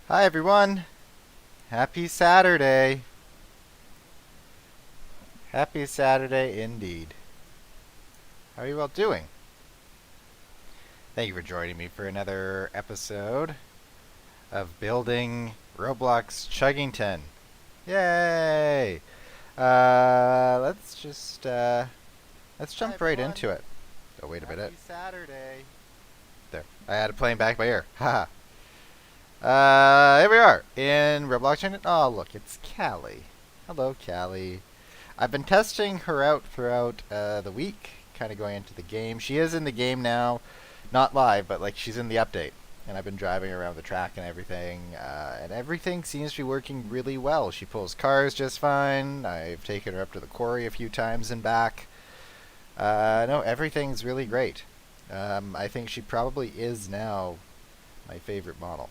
Hi everyone. Happy Saturday. Happy Saturday indeed. How are you all doing? Thank you for joining me for another episode of building Roblox Chuggington. Yay! Let's just let's Hi jump right everyone. into it. Oh, wait a minute. Happy Saturday. There. I had it playing back by ear. Haha. Here we are in Roblox Chuggington. Oh, look, it's Callie. Hello, Callie. I've been testing her out throughout the week, kind of going into the game. She is in the game now, not live, but like she's in the update. And I've been driving around the track and everything seems to be working really well. She pulls cars just fine. I've taken her up to the quarry a few times and back. No, everything's really great. I think she probably is now my favorite model.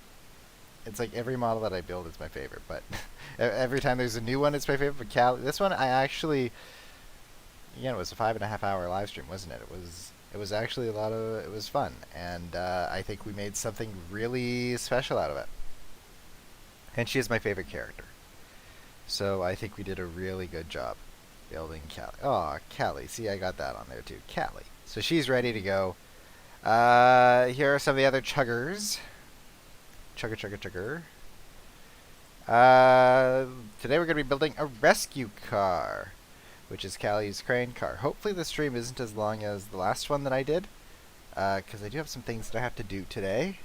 It's like every model that I build is my favorite, but every time there's a new one, it's my favorite. But this one, I actually, it was a 5.5 hour live stream, wasn't it? It was actually it was fun, and I think we made something really special out of it. And she is my favorite character, so I think we did a really good job building Callie. Oh, Callie, see, I got that on there too, Callie. So she's ready to go. Here are some of the other chuggers. Chugger, chugger, chugger. Today we're going to be building a rescue car, which is Callie's crane car. Hopefully the stream isn't as long as the last one that I did, because I do have some things that I have to do today.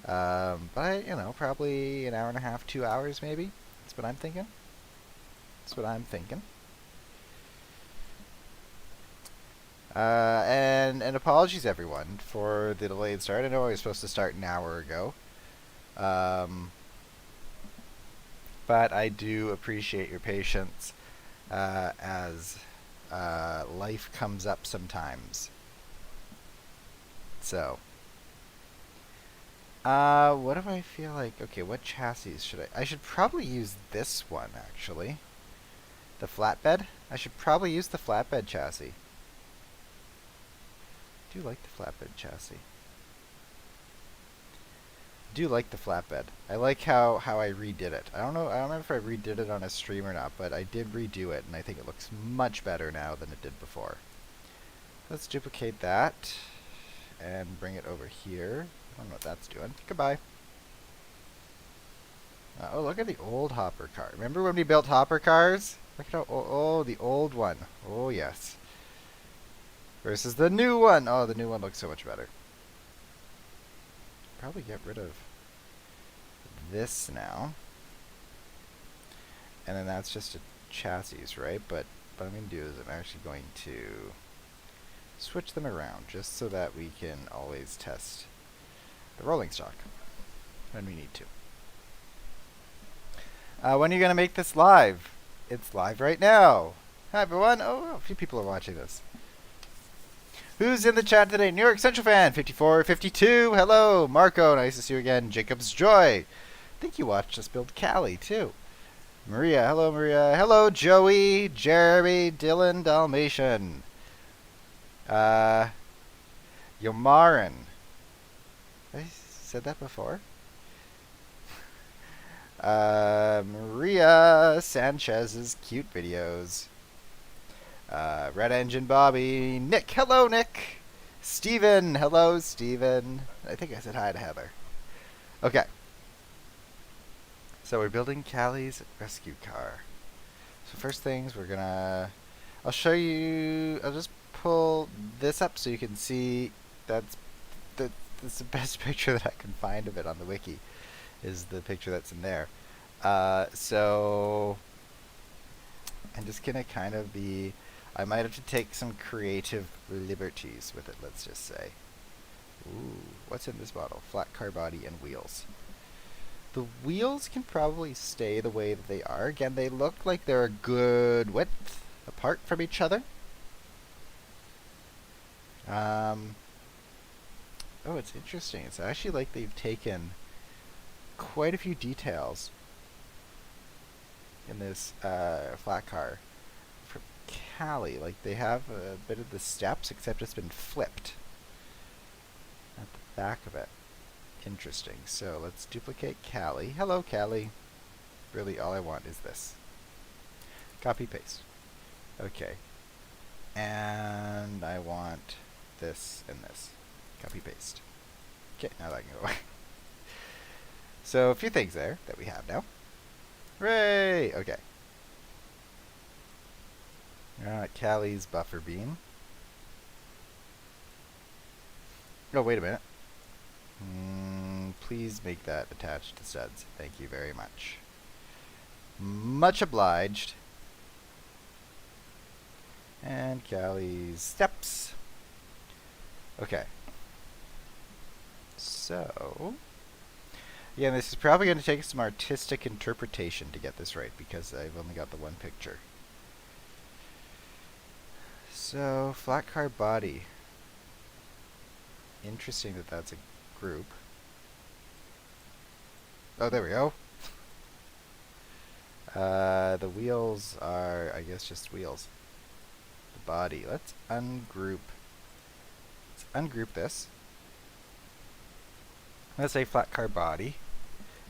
But, probably an hour and a half, 2 hours maybe. That's what I'm thinking. That's what I'm thinking. And apologies everyone for the delayed start. I know I was supposed to start an hour ago. But I do appreciate your patience as life comes up sometimes. So, what do I feel like? Okay, what chassis should I? I should probably use this one actually. The flatbed. I should probably use the flatbed chassis. I do like the flatbed chassis. Do like the flatbed. I like how I redid it. I don't know if I redid it on a stream or not, but I did redo it, and I think it looks much better now than it did before. Let's duplicate that and bring it over here. I don't know what that's doing. Goodbye. Oh, look at the old hopper car. Remember when we built hopper cars? Look at how the old one. Oh yes. Versus the new one. Oh, the new one looks so much better. Probably get rid of this now. And then that's just a chassis, right? But what I'm going to do is I'm actually going to switch them around just so that we can always test the rolling stock when we need to. When are you going to make this live? It's live right now. Hi everyone. Oh, a few people are watching this. Who's in the chat today? New York Central fan, 5452. Hello, Marco. Nice to see you again. Jacob's Joy. I think you watched us build Callie, too. Maria. Hello, Maria. Hello, Joey, Jeremy, Dylan, Dalmatian. Yomarin. I said that before. Maria Sanchez's cute videos. Red Engine Bobby. Nick. Hello, Nick. Steven. Hello, Steven. I think I said hi to Heather. Okay. So we're building Callie's rescue car. So first things we're gonna... I'll show you... I'll just pull this up so you can see that's the best picture that I can find of it on the wiki. Is the picture that's in there. So... I'm just gonna kind of be... I might have to take some creative liberties with it, let's just say. Ooh, what's in this bottle? Flat car body and wheels. The wheels can probably stay the way that they are. Again, they look like they're a good width apart from each other. Oh, it's interesting. It's actually like they've taken quite a few details in this flat car. Callie, like they have a bit of the steps, except it's been flipped at the back of it. Interesting. So let's duplicate Callie. Hello, Callie. Really, all I want is this. Copy, paste. Okay. And I want this and this. Copy, paste. Okay, now that can go away. So a few things there that we have now. Hooray! Okay. Callie's buffer beam. Oh, wait a minute. Please make that attached to studs. Thank you very much. Much obliged. And Callie's steps. Okay. So, yeah, this is probably going to take some artistic interpretation to get this right, because I've only got the one picture. So, flat car body. Interesting that that's a group. Oh, there we go. The wheels are, I guess, just wheels. The body. Let's ungroup this. Let's say flat car body.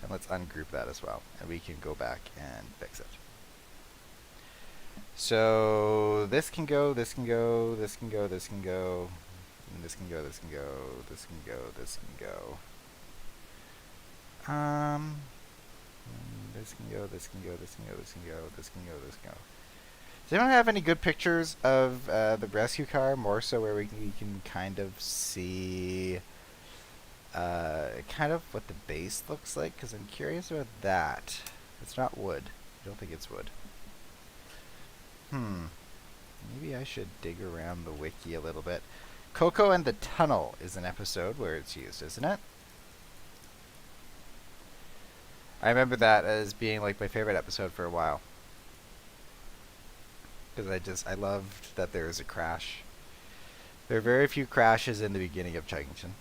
And let's ungroup that as well. And we can go back and fix it. So this can go, this can go, this can go, this can go, and this can go, this can go, this can go, this can go. This can go, this can go, this can go, this can go, this can go, this can go. Does anyone have any good pictures of the rescue car? More so where we can kind of see kind of what the base looks like, because I'm curious about that. It's not wood. I don't think it's wood. Maybe I should dig around the wiki a little bit. Coco and the Tunnel is an episode where it's used, isn't it? I remember that as being like my favorite episode for a while. Because I loved that there was a crash. There are very few crashes in the beginning of Chuggington.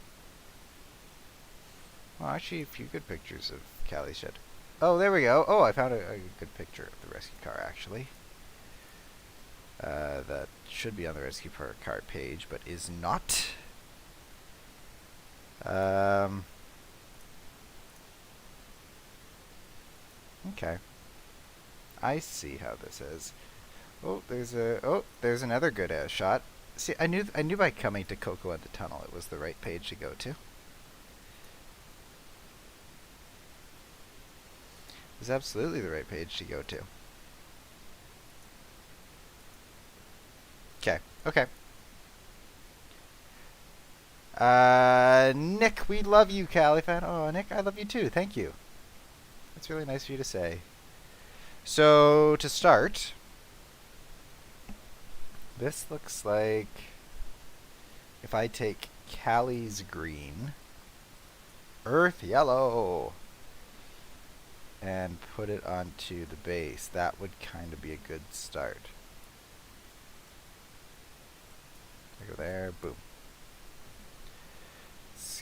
Well, actually, a few good pictures of Callie's shed. Oh, there we go. Oh, I found a good picture of the rescue car, actually. That should be on the rescue car page, but is not. Okay. I see how this is. Oh, there's another good shot. See, I knew by coming to Coco and the Tunnel it was the right page to go to. It was absolutely the right page to go to. Okay. Nick, we love you, Callie fan. Oh, Nick, I love you too. Thank you. That's really nice of you to say. So, to start, this looks like if I take Callie's green, earth yellow, and put it onto the base, that would kind of be a good start. I go there, boom.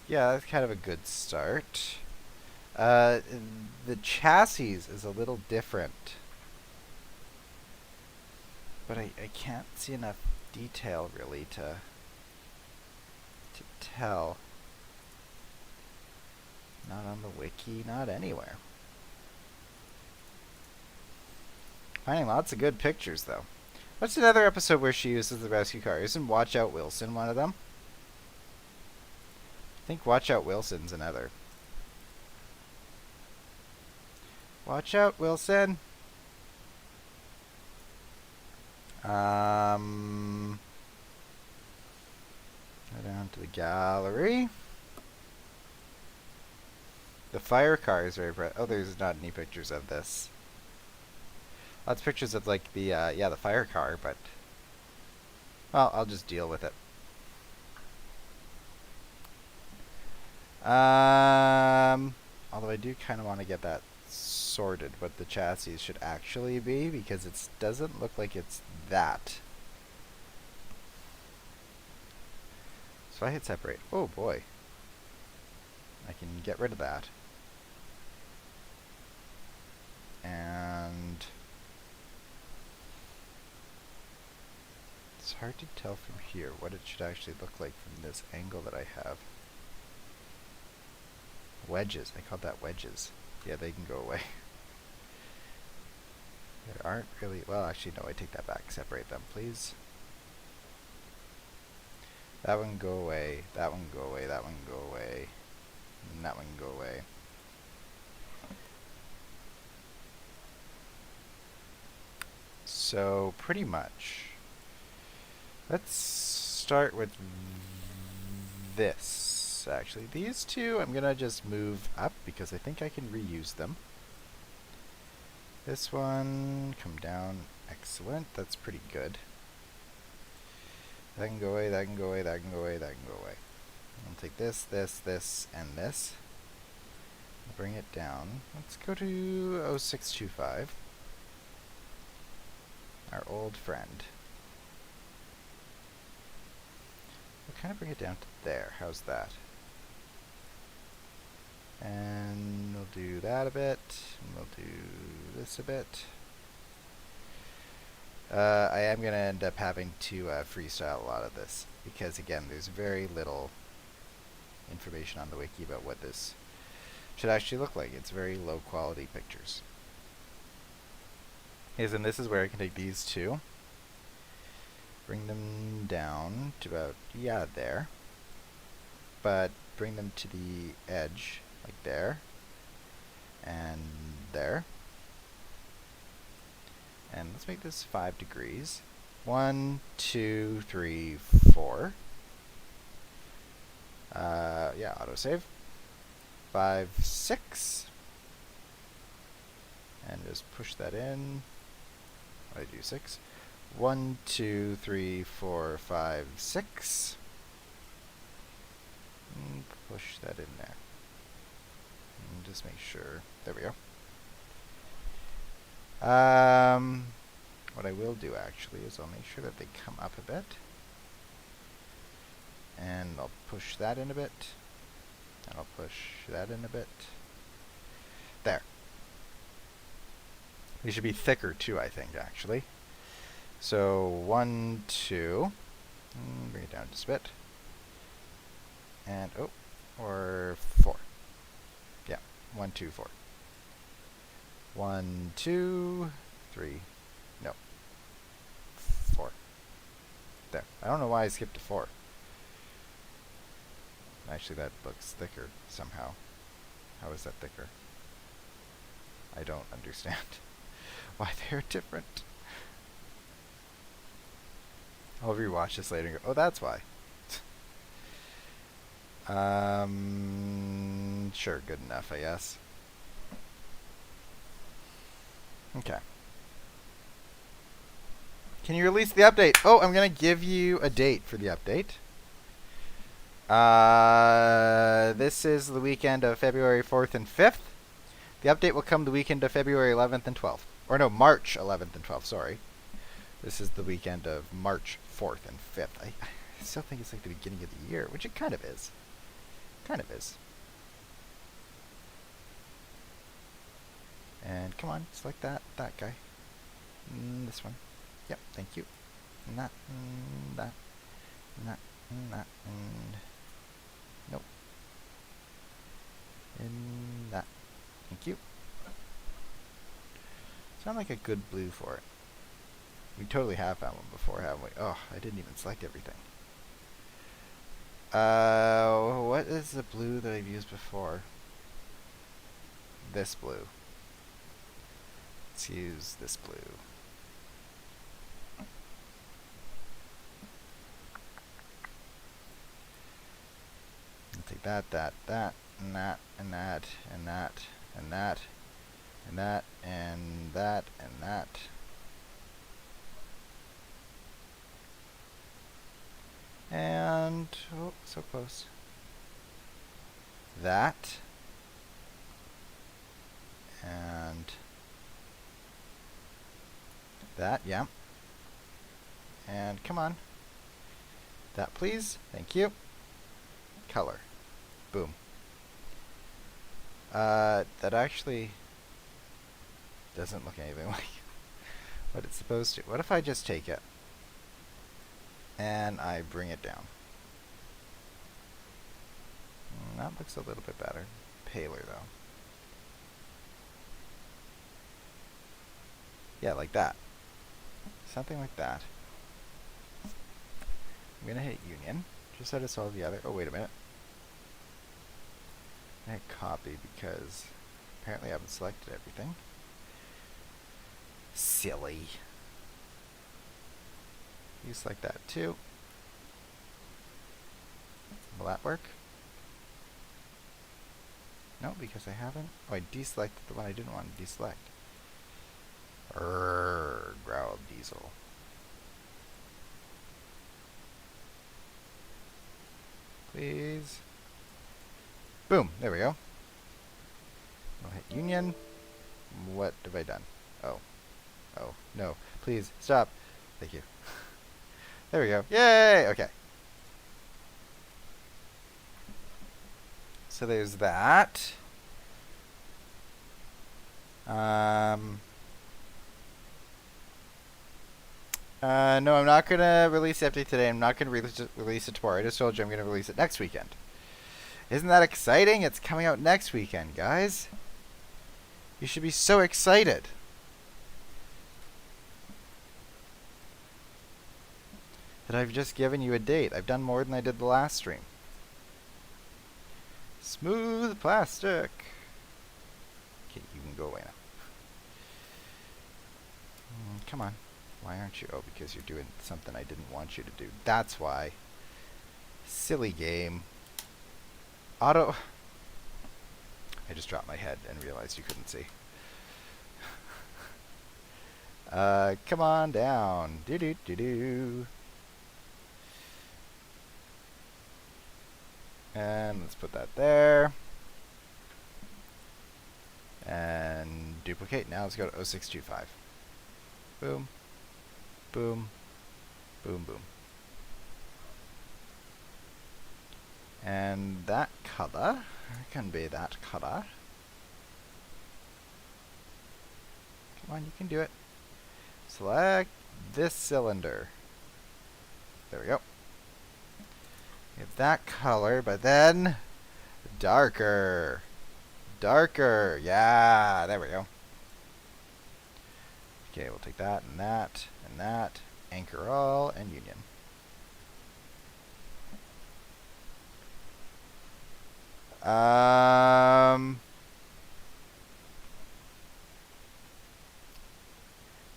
Yeah, that's kind of a good start. The chassis is a little different, but I can't see enough detail really to tell. Not on the wiki, not anywhere. Finding lots of good pictures though. What's another episode where she uses the rescue car? Isn't Watch Out Wilson one of them? I think Watch Out Wilson's another. Watch out, Wilson! Go down to the gallery. The fire car is very bright. Oh, there's not any pictures of this. Lots of pictures of like the the fire car, but well, I'll just deal with it. Although I do kind of want to get that sorted, what the chassis should actually be, because it doesn't look like it's that. So I hit separate. Oh boy. I can get rid of that. And it's hard to tell from here what it should actually look like from this angle that I have. Wedges. I called that wedges. Yeah, they can go away. There aren't really... Well, actually, no, I take that back. Separate them, please. That one can go away. That one can go away. That one can go away. And that one can go away. So, pretty much. Let's start with this, actually. These two, I'm going to just move up because I think I can reuse them. This one, come down. Excellent. That's pretty good. That can go away, that can go away, that can go away, that can go away. I'll take this, this, this, and this. Bring it down. Let's go to 0625. Our old friend. We'll kind of bring it down to there. How's that? And we'll do that a bit. And we'll do this a bit. I am going to end up having to freestyle a lot of this because, again, there's very little information on the wiki about what this should actually look like. It's very low quality pictures. And this is where I can take these two, bring them down to about, yeah, there, but bring them to the edge, like there, and there. And let's make this 5 degrees. 1, 2, 3, 4. Yeah, autosave. 5, 6. And just push that in. What did I do? 6. 1, 2, 3, 4, 5, 6. And push that in there. And just make sure. There we go. What I will do actually is I'll make sure that they come up a bit. And I'll push that in a bit. And I'll push that in a bit. There. They should be thicker too, I think, actually. So 1, 2. Bring it down just a bit. And, oh, or 4. Yeah, 1, 2, 4. 1, 2, 3, no, 4. There. I don't know why I skipped to 4. Actually, that looks thicker somehow. How is that thicker? I don't understand why they're different. I'll rewatch this later and go, oh, that's why. Sure, good enough, I guess. Okay. Can you release the update? Oh, I'm going to give you a date for the update. This is the weekend of February 4th and 5th. The update will come the weekend of February 11th and 12th. Or no, March 11th and 12th, sorry. This is the weekend of March 4th and 5th. I still think it's like the beginning of the year, which it kind of is. Kind of is. And come on, select that guy. This one. Yep, thank you. And that, and that, and that, and that, and... Nope. And that. Thank you. Sound like a good blue for it. We totally have found one before, haven't we? Oh, I didn't even select everything. What is the blue that I've used before? This blue. Let's use this blue. I'll take that, and that, and that, and that, and that, and that, and that, and that. And, oh, so close. That. And that, yeah. And come on. That, please. Thank you. Color. Boom. That actually doesn't look anything like what it's supposed to. What if I just take it and I bring it down? That looks a little bit better. paler though. Yeah, like that. Something like that. I'm gonna hit Union. Just so to solve the other. Oh, wait a minute. I hit copy because apparently I haven't selected everything. Silly. You select that too. Will that work? No, because I haven't. Oh, I deselected the one I didn't want to deselect. Growled Diesel. Please. Boom. There we go. I'll hit Union. What have I done? Oh. Oh. No. Please. Stop. Thank you. There we go. Yay! Okay. So there's that. No, I'm not going to release the update today. I'm not going to release it tomorrow. I just told you I'm going to release it next weekend. Isn't that exciting? It's coming out next weekend, guys. You should be so excited. That I've just given you a date. I've done more than I did the last stream. Smooth plastic. Okay, you can go away now. Come on. Why aren't you? Oh, because you're doing something I didn't want you to do. That's why. Silly game. Auto. I just dropped my head and realized you couldn't see. Come on down. Do-do-do-do. And let's put that there. And duplicate. Now let's go to 0625. Boom. Boom. Boom, boom. And that color can be that color. Come on, you can do it. Select this cylinder. There we go. Get that color, but then darker. Darker. Yeah, there we go. Okay, we'll take that and that and that. Anchor all and Union.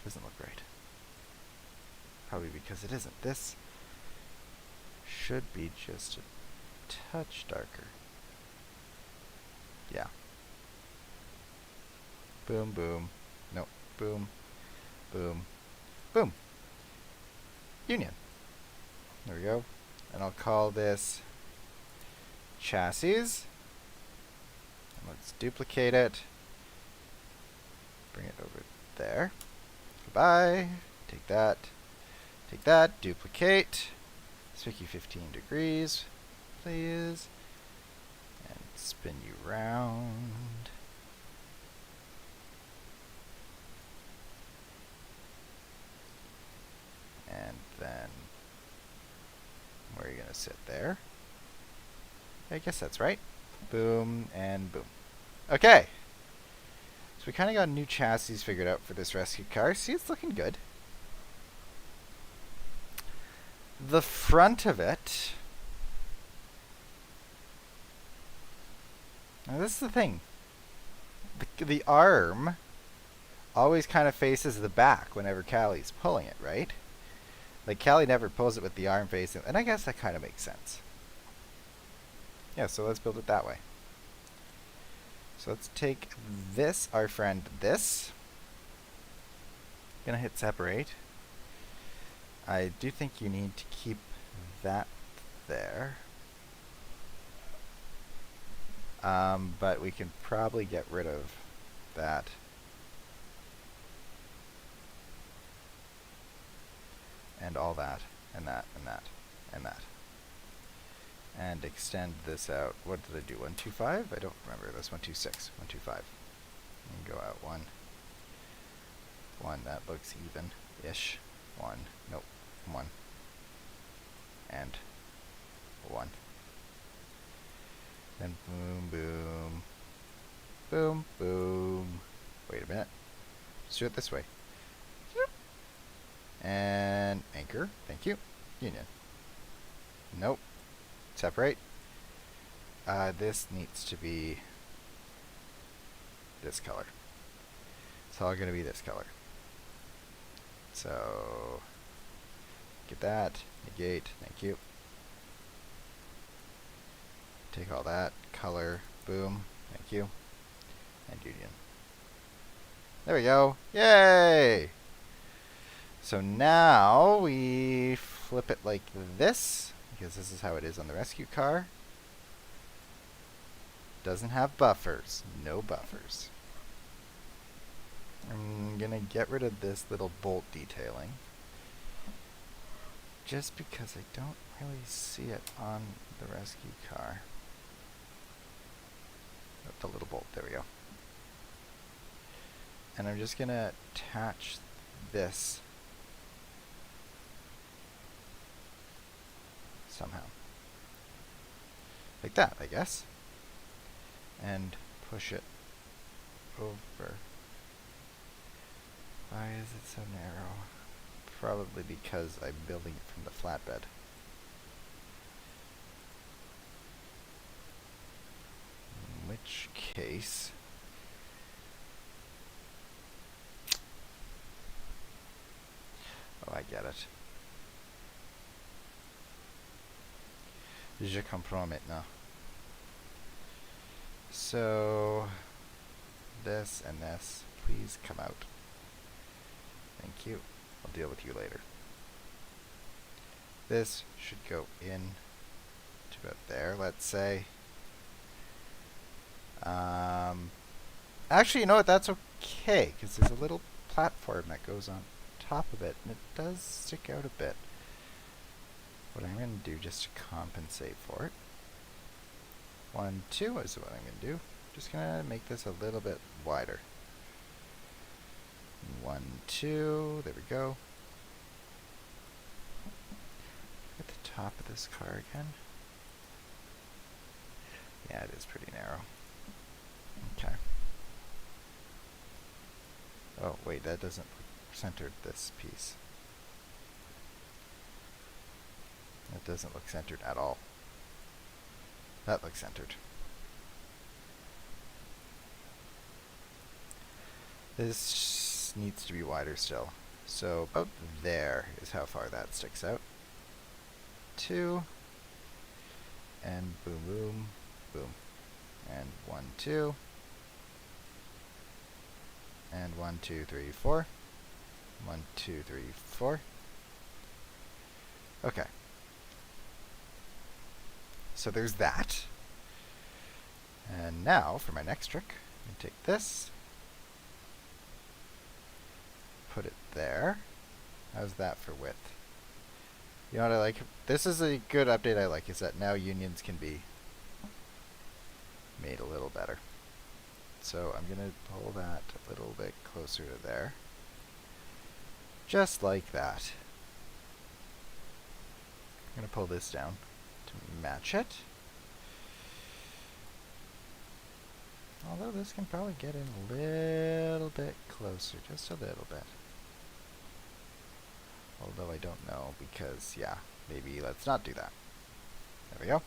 Doesn't look right. Probably because it isn't. This should be just a touch darker. Yeah. Boom, boom. Nope. Boom. Boom. Boom. Union. There we go. And I'll call this chassis. And let's duplicate it. Bring it over there. Goodbye. Take that. Take that. Duplicate. Let's make you 15 degrees, please. And spin you round. And then, where are you going to sit there? I guess that's right. Boom and boom. Okay. So we kind of got new chassis figured out for this rescue car. See, it's looking good. The front of it. Now this is the thing. The arm always kind of faces the back whenever Callie's pulling it, right? Like Callie never pulls it with the arm facing, and I guess that kind of makes sense. Yeah, so let's build it that way. So let's take this, our friend, this. Gonna hit separate. I do think you need to keep that there. But we can probably get rid of that. And all that, and that, and that, and that. And extend this out. What did I do? 125? I don't remember. That's 126. 125. And go out 1. 1. That looks even-ish. 1. Nope. 1. And 1. Then boom, boom. Boom, boom. Wait a minute. Let's do it this way. And anchor. Thank you. Union. Nope. Separate. This needs to be this color. It's all going to be this color. So, get that. Negate. Thank you. Take all that. Color. Boom. Thank you. And union. There we go. Yay! So now we flip it like this, because this is how it is on the rescue car. Doesn't have buffers. No buffers. I'm gonna get rid of this little bolt detailing, just because I don't really see it on the rescue car. Oh, the little bolt, there we go. And I'm just gonna attach this somehow. Like that, I guess. And push it over. Why is it so narrow? Probably because I'm building it from the flatbed. In which case... Oh, I get it. Je comprends maintenant. So, this and this, please come out. Thank you. I'll deal with you later. This should go in to about there, let's say. Actually, you know what? That's okay, because there's a little platform that goes on top of it, and it does stick out a bit. What I'm going to do just to compensate for it. 1, 2 is what I'm going to do. Just going to make this a little bit wider. 1, 2, there we go. At the top of this car again. Yeah, it is pretty narrow. Okay. Oh, wait, that doesn't center this piece. That doesn't look centered at all. That looks centered. This needs to be wider still. So about there is how far that sticks out. 2. And boom, boom, boom. And 1, 2. And 1, 2, 3, 4. 1, 2, 3, 4. Okay. So there's that. And now for my next trick, I'm going to take this, put it there. How's that for width? You know what I like? This is a good update I like, is that now unions can be made a little better. So I'm going to pull that a little bit closer to there. Just like that. I'm going to pull this down to match it. Although this can probably get in a little bit closer, just a little bit. Although I don't know, because, yeah, maybe let's not do that. There we go.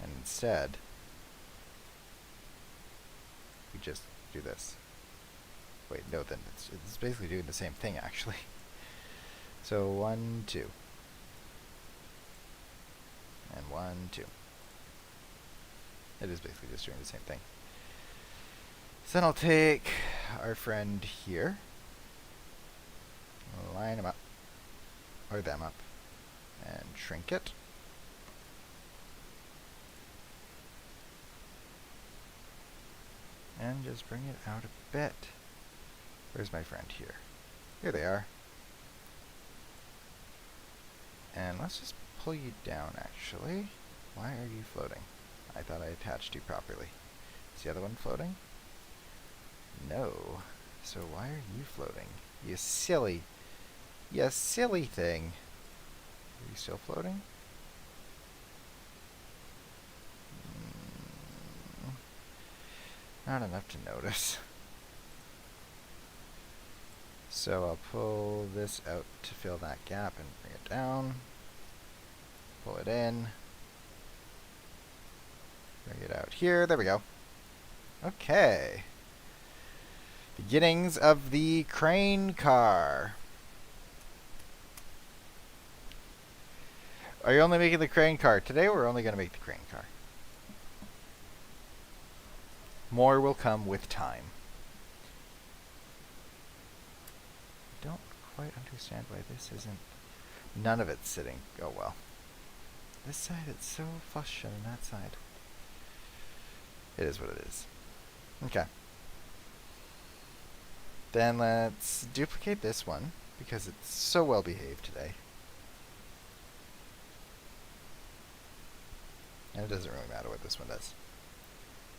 And instead, we just do this. Wait, no, then it's basically doing the same thing, actually. So 1, 2. And 1, 2. It is basically just doing the same thing. So then I'll take our friend here, line him up, or them up, and shrink it. And just bring it out a bit. Where's my friend here? Here they are. And let's just pull you down, actually. Why are you floating? I thought I attached you properly. Is the other one floating? No. So why are you floating? You silly thing. Are you still floating? Not enough to notice. So I'll pull this out to fill that gap and bring it down. Pull it in. Bring it out here. There we go. Okay. Beginnings of the crane car. Are you only making the crane car? Today we're only going to make the crane car. More will come with time. I don't quite understand why this isn't... None of it's sitting. Oh well. This side, it's so flush, and that side. It is what it is. Okay. Then let's duplicate this one, because it's so well behaved today. And it doesn't really matter what this one does.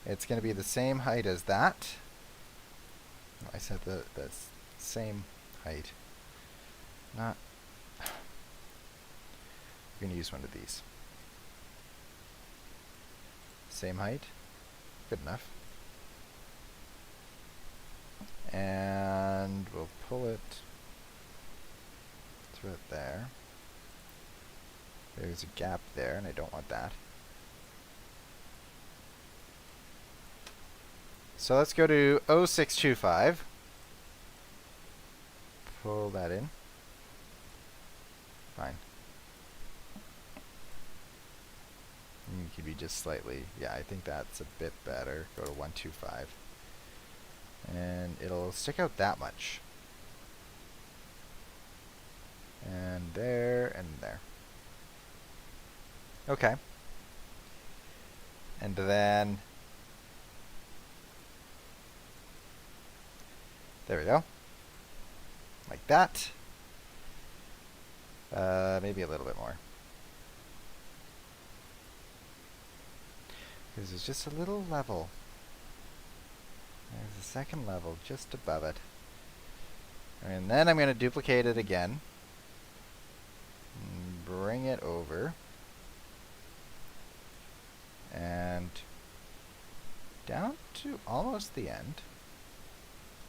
It's going to be the same height as that. No, I said the same height. Not... We're going to use one of these. Same height. Good enough. And we'll pull it through it there. There's a gap there, and I don't want that. So let's go to 0625. Pull that in. Fine. You could be just slightly, yeah, I think that's a bit better. Go to 125. And it'll stick out that much. And there, and there. Okay. And then... There we go. Like that. Maybe a little bit more. Because there's just a little level. There's a second level just above it. And then I'm going to duplicate it again. And bring it over. And down to almost the end.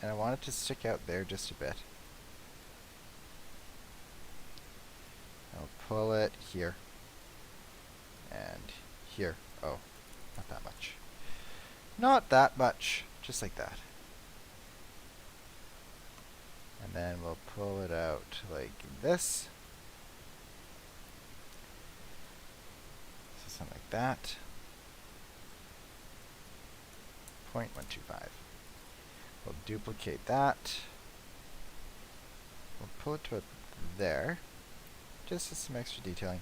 And I want it to stick out there just a bit. I'll pull it here. And here. Oh, not that much. Not that much. Just like that. And then we'll pull it out like this. So something like that. 0.125. We'll duplicate that. We'll pull it to there. Just as some extra detailing.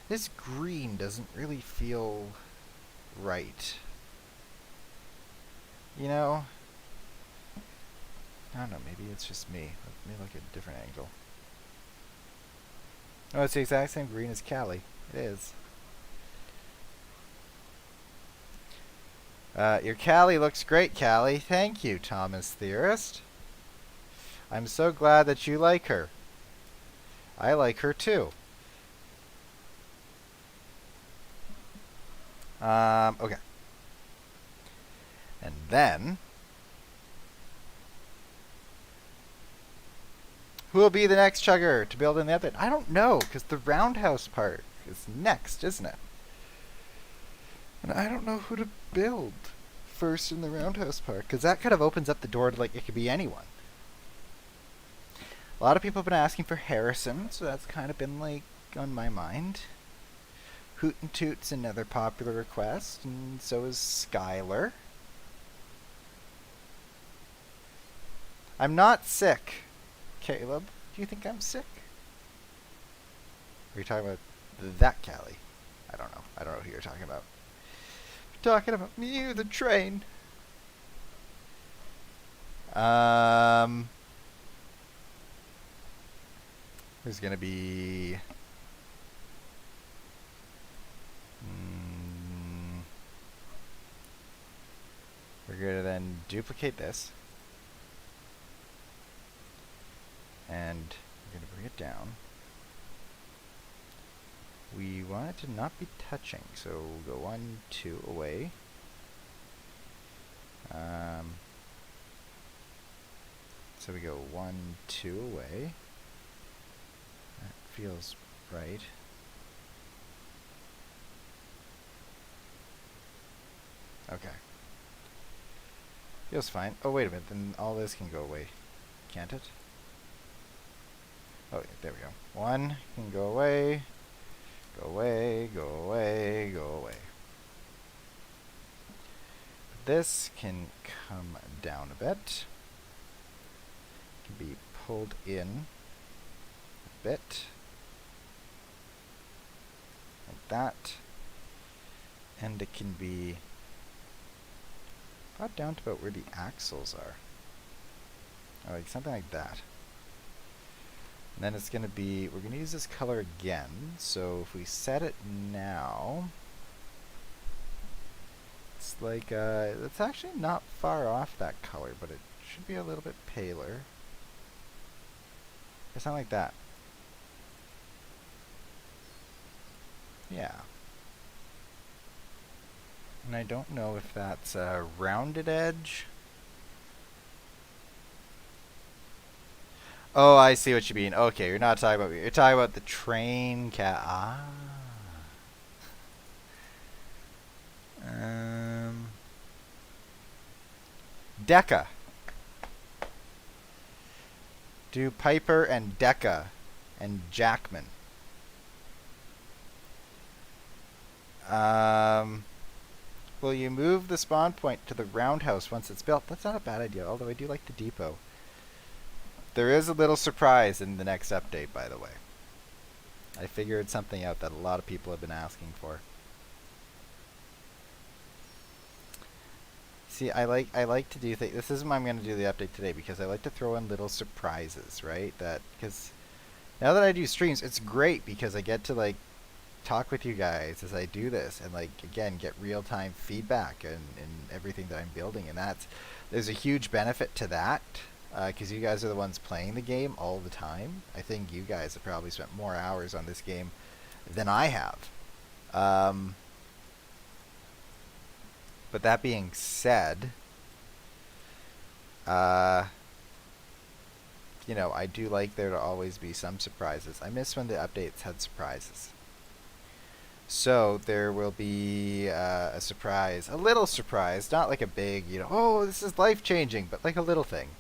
This green doesn't really feel right. You know? I don't know, maybe it's just me. Let me look at a different angle. Oh, it's the exact same green as Callie. It is. Your Callie looks great, Callie. Thank you, Thomas Theorist. I'm so glad that you like her. I like her too. Okay. And then... Who will be the next chugger to build in the other? I don't know, because the roundhouse part is next, isn't it? And I don't know who to build first in the roundhouse part, because that kind of opens up the door to, like, it could be anyone. A lot of people have been asking for Harrison, so that's kind of been, like, on my mind. Hoot and Toot's another popular request, and so is Skylar. I'm not sick. Caleb, do you think I'm sick? Are you talking about that Callie? I don't know. I don't know who you're talking about. You're talking about you, the train. There's gonna be... We're gonna then duplicate this. And we're going to bring it down. We want it to not be touching, so we'll go 1, 2 away. So we go 1, 2 away. That feels right. Okay. Feels fine. Oh, wait a minute. Then all this can go away. Can't it? Oh, there we go. 1 can go away. Go away, go away, go away. This can come down a bit. Can be pulled in a bit. Like that. And it can be brought down to about where the axles are. Or like something like that. And then it's going to be, we're going to use this color again. So if we set it now, it's like, it's actually not far off that color, but it should be a little bit paler. It's not like that. Yeah. And I don't know if that's a rounded edge. Oh, I see what you mean. Okay, you're not talking about, you're talking about the train cat. Ah. Deca. Do Piper and Deca and Jackman. Will you move the spawn point to the roundhouse once it's built? That's not a bad idea, although I do like the depot. There is a little surprise in the next update, by the way. I figured something out that a lot of people have been asking for. See, I like to do things. This is why I'm going to do the update today, because I like to throw in little surprises, right? Because now that I do streams, it's great because I get to like talk with you guys as I do this, and like again get real-time feedback and everything that I'm building, and there's a huge benefit to that because you guys are the ones playing the game all the time. I think you guys have probably spent more hours on this game than I have. But that being said, you know, I do like there to always be some surprises. I miss when the updates had surprises. So there will be a surprise, a little surprise, not like a big, you know, oh, this is life-changing, but like a little thing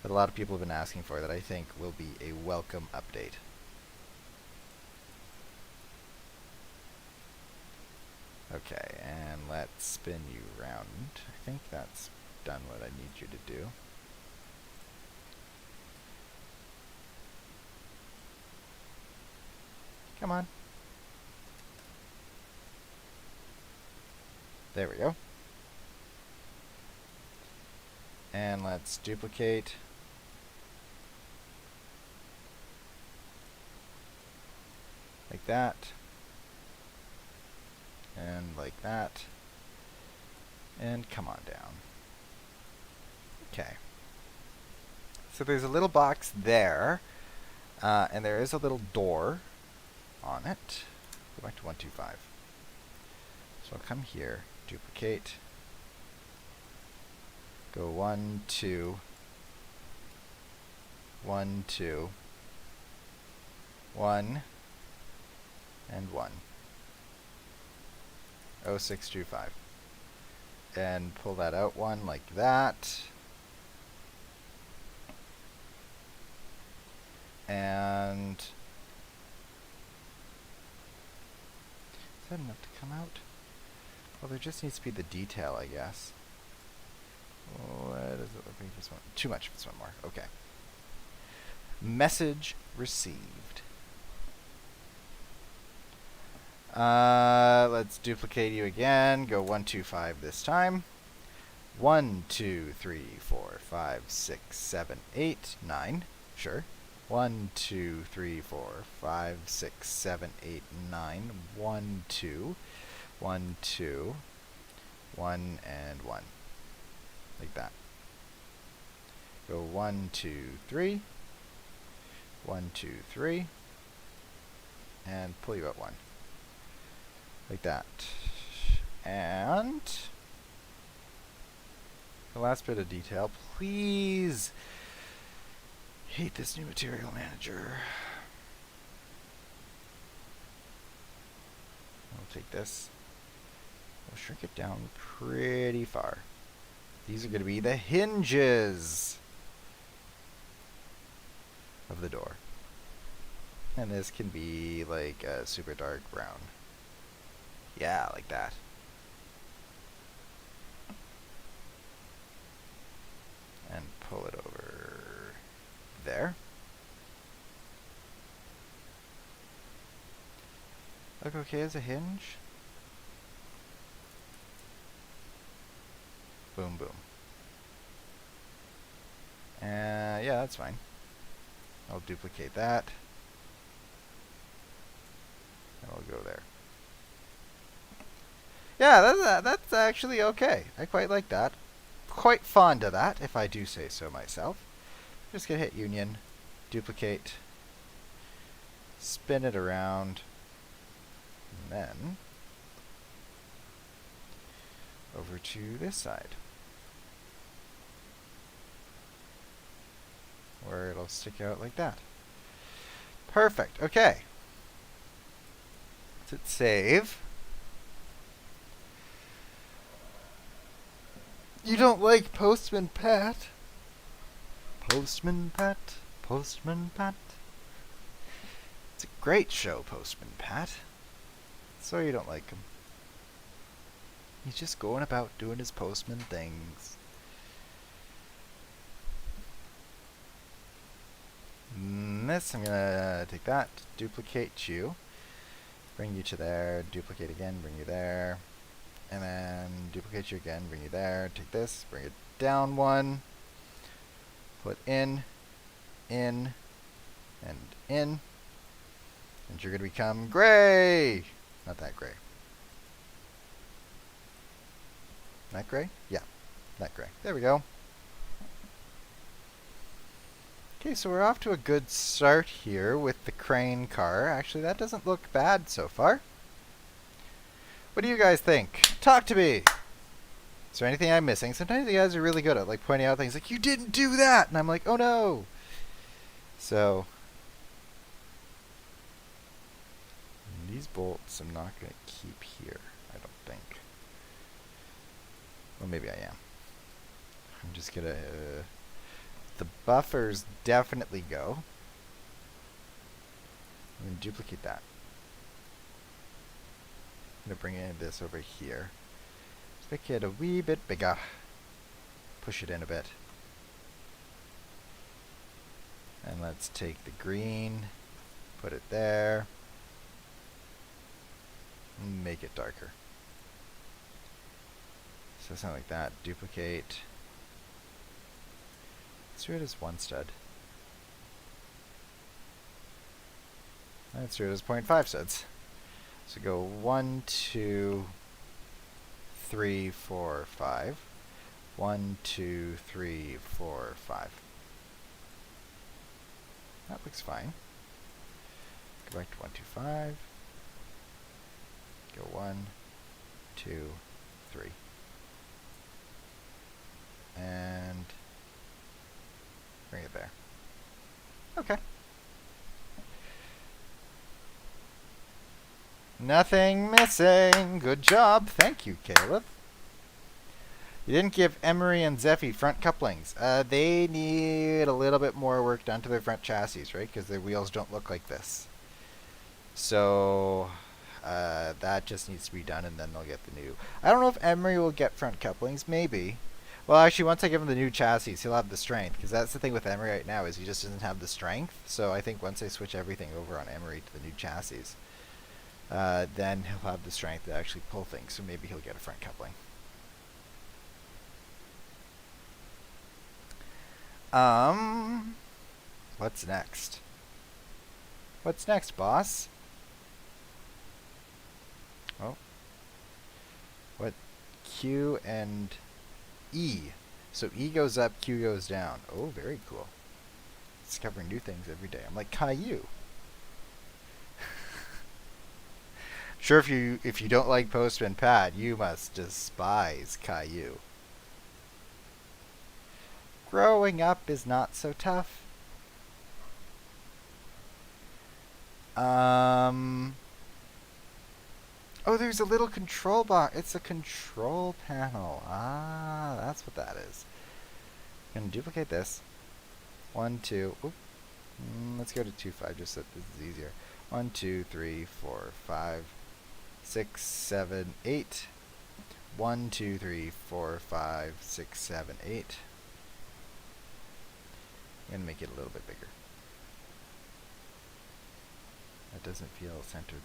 that a lot of people have been asking for that I think will be a welcome update. Okay, and let's spin you round. I think that's done what I need you to do. Come on. There we go. And let's duplicate. Like that. And like that. And come on down. Okay. So there's a little box there. And there is a little door on it. Go back to 125. So I'll come here, duplicate, go 1, 2, 1, 2, 1, and 1. 0625. And pull that out one like that. And is that enough to come out? Well, there just needs to be the detail, I guess. What does it look like? Just one, too much if it's one more. Okay. Message received. Let's duplicate you again. Go 1, 2, 5 this time. 1, 2, 3, 4, 5, 6, 7, 8, 9. Sure. 1, 2, 3, 4, 5, 6, 7, 8, 9. 1, 2. 1, 2, 1, and 1. Like that. Go 1, 2, 3. 1, 2, 3. And pull you at 1. Like that. And The last bit of detail, please. Hate this new material manager. I'll take this. We'll shrink it down pretty far. These are going to be the hinges of the door. And this can be like a super dark brown. Yeah, like that. And pull it over there. Look okay as a hinge. Boom, boom. Yeah, that's fine. I'll duplicate that. And I'll go there. Yeah, that's actually okay. I quite like that. Quite fond of that, if I do say so myself. Just gonna hit Union, duplicate, spin it around, and then over to this side, where it'll stick out like that. Perfect. Okay. Let's hit save. You don't like Postman Pat? Postman Pat, Postman Pat. It's a great show, Postman Pat. Sorry you don't like him. He's just going about doing his postman things. This, I'm gonna take that, duplicate you, bring you to there, duplicate again, bring you there, and then duplicate you again, bring you there, take this, bring it down one, put in, and in, and you're gonna become gray! Not that gray. That gray? Yeah, that gray. There we go. Okay, so we're off to a good start here with the crane car. Actually, that doesn't look bad so far. What do you guys think? Talk to me! Is there anything I'm missing? Sometimes you guys are really good at like pointing out things like, you didn't do that! And I'm like, oh no! So, these bolts I'm not going to keep here, I don't think. Well, maybe I am. I'm just going to... the buffers definitely go. I'm going to duplicate that. I'm going to bring in this over here. Let's make it a wee bit bigger. Push it in a bit. And let's take the green, put it there, and make it darker. So something like that. Duplicate. Let's do it as one stud. Let's do it as 0.5 studs. So go 1, 2, 3, 4, 5. 1, 2, 3, 4, 5. That looks fine. Go back to 1, 2, 5. Go 1, 2, 3. And bring it there. Okay. Nothing missing. Good job. Thank you, Caleb. You didn't give Emery and Zeffy front couplings. They need a little bit more work done to their front chassis, right? Because their wheels don't look like this. So that just needs to be done, and then they'll get the new. I don't know if Emery will get front couplings. Maybe. Well, actually, once I give him the new chassis, he'll have the strength. Because that's the thing with Emery right now, is he just doesn't have the strength. So I think once I switch everything over on Emery to the new chassis, then he'll have the strength to actually pull things. So maybe he'll get a front coupling. What's next? What's next, boss? Oh. What? Q and E. So E goes up, Q goes down. Oh, very cool. Discovering new things every day. I'm like Caillou. Sure, if you don't like Postman Pat, you must despise Caillou. growing up is not so tough. Oh, there's a little control box. It's a control panel. Ah, that's what that is. I'm gonna duplicate this. 1, 2. Oop. Let's go to 2, 5, just so this is easier. 1, 2, 3, 4, 5, 6, 7, 8. 1, 2, 3, 4, 5, 6, 7, 8. I'm gonna make it a little bit bigger. That doesn't feel centered.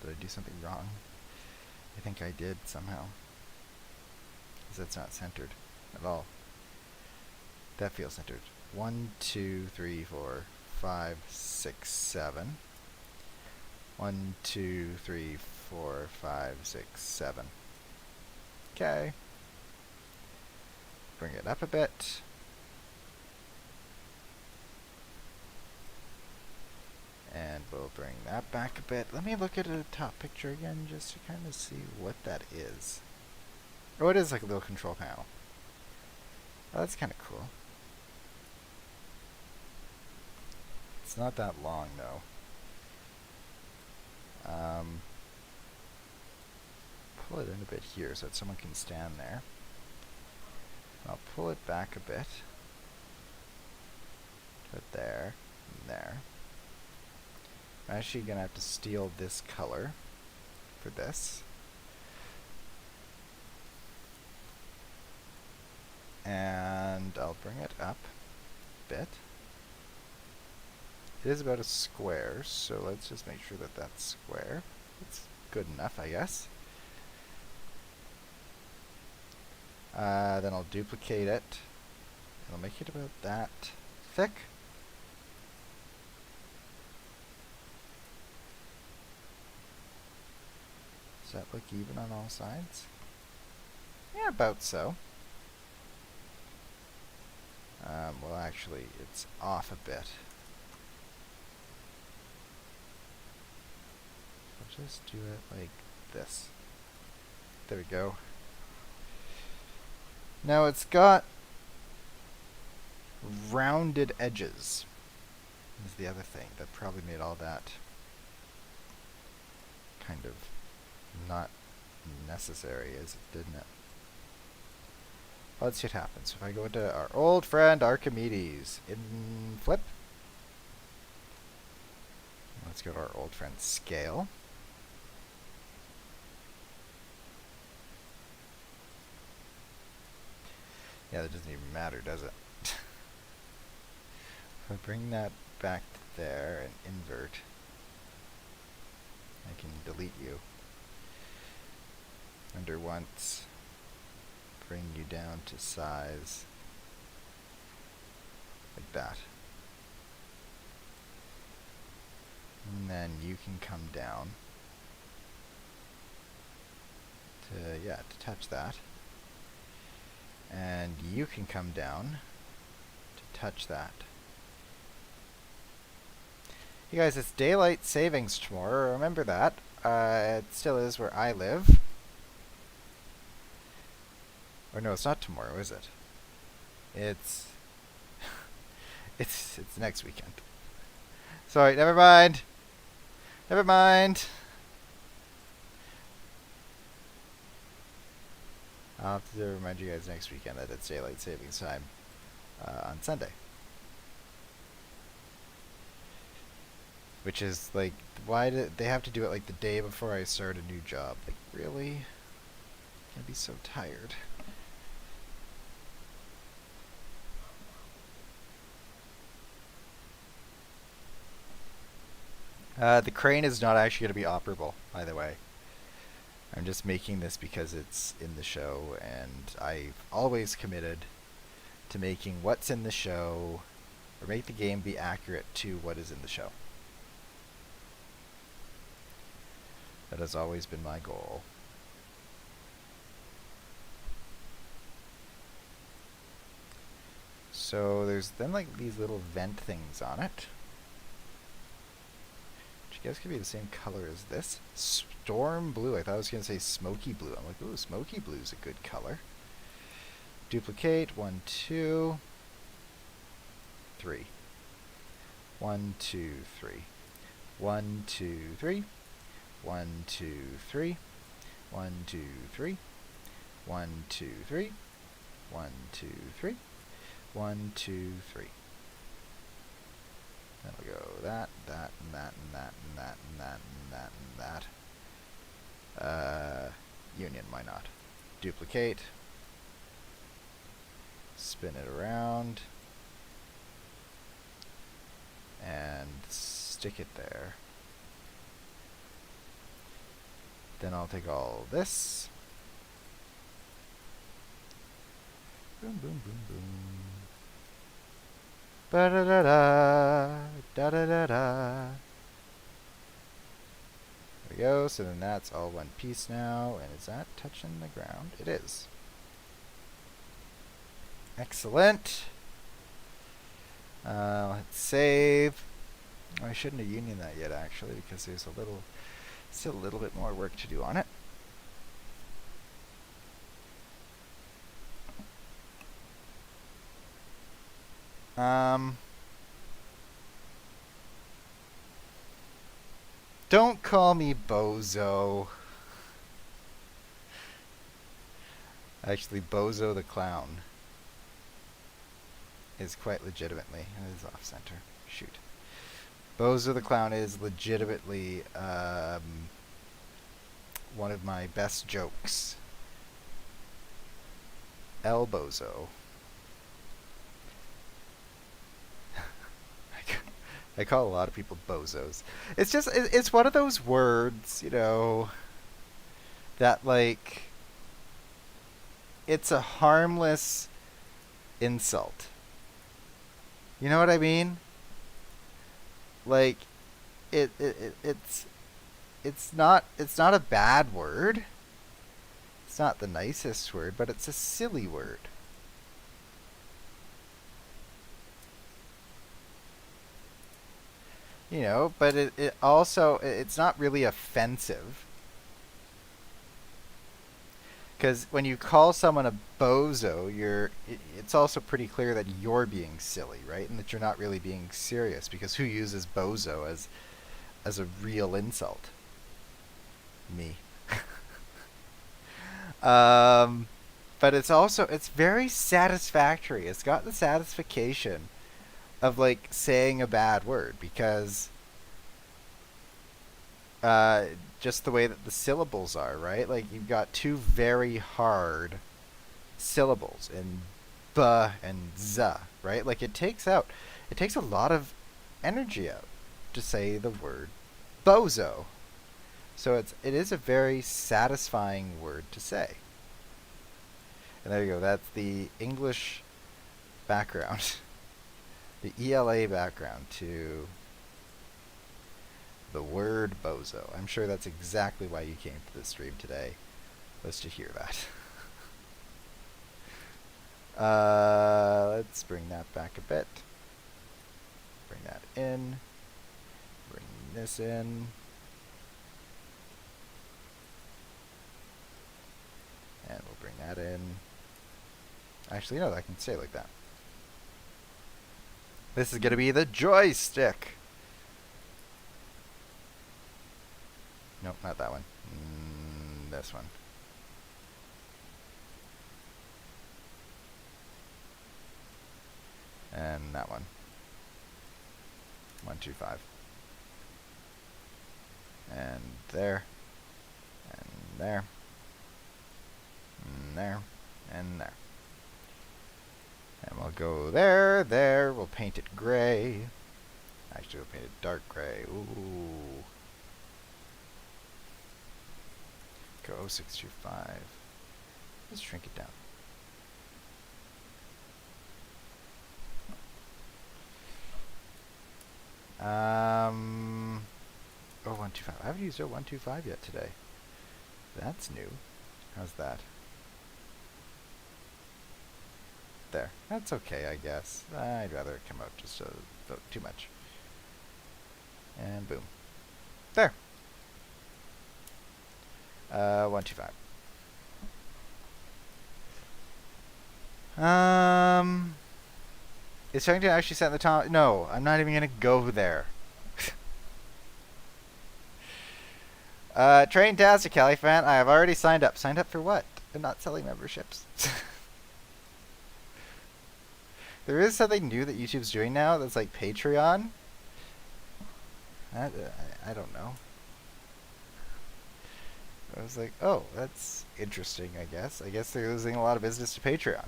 Did I do something wrong? I think I did somehow. Because that's not centered at all. That feels centered. 1, 2, 3, 4, 5, 6, 7. 1, 2, 3, 4, 5, 6, 7. Okay. Bring it up a bit. And we'll bring that back a bit. Let me look at a top picture again just to kind of see what that is. Oh, it is like a little control panel. Oh, that's kind of cool. It's not that long though. Pull it in a bit here so that someone can stand there. I'll pull it back a bit. Put it there and there. I'm actually going to have to steal this color for this. And I'll bring it up a bit. It is about a square, so let's just make sure that that's square. It's good enough, I guess. Then I'll duplicate it. And I'll make it about that thick. Does that look even on all sides? Yeah, about so. Well, actually, it's off a bit. I'll just do it like this. There we go. Now it's got rounded edges. Is the other thing that probably made all that kind of not necessary, as it didn't it? Let's see what happens. If I go to our old friend Archimedes in Flip, let's go to our old friend Scale. Yeah, that doesn't even matter, does it? If I bring that back to there and invert, I can delete you. Under once, bring you down to size like that. And then you can come down to touch that. And you can come down to touch that. You guys, it's daylight savings tomorrow, remember that. It still is where I live. Or no, it's not tomorrow, is it? It's it's next weekend. Sorry, never mind. Never mind. I'll have to remind you guys next weekend that it's daylight savings time on Sunday. Which is like, why do they have to do it like the day before I start a new job? Like, really? I'm gonna be so tired. The crane is not actually going to be operable, by the way. I'm just making this because it's in the show, and I've always committed to making what's in the show, or make the game be accurate to what is in the show. That has always been my goal. So there's then like these little vent things on it. Which I guess could be the same color as this. Storm blue. I thought I was going to say smoky blue. I'm like, ooh, smoky blue is a good color. Duplicate. 1, 2. 3. 1, 2, 3. 1, 2, 3. 1, 2, 3. 1, 2, 3. 1, 2, 3. 1, 2, 3. 1, 2, 3. Then we'll go that, that, and that, and that, and that, and that, and that, and that. Union, why not? Duplicate. Spin it around. And stick it there. Then I'll take all this. Boom, boom, boom, boom. Ba-da-da-da, da-da-da-da. There we go, so then that's all one piece now, and is that touching the ground? It is. Excellent. Let's save. I shouldn't have unioned that yet, actually, because there's still a little bit more work to do on it. Don't call me Bozo. Actually, Bozo the Clown is quite legitimately, it is off center, shoot. Bozo the Clown is legitimately one of my best jokes. El Bozo. I call a lot of people bozos. It's just, it's one of those words, you know, that like, it's a harmless insult. You know what I mean? Like, it's not a bad word. It's not the nicest word, but it's a silly word. You know, but it also, it's not really offensive. Because when you call someone a bozo, it's also pretty clear that you're being silly, right? And that you're not really being serious, because who uses bozo as a real insult? Me. But it's very satisfactory. It's got the satisfaction of like saying a bad word, because just the way that the syllables are, right? Like you've got two very hard syllables in b and z, right? Like it takes a lot of energy out to say the word bozo. So it is a very satisfying word to say. And there you go. That's the English background. The ELA background to the word bozo. I'm sure that's exactly why you came to the stream today, was to hear that. Let's bring that back a bit. Bring that in. Bring this in. And we'll bring that in. Actually, no, I can say it like that. This is going to be the joystick. Nope, not that one. This one. And that one. 1, 2, 5. And there. And there. And there. And there. And we'll go there, there. We'll paint it gray. Actually, we'll paint it dark gray. Ooh. Go 0625. Let's shrink it down. Oh, 125. I haven't used 0125 yet today. That's new. How's that? There. That's okay, I guess. I'd rather it come out just too much. And boom. There. 125. Is CHUGGINGTON actually set in the Tom? No, I'm not even gonna go there. Traintastic, Kelly fan. I have already signed up. Signed up for what? I'm not selling memberships. There is something new that YouTube's doing now that's like Patreon. I don't know. I was like, oh, that's interesting, I guess. I guess they're losing a lot of business to Patreon.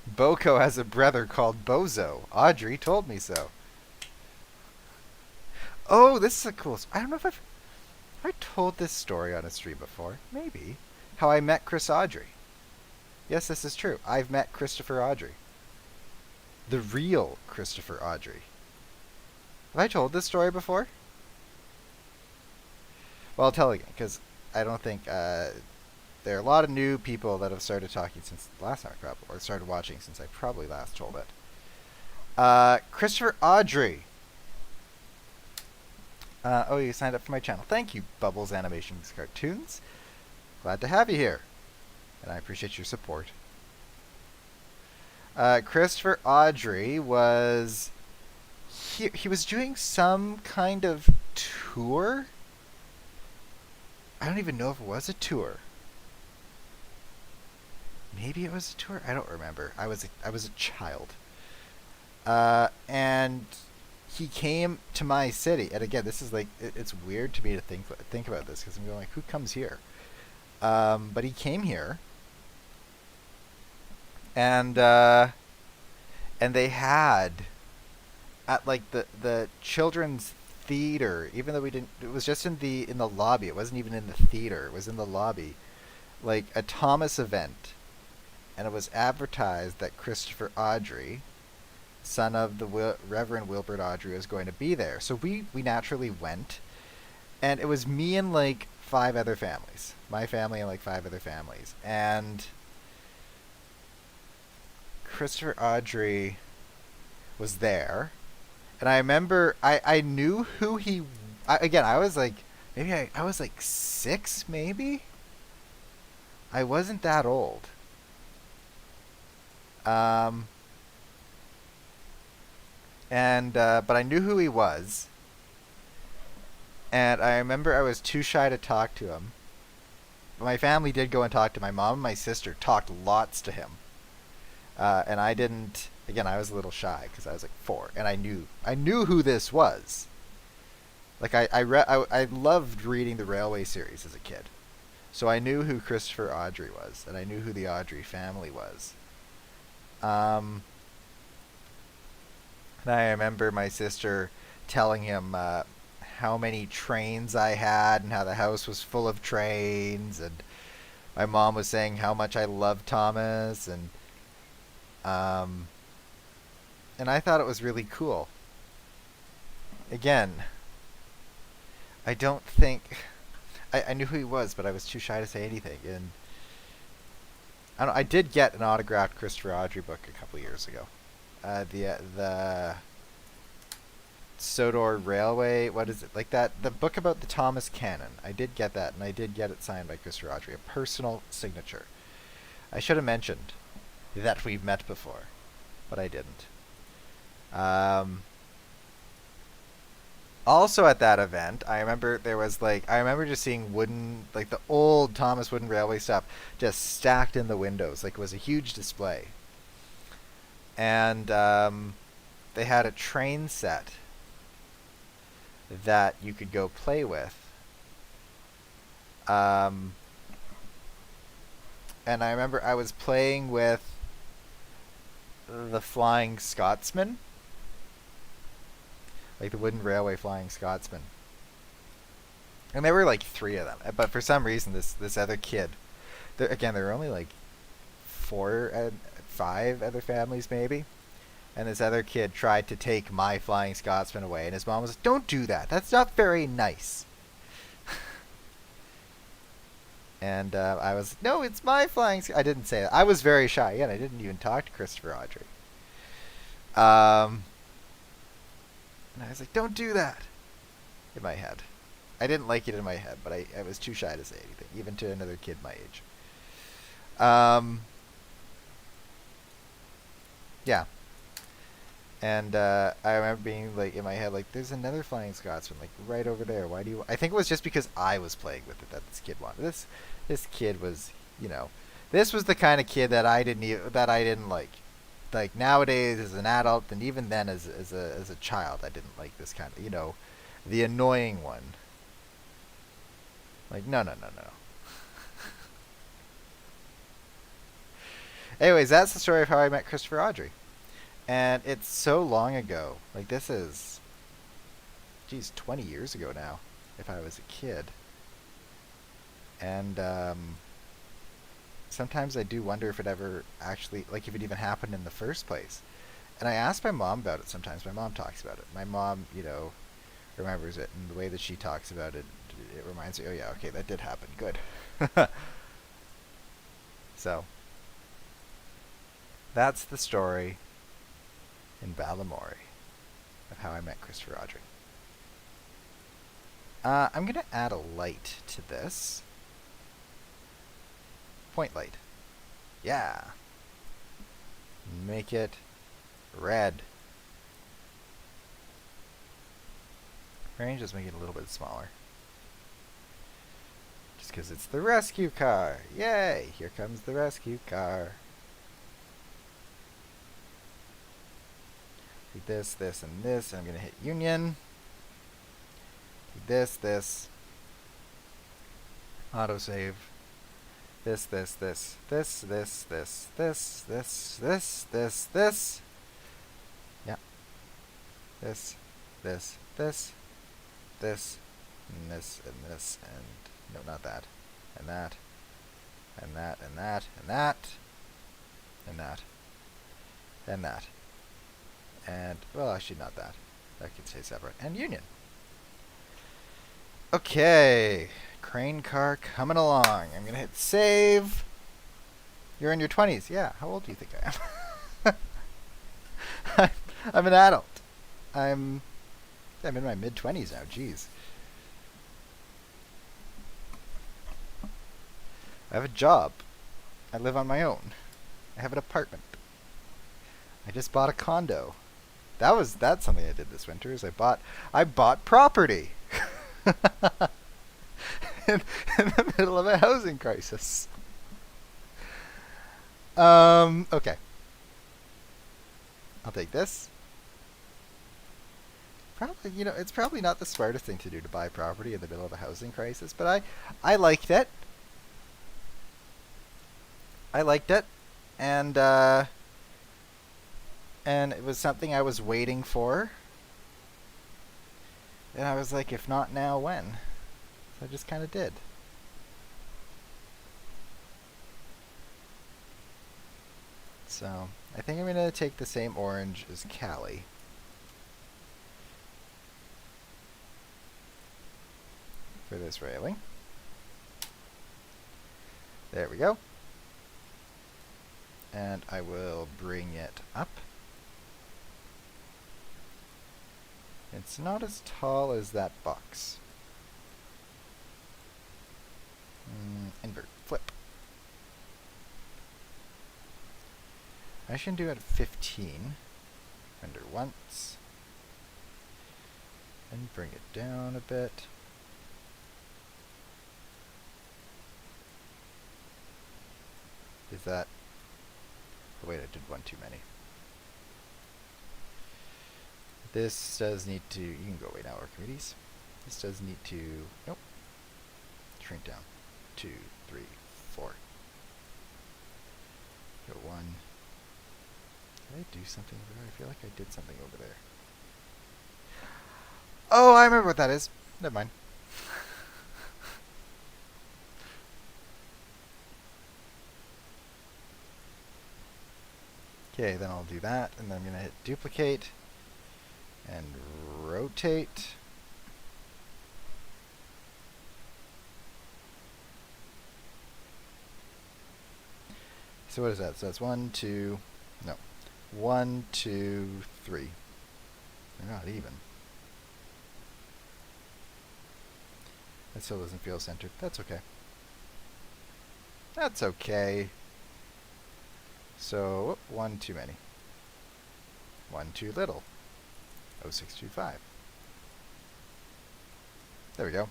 Boko has a brother called Bozo. Audrey told me so. Oh, this is a cool... I don't know if I told this story on a stream before. Maybe. How I met Chris Audrey. Yes, this is true. I've met Christopher Audrey. The real Christopher Audrey. Have I told this story before? Well, I'll tell again, because I don't think... there are a lot of new people that have started talking since the last time I probably... Or started watching since I probably last told it. Christopher Audrey. Oh, you signed up for my channel. Thank you, Bubbles Animations Cartoons. Glad to have you here. And I appreciate your support. Christopher Audrey was... He was doing some kind of tour? I don't even know if it was a tour. Maybe it was a tour? I don't remember. I was a child. And he came to my city. And again, this is like... It's weird to me to think about this, because I'm going like, who comes here? But he came here. And they had... At like the children's theater, even though we didn't... It was just in the lobby. It wasn't even in the theater. It was in the lobby. Like a Thomas event. And it was advertised that Christopher Audrey, son of the Reverend Wilbert Audrey, was going to be there. So we naturally went. And it was me and like 5 other families. My family and like 5 other families. And Christopher Audrey was there. And I remember I knew who he... again, I was like... Maybe I was like 6, maybe? I wasn't that old. But I knew who he was. And I remember I was too shy to talk to him. But my family did go and talk to him. My mom and my sister talked lots to him. And I didn't... Again, I was a little shy because I was like 4, and I knew who this was. Like I loved reading the Railway series as a kid, so I knew who Christopher Audrey was, and I knew who the Audrey family was. And I remember my sister telling him how many trains I had and how the house was full of trains, and my mom was saying how much I loved Thomas, and I thought it was really cool. Again, I don't think... I knew who he was, but I was too shy to say anything. And I did get an autographed Christopher Audrey book a couple years ago. The Sodor Railway, what is it? Like that, the book about the Thomas Cannon. I did get that, and I did get it signed by Christopher Audrey. A personal signature. I should have mentioned that we've met before, but I didn't. Also at that event, I remember there was like... I remember just seeing wooden... Like the old Thomas Wooden Railway stuff just stacked in the windows. Like it was a huge display. And they had a train set that you could go play with. And I remember I was playing with the Flying Scotsman. Like the Wooden Railway Flying Scotsman. And there were like 3 of them. But for some reason, this other kid... Again, there were only like 4, 5 other families maybe. And this other kid tried to take my Flying Scotsman away. And his mom was like, don't do that. That's not very nice. And I was, no, it's my Flying Scotsman. I didn't say that. I was very shy. Again, I didn't even talk to Christopher Audrey. And I was like, don't do that. In my head. I didn't like it in my head, but I was too shy to say anything, even to another kid my age. Yeah. And I remember being like in my head, like, there's another Flying Scotsman, like right over there. Why do you? I think it was just because I was playing with it that this kid wanted. This kid was, you know, this was the kind of kid that that I didn't like. Like nowadays as an adult, and even then as a child, I didn't like this kind of, the annoying one. Like, no, no, no, no. Anyways, that's the story of how I met Christopher Audrey. And it's so long ago. Like, this is, geez, 20 years ago now, if I was a kid. And sometimes I do wonder if it ever actually, like, if it even happened in the first place. And I ask my mom about it sometimes. My mom talks about it. My mom, remembers it. And the way that she talks about it, it reminds me, oh, yeah, okay, that did happen. Good. So, that's the story in Balamory of how I met Christopher Audrey. I'm going to add a light to this. Point light. Yeah. Make it red. Range, just make it a little bit smaller. Just because it's the rescue car. Yay! Here comes the rescue car. Do this, this, and this. I'm going to hit Union. Do this. Autosave. This. Yeah. This, and this, and no, not that, and that, and that, and that, and that, and that, and that, and, well, actually not that. That can stay separate. And Union. Okay. Crane car coming along. I'm going to hit save. You're in your 20s. Yeah. How old do you think I am? I'm an adult. I'm in my mid-20s now. Jeez. I have a job. I live on my own. I have an apartment. I just bought a condo. That's something I did this winter. Is I bought property in the middle of a housing crisis. Okay. I'll take this. Probably, it's probably not the smartest thing to do to buy property in the middle of a housing crisis, but I liked it. I liked it, and it was something I was waiting for. And I was like, if not now, when? So I just kind of did. So I think I'm going to take the same orange as Callie. For this railing. There we go. And I will bring it up. It's not as tall as that box. Invert. Flip. I should do it at 15. Render once. And bring it down a bit. Is that... Oh wait, I did one too many. This does need to... You can go away now, Archimedes. This does need to... Nope. Shrink down. 2, 3, 4. Go 1. Did I do something over there? I feel like I did something over there. Oh, I remember what that is. Never mind. Okay, then I'll do that, and then I'm going to hit duplicate and rotate. So what is that? So that's 1, 2, no. 1, 2, 3. They're not even. That still doesn't feel centered. That's okay. That's okay. So, 1 too many. 1 too little. 0625. There we go.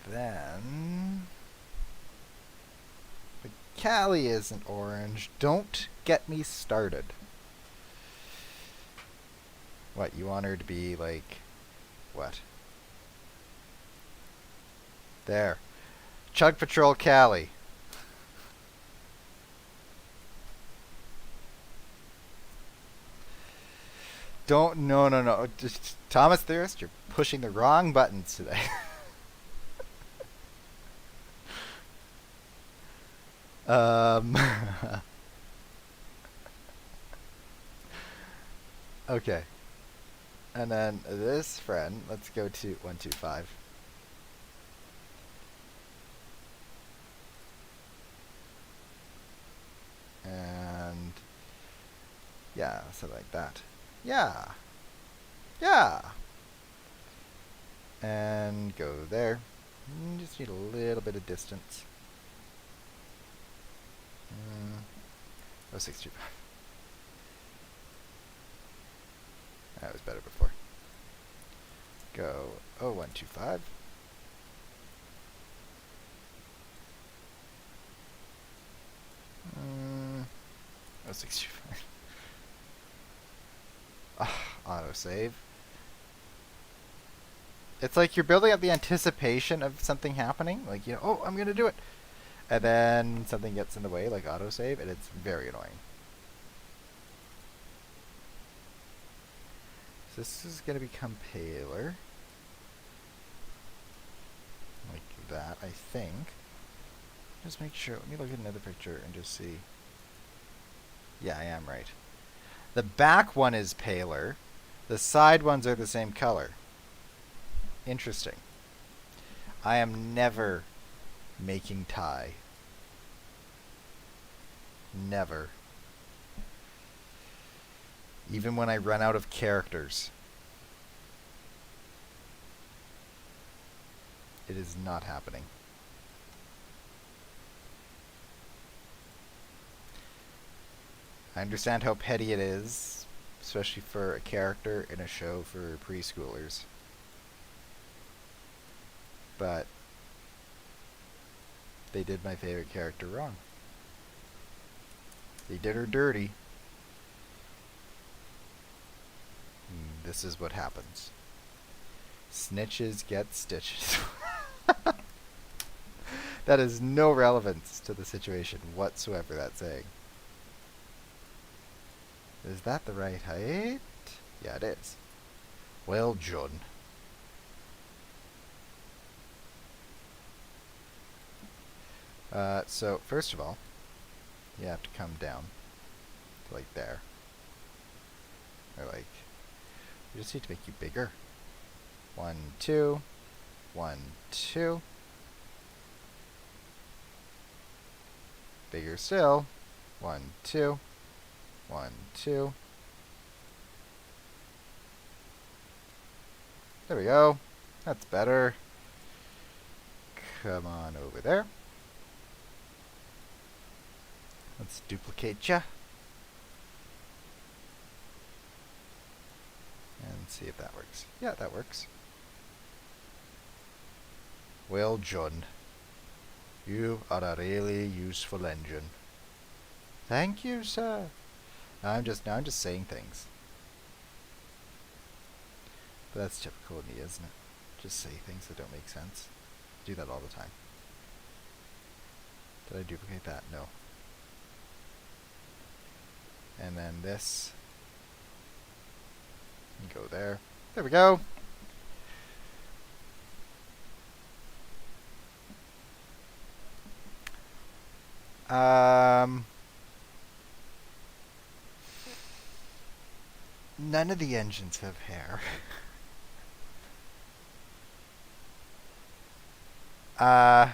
Then the Cali isn't orange. Don't get me started. What, you want her to be like what? There. Chug Patrol Cali. No. Just Thomas Theorist, you're pushing the wrong buttons today. Okay. And then this friend, let's go to 125. And yeah, so like that. Yeah. And go there. Just need a little bit of distance. 0.625. That was better before. Go 0.125. Mm, 0.625. Autosave. It's like you're building up the anticipation of something happening. Like, you know, oh, I'm going to do it. And then something gets in the way, like autosave, and it's very annoying. So this is going to become paler. Like that, I think. Just make sure. Let me look at another picture and just see. Yeah, I am right. The back one is paler. The side ones are the same color. Interesting. I am never making tie. Never. Even when I run out of characters. It is not happening. I understand how petty it is, especially for a character in a show for preschoolers. But they did my favorite character wrong. They did her dirty. And this is what happens. Snitches get stitches. That has no relevance to the situation whatsoever, that saying. Is that the right height? Yeah, it is. Well done. So, first of all, you have to come down to like there. Or like, we just need to make you bigger. 1, 2, 1, 2. Bigger still. 1, 2, 1, 2. There we go. That's better. Come on over there. Let's duplicate ya. And see if that works. Yeah, that works. Well done. You are a really useful engine. Thank you, sir. Now I'm just saying things. But that's typical of me, isn't it? Just say things that don't make sense. I do that all the time. Did I duplicate that? No. And then this. And go there. There we go. None of the engines have hair. I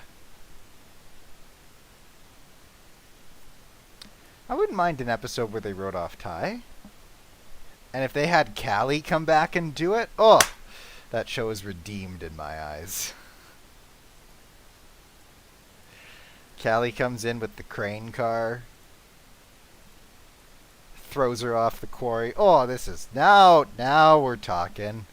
wouldn't mind an episode where they wrote off Ty. And if they had Callie come back and do it, oh, that show is redeemed in my eyes. Callie comes in with the crane car. Throws her off the quarry. Oh, this is... Now we're talking.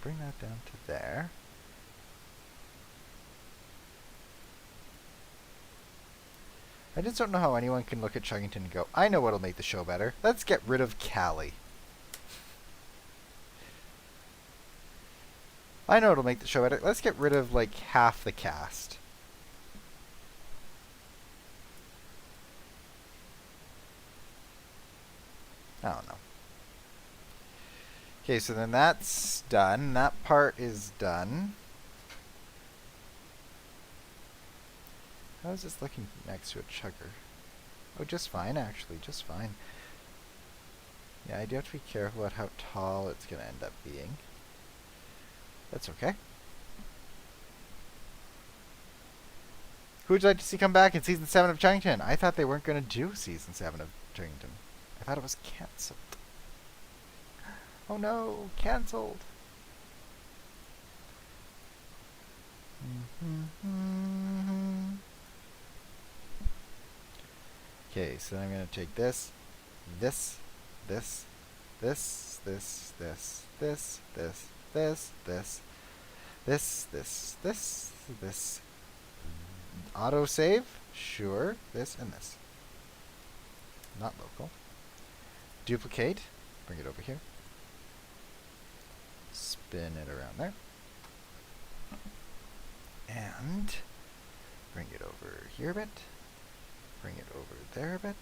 Bring that down to there. I just don't know how anyone can look at Chuggington and go, I know what'll make the show better. Let's get rid of Callie. I know what'll make the show better. Let's get rid of, like, half the cast. I don't know. Okay, so then that's done. That part is done. How is this looking next to a chugger? Oh, just fine, actually. Just fine. Yeah, I do have to be careful about how tall it's going to end up being. That's okay. Who would you like to see come back in Season 7 of Chuggington? I thought they weren't going to do Season 7 of Chuggington. I thought it was cancelled. Oh no, cancelled. Okay, so then I'm going to take this, this, this, this, this, this, this, this, this, this. Auto save? Sure. This and this. Not local. Duplicate. Bring it over here. Spin it around there. And bring it over here a bit. Bring it over there a bit.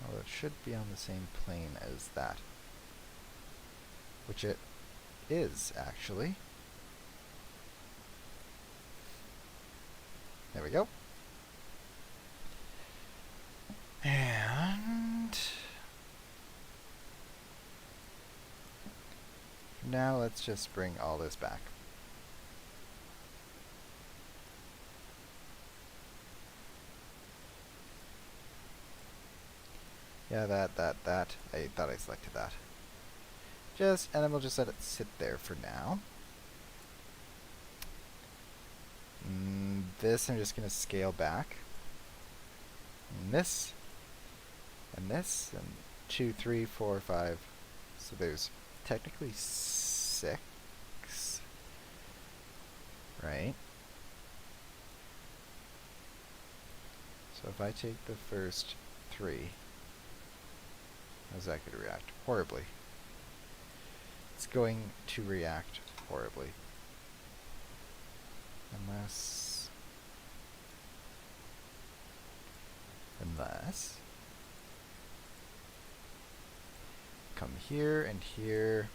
Oh, it should be on the same plane as that. Which it is, actually. There we go. And now let's just bring all this back. Yeah, that. I thought I selected that. And then we'll just let it sit there for now. This I'm just going to scale back. And this. And this. And 2, 3, 4, 5. So there's technically 6. Right? So if I take the first 3, how's that going to react? Horribly. It's going to react horribly. Unless come here and here,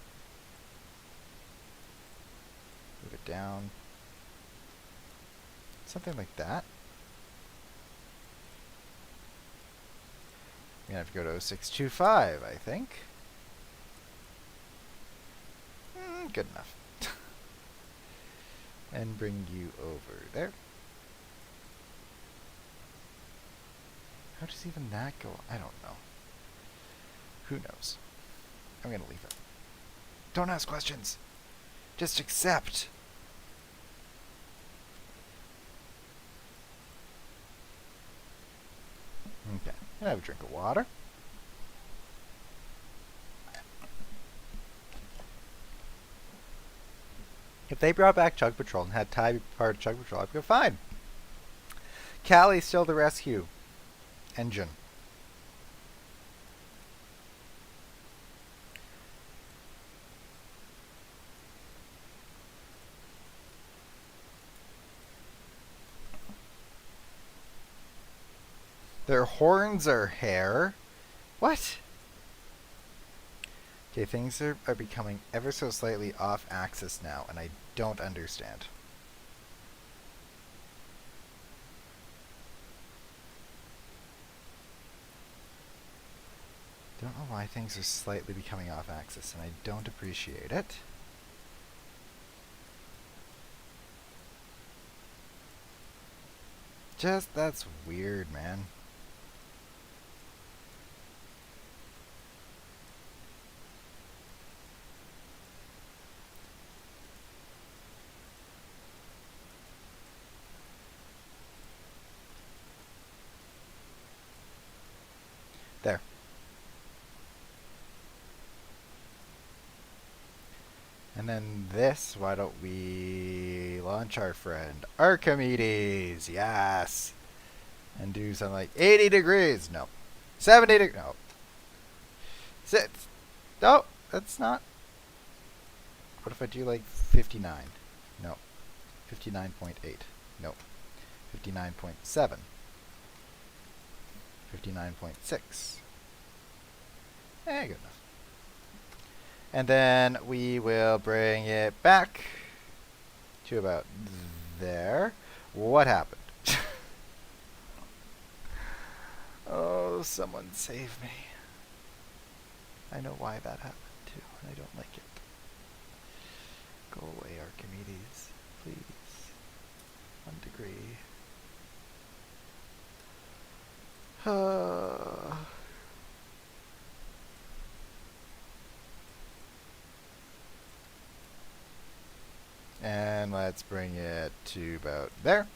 move it down, something like that. I'm gonna have to go to 0625, I think. Good enough. And bring you over there. How does even that go? I don't know. Who knows? I'm gonna leave it. Don't ask questions. Just accept. Okay. And have a drink of water. If they brought back Chug Patrol and had Ty be part of Chug Patrol, I'd go fine. Callie's still the rescue engine. Their horns are hair? What? Okay, things are becoming ever so slightly off axis now, and I don't understand. Don't know why things are slightly becoming off axis, and I don't appreciate it. Just, that's weird, man. And then this, why don't we launch our friend Archimedes? Yes. And do something like 80 degrees. No. 70 degrees. No. No, that's not. What if I do like 59? No. 59.8. No. 59.7. 59.6. Good enough. And then we will bring it back to about there. What happened? Oh, someone save me. I know why that happened too, and I don't like it. Go away, Archimedes, please. 1 degree. And let's bring it to about there.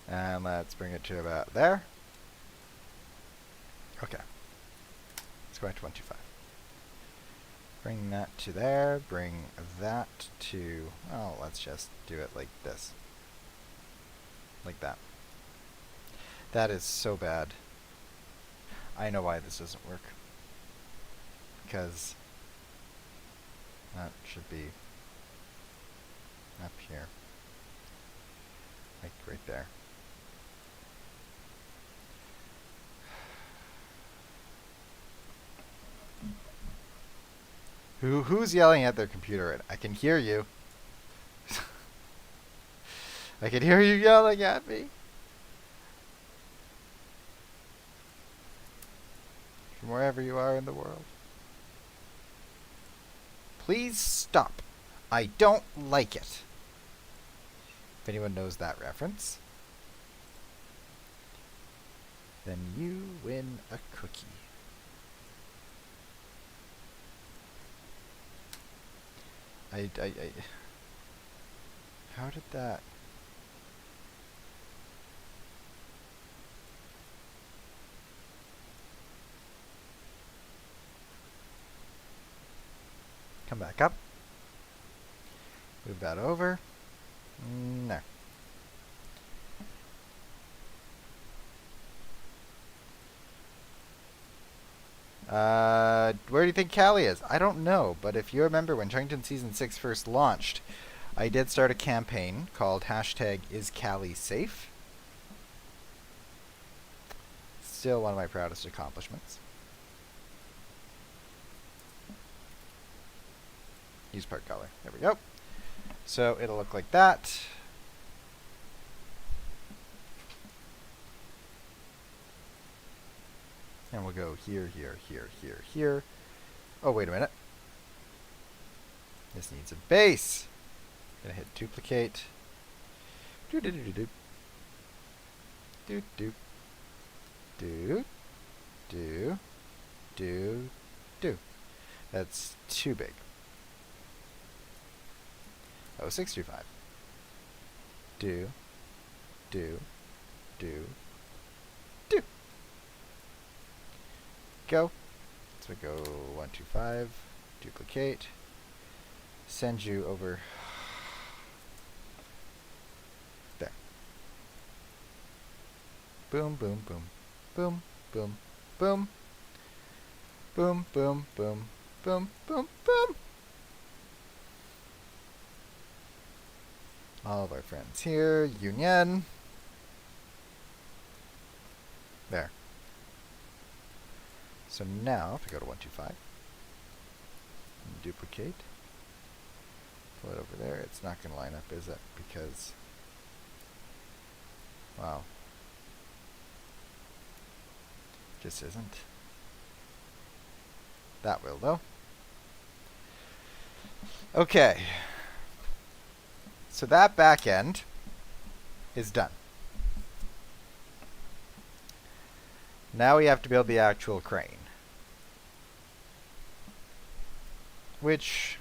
And let's bring it to about there. Okay. Let's go back to 125. Bring that to there. Bring that to... Oh, let's just do it like this. Like that. That is so bad. I know why this doesn't work. Because that should be up here. Like right there. Who's yelling at their computer? I can hear you. I can hear you yelling at me. From wherever you are in the world. Please stop. I don't like it. If anyone knows that reference, then you win a cookie. How did that? Come back up. Move that over. No. Where do you think Callie is? I don't know, but if you remember when CHUGGINGTON Season 6 first launched, I did start a campaign called #IsCallieSafe. Still one of my proudest accomplishments. Use part color. There we go. So it'll look like that. And we'll go here, here, here, here, here. Oh, wait a minute. This needs a base. Gonna hit duplicate. Do do do do do. Do do. Do. Do. Do. Do. That's too big. Oh, 625. Do. Do. Do. Do. Go. So go 125. Duplicate. Send you over there. Boom, boom, boom. Boom, boom, boom. Boom, boom, boom. Boom, boom, boom. All of our friends here. Union. There. So now, if we go to 125, and duplicate, pull it over there, it's not going to line up, is it? Because, wow. Just isn't. That will, though. Okay. So that back end is done. Now we have to build the actual crane. Which,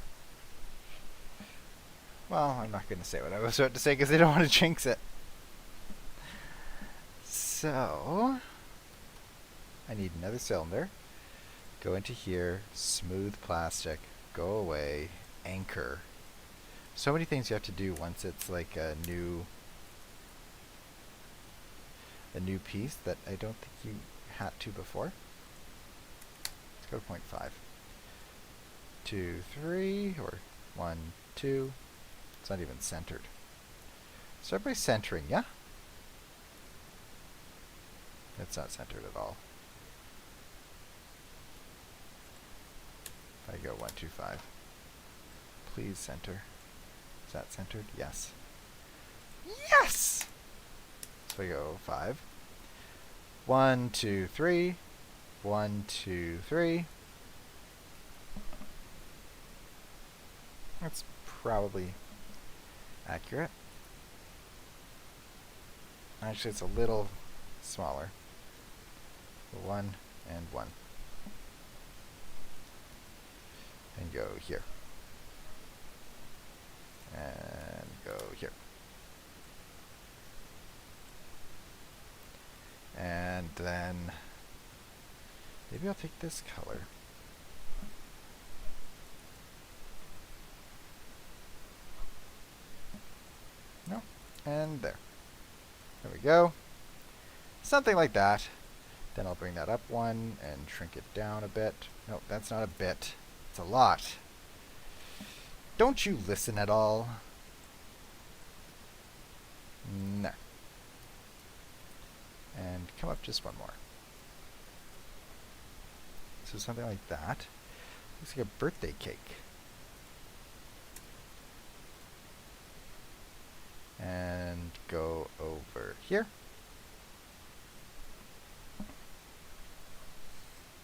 well, I'm not going to say what I was about to say because I don't want to jinx it. So, I need another cylinder. Go into here, smooth plastic, go away, anchor. So many things you have to do once it's like a new piece that I don't think you had to before. Let's go to 0.5. 2, 3, or 1, 2. It's not even centered. Start by centering, yeah? It's not centered at all. If I go 1, 2, 5. Please center. Is that centered? Yes. Yes! So I go 5. 1, 2, 3. 1, 2, 3. That's probably accurate. Actually, it's a little smaller. 1 and 1. And go here. And go here. And then maybe I'll take this color. No. And there. There we go. Something like that. Then I'll bring that up 1 and shrink it down a bit. Nope, that's not a bit. It's a lot. Don't you listen at all? No. And come up just 1 more. So something like that. Looks like a birthday cake. And go over here.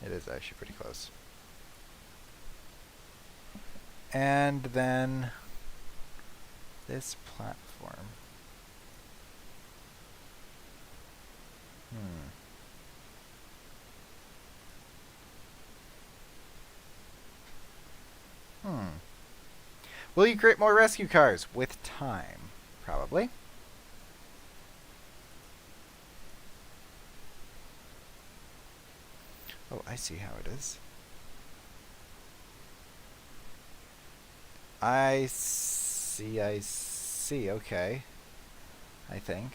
It is actually pretty close. And then this platform. Will you create more rescue cars? With time, probably. Oh, I see how it is. I see, okay. I think.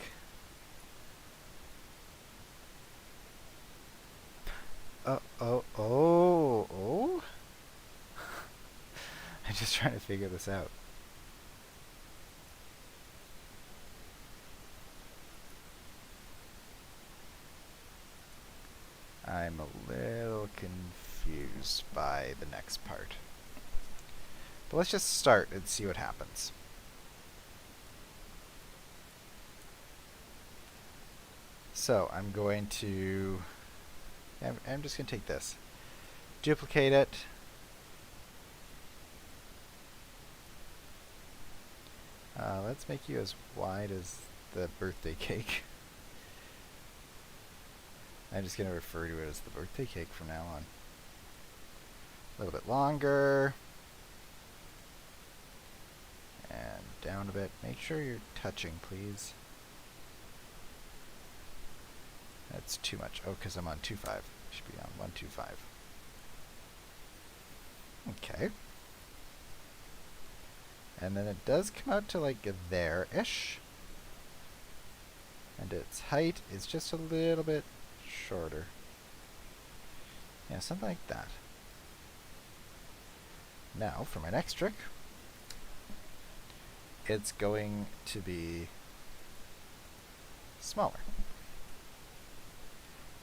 Oh. I'm just trying to figure this out. I'm a little confused by the next part. But let's just start and see what happens. So I'm going to... I'm just going to take this. Duplicate it. Let's make you as wide as the birthday cake. I'm just going to refer to it as the birthday cake from now on. A little bit longer. And down a bit. Make sure you're touching, please. That's too much. Oh, because I'm on 2.5. Should be on 1.25. Okay. And then it does come out to like there-ish. And its height is just a little bit shorter. Yeah, something like that. Now, for my next trick, it's going to be smaller.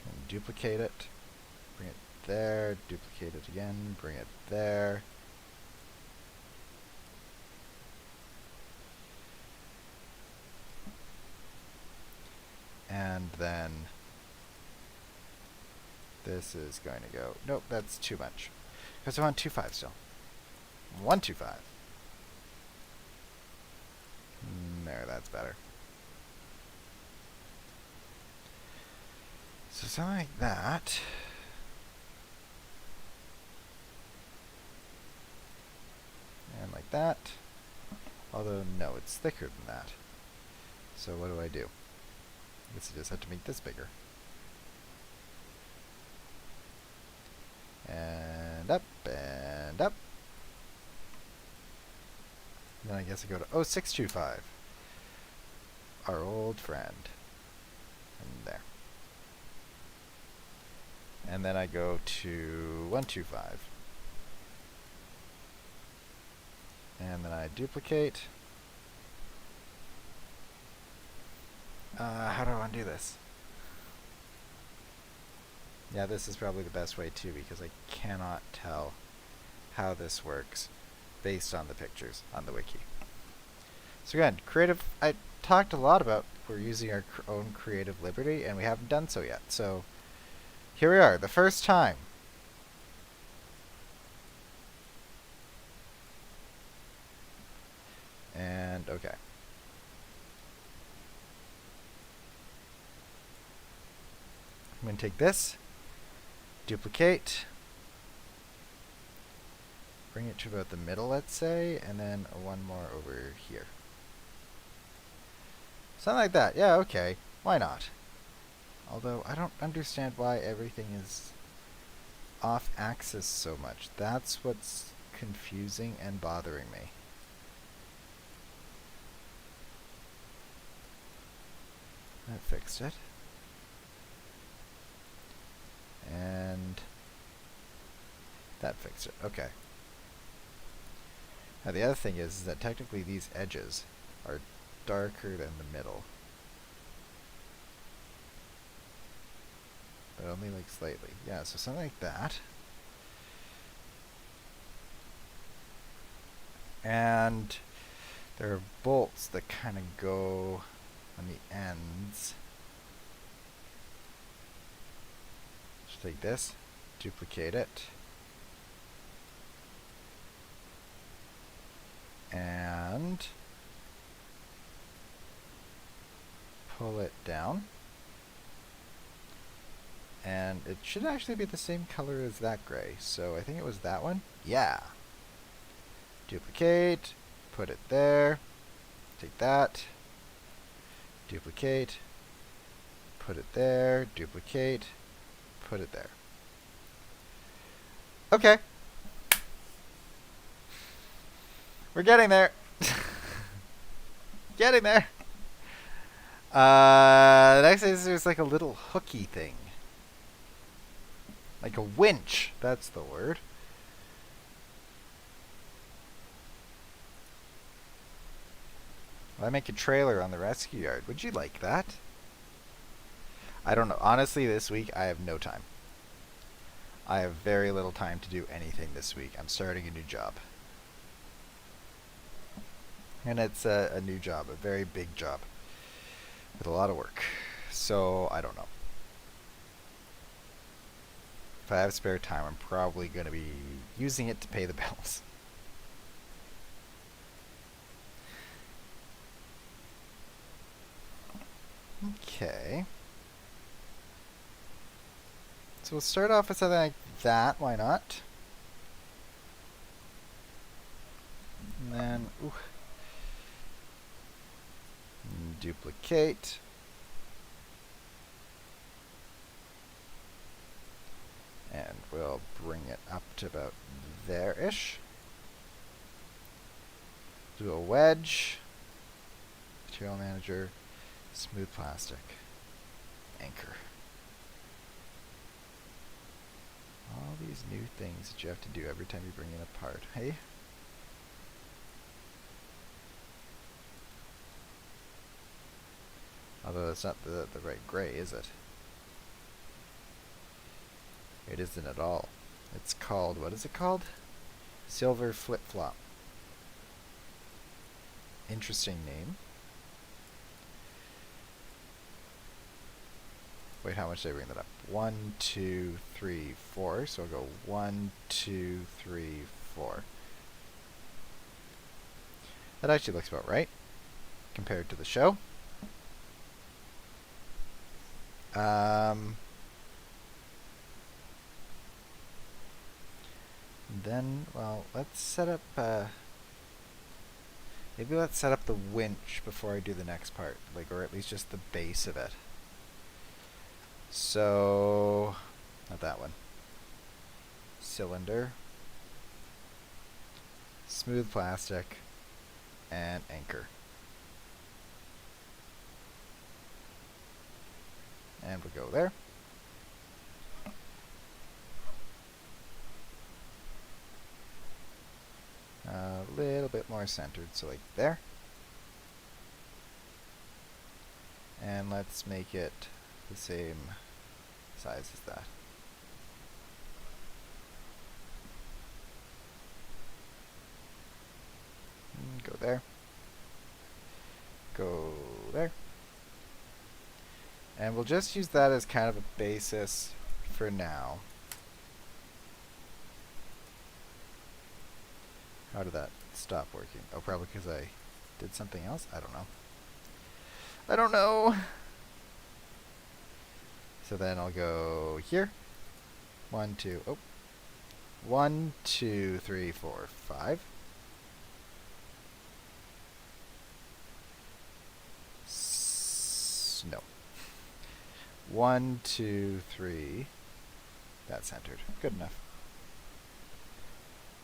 And duplicate it, bring it there, duplicate it again, bring it there. And then this is going to go, nope, that's too much. Because I'm on 2.5 still. 1.25. There, that's better. So something like that. And like that. Although, no, it's thicker than that. So what do I do? I guess I just have to make this bigger. And and up, and up. And then I guess I go to 0625. Our old friend. And there. And then I go to 125. And then I duplicate. How do I undo this? Yeah, this is probably the best way too, because I cannot tell how this works based on the pictures on the wiki. So again, creative, I talked a lot about we're using our own creative liberty, and we haven't done so yet. So here we are, the first time. And okay. I'm going to take this, duplicate, bring it to about the middle, let's say, and then one more over here. Something like that. Yeah, okay. Why not? Although I don't understand why everything is off axis so much. That's what's confusing and bothering me. That fixed it. And that fixed it. Okay. Now the other thing is that technically these edges are darker than the middle. But only like slightly. Yeah, so something like that. And there are bolts that kind of go on the ends. Just take this, duplicate it, and pull it down. And it should actually be the same color as that gray, so I think it was that one. Yeah. Duplicate, put it there, take that, duplicate, put it there, duplicate, put it there. Okay. We're getting there. Getting there. The next is there's like a little hooky thing. Like a winch. That's the word. Well, I make a trailer on the rescue yard. Would you like that? I don't know. Honestly, this week I have no time. I have very little time to do anything this week. I'm starting a new job. And it's a new job, a very big job with a lot of work. So, I don't know. If I have spare time, I'm probably going to be using it to pay the bills. Okay. So we'll start off with something like that. Why not? And then, duplicate. And we'll bring it up to about there-ish. Do a wedge. Material manager. Smooth plastic. Anchor. All these new things that you have to do every time you bring it apart. Hey? Although it's not the right gray, is it? It isn't at all. It's called, what is it called? Silver flip-flop. Interesting name. Wait, how much did I bring that up? 1, 2, 3, 4. So I'll go 1, 2, 3, 4. That actually looks about right compared to the show. Then, well, let's set up, maybe let's set up the winch before I do the next part, like, or at least just the base of it. So, not that one. cylinder, smooth plastic, and anchor. And we'll go there. A little bit more centered, so like there. And let's make it the same size as that. Go there. Go there. And we'll just use that as kind of a basis for now. How did that stop working? Oh, probably because I did something else? I don't know. I don't know. So then I'll go here. 1, 2, oh. 1, 2, 3, 4, 5. No. 1, 2, 3. That's centered. Good enough.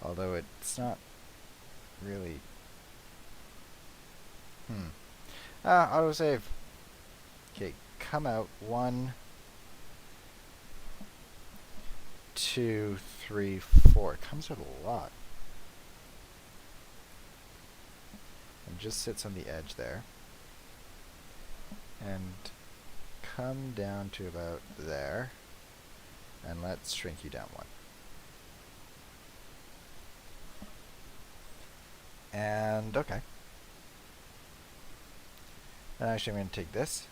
Although it's not really. Autosave. Okay, come out. 1, 2, 3, 4. It comes out a lot. And just sits on the edge there. And come down to about there. And let's shrink you down 1. And okay. And actually I'm going to take this.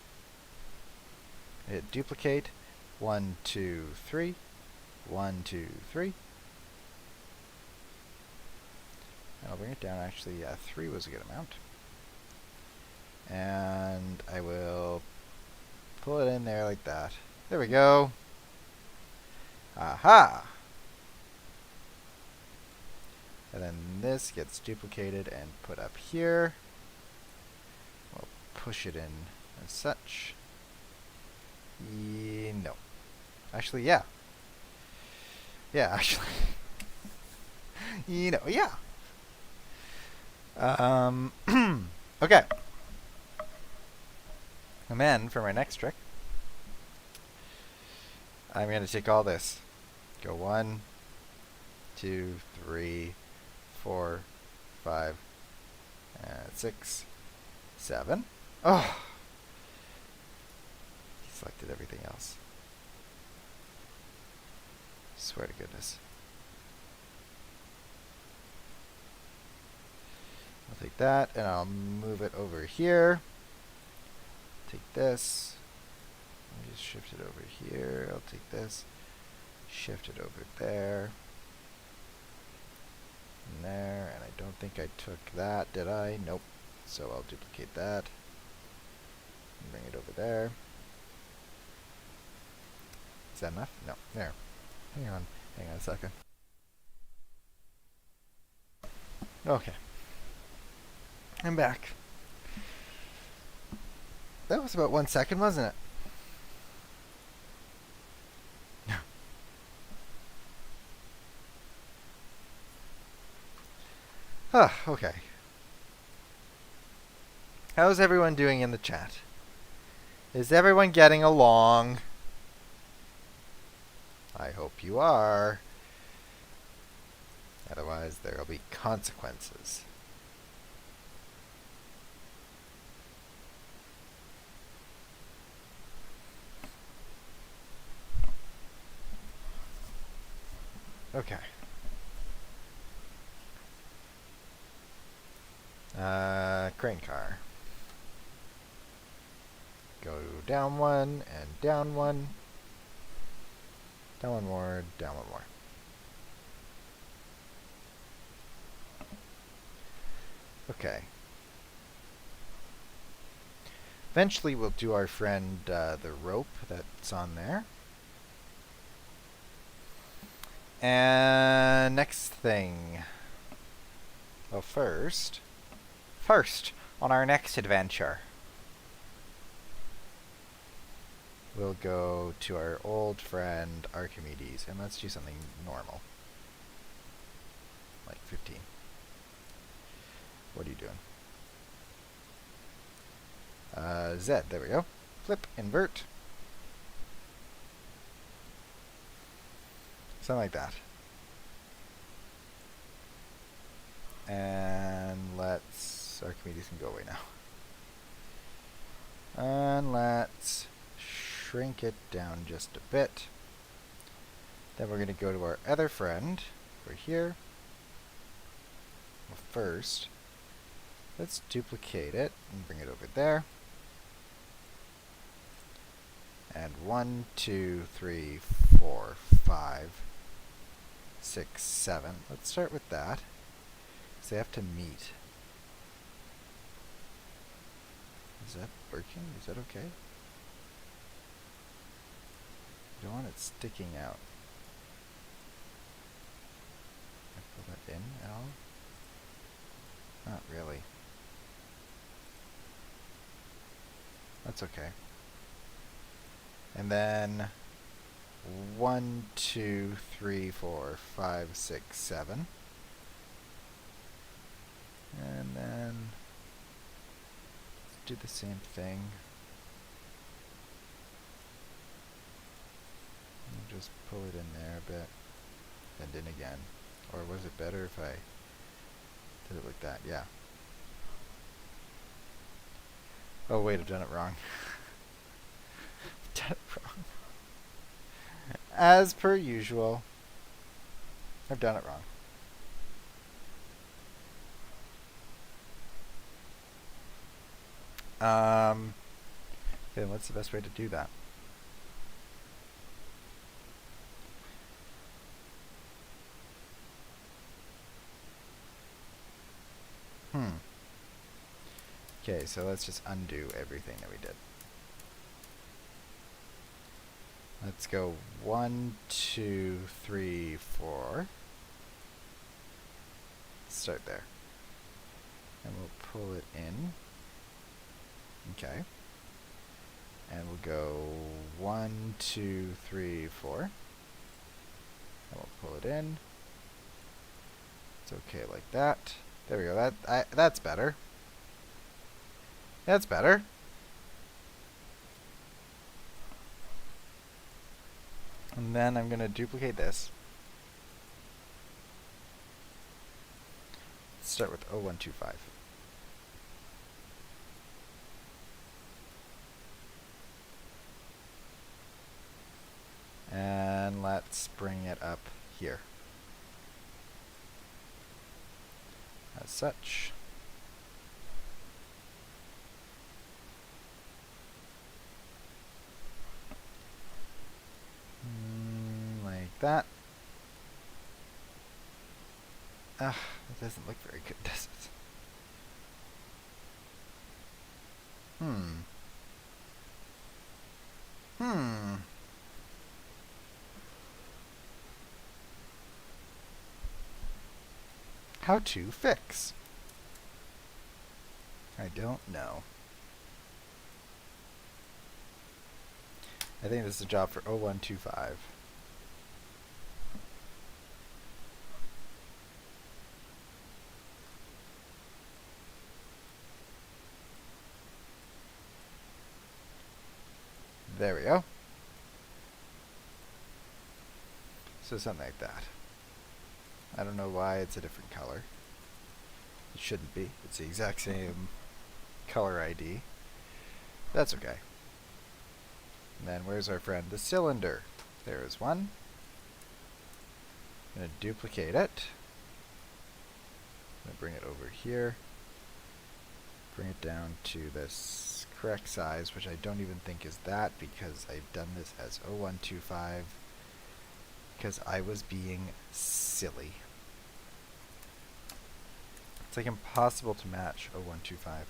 Hit duplicate. 1, 2, 3. 1, 2, 3. And I'll bring it down. Actually, yeah, 3 was a good amount. And I will pull it in there like that. There we go. Aha! And then this gets duplicated and put up here. We'll push it in as such. No. Actually, yeah. Yeah, actually. Yeah. Okay. And then, for my next trick, I'm going to take all this. Go 1, 2, 3, 4, 5, 6, 7. Oh! He selected everything else. Swear to goodness. I'll take that and I'll move it over here. Take this. Let me just shift it over here. I'll take this. Shift it over there. And there. And I don't think I took that, did I? Nope. So I'll duplicate that. And bring it over there. Is that enough? No. There. Hang on a second. Okay. I'm back. That was about 1 second, wasn't it? Okay. How's everyone doing in the chat? Is everyone getting along? I hope you are. Otherwise, there will be consequences. Okay. Crane car. Go down 1 and down 1. Down 1 more, down 1 more. Okay. Eventually we'll do our friend the rope that's on there. And next thing. Well, first on our next adventure, we'll go to our old friend Archimedes, and let's do something normal. doing? Z, there we go. Flip, invert. Something like that. And let's, Archimedes can go away now. And let's shrink it down just a bit. Then we're going to go to our other friend over here. Well, first, let's duplicate it and bring it over there. And 1, 2, 3, 4, 5, 6, 7. Let's start with that. Because they have to meet. Is that working? Is that okay? I don't want it sticking out. Can I pull that in at all? Not really. That's okay. And then 1, 2, 3, 4, 5, 6, 7. And then let's do the same thing. And just pull it in there a bit. And in again. Or was it better if I did it like that? Yeah. Oh wait, I've done it wrong. Done it wrong. As per usual, I've done it wrong. Okay, what's the best way to do that? Okay, so let's just undo everything that we did. Let's go 1, 2, 3, 4. Start there. And we'll pull it in. Okay. And we'll go 1, 2, 3, 4. And we'll pull it in. It's okay like that. There we go. That's better. That's better. And then I'm going to duplicate this. Let's start with 0125. And let's bring it up here. As such. Like that. It doesn't look very good, does it? How to fix? I don't know. I think this is a job for 0125. There we go. So something like that. I don't know why it's a different color. It shouldn't be. It's the exact same color ID. That's okay. And then where's our friend? The cylinder. There is one. I'm going to duplicate it. I'm going to bring it over here. Bring it down to this correct size, which I don't even think is that because I've done this as 0125 because I was being silly. It's like impossible to match 0125.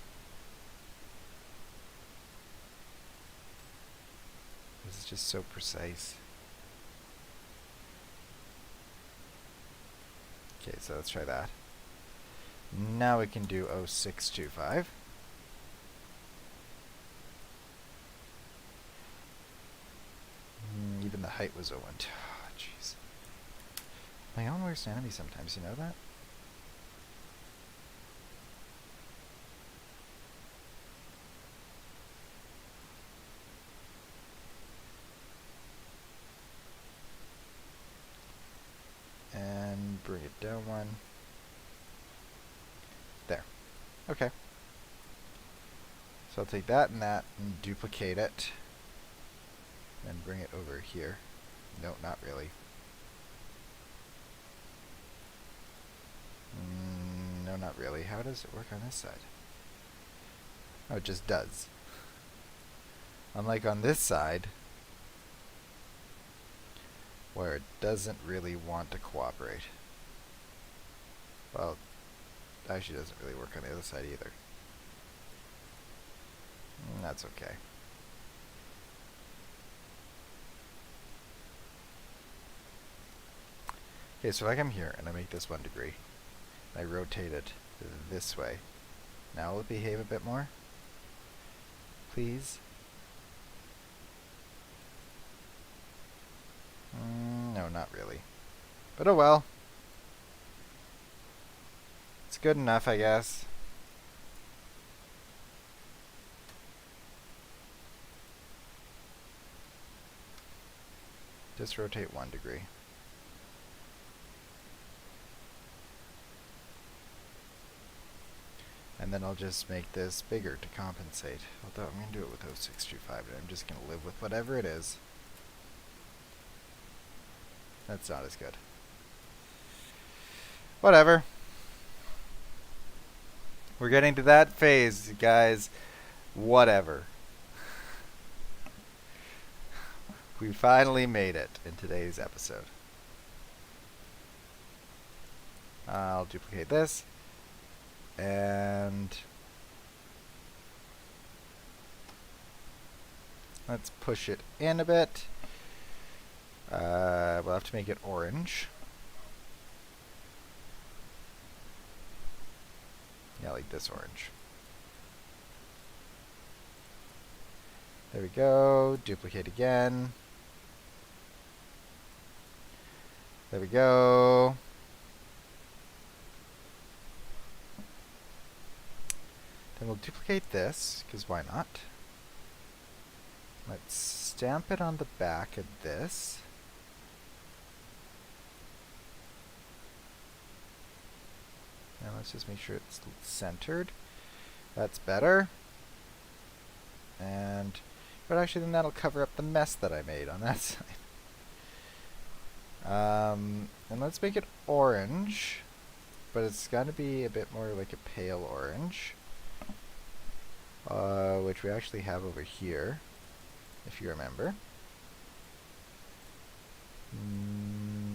This is just so precise. Okay, so let's try that. Now we can do 0625. Even the height was 012. Oh, jeez. My own worst enemy sometimes, you know that? bring it down one. There. Okay. So I'll take that and duplicate it. And bring it over here. No, not really. No, not really. How does it work on this side? Oh, it just does. Unlike on this side, where it doesn't really want to cooperate. Well, it actually doesn't really work on the other side either. That's okay. Okay, so like I'm here, and I make this 1 degree. I rotate it this way. Now will it behave a bit more? Please? No, not really. But oh well. It's good enough, I guess. Just rotate 1 degree. And then I'll just make this bigger to compensate. Although I'm going to do it with 0625, and I'm just going to live with whatever it is. That's not as good. Whatever. We're getting to that phase, guys. Whatever. We finally made it in today's episode. I'll duplicate this. And let's push it in a bit. We'll have to make it orange. Yeah, like this orange. There we go. Duplicate again. There we go. Then we'll duplicate this, because why not? Let's stamp it on the back of this. Now let's just make sure it's centered. That's better. But actually then that'll cover up the mess that I made on that side. And let's make it orange, but it's got to be a bit more like a pale orange, which we actually have over here, if you remember.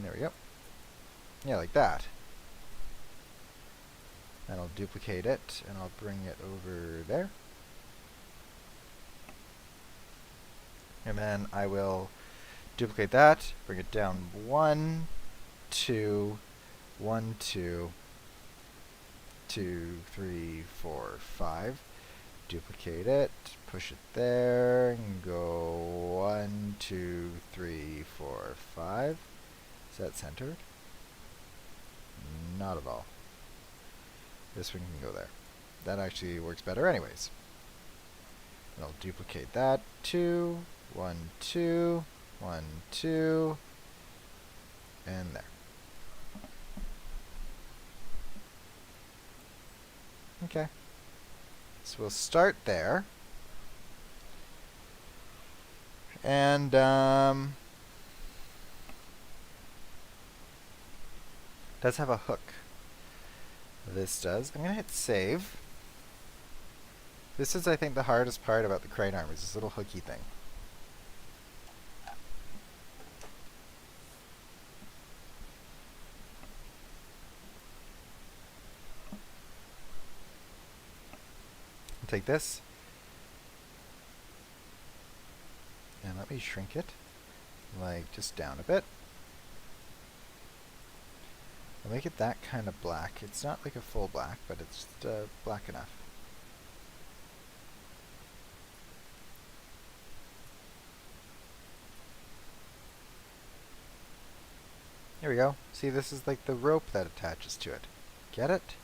There we go. Yeah, like that. And I'll duplicate it, and I'll bring it over there. And then I will duplicate that, bring it down 1, 2, 1, 2, 2, 3, 4, 5. Duplicate it, push it there, and go 1, 2, 3, 4, 5. Is that centered? Not at all. This one can go there. That actually works better anyways. And I'll duplicate that, 2, 1, 2, 1, 2, and there. Okay. So we'll start there. And does have a hook. This does. I'm going to hit save. This is, I think, the hardest part about the crane arm, is this little hooky thing. I'll take this. And let me shrink it. Like, just down a bit. I'll make it that kind of black. It's not like a full black, but it's just black enough. Here we go. See, this is like the rope that attaches to it. Get it?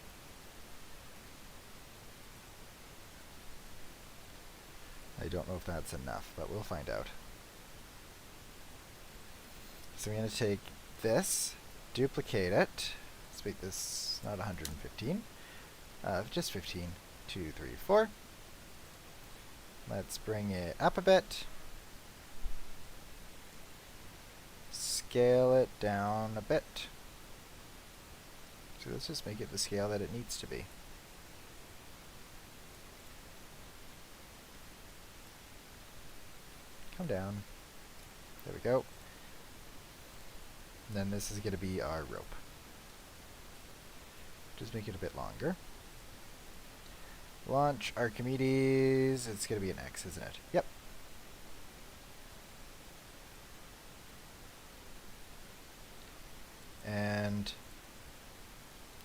I don't know if that's enough, but we'll find out. So I'm going to take this, duplicate it, let's make this not 115, just 15. 2, 3, 4. Let's bring it up a bit. Scale it down a bit. So let's just make it the scale that it needs to be. Come down. There we go. And then this is going to be our rope. Just make it a bit longer. Launch Archimedes. It's going to be an X, isn't it? Yep. And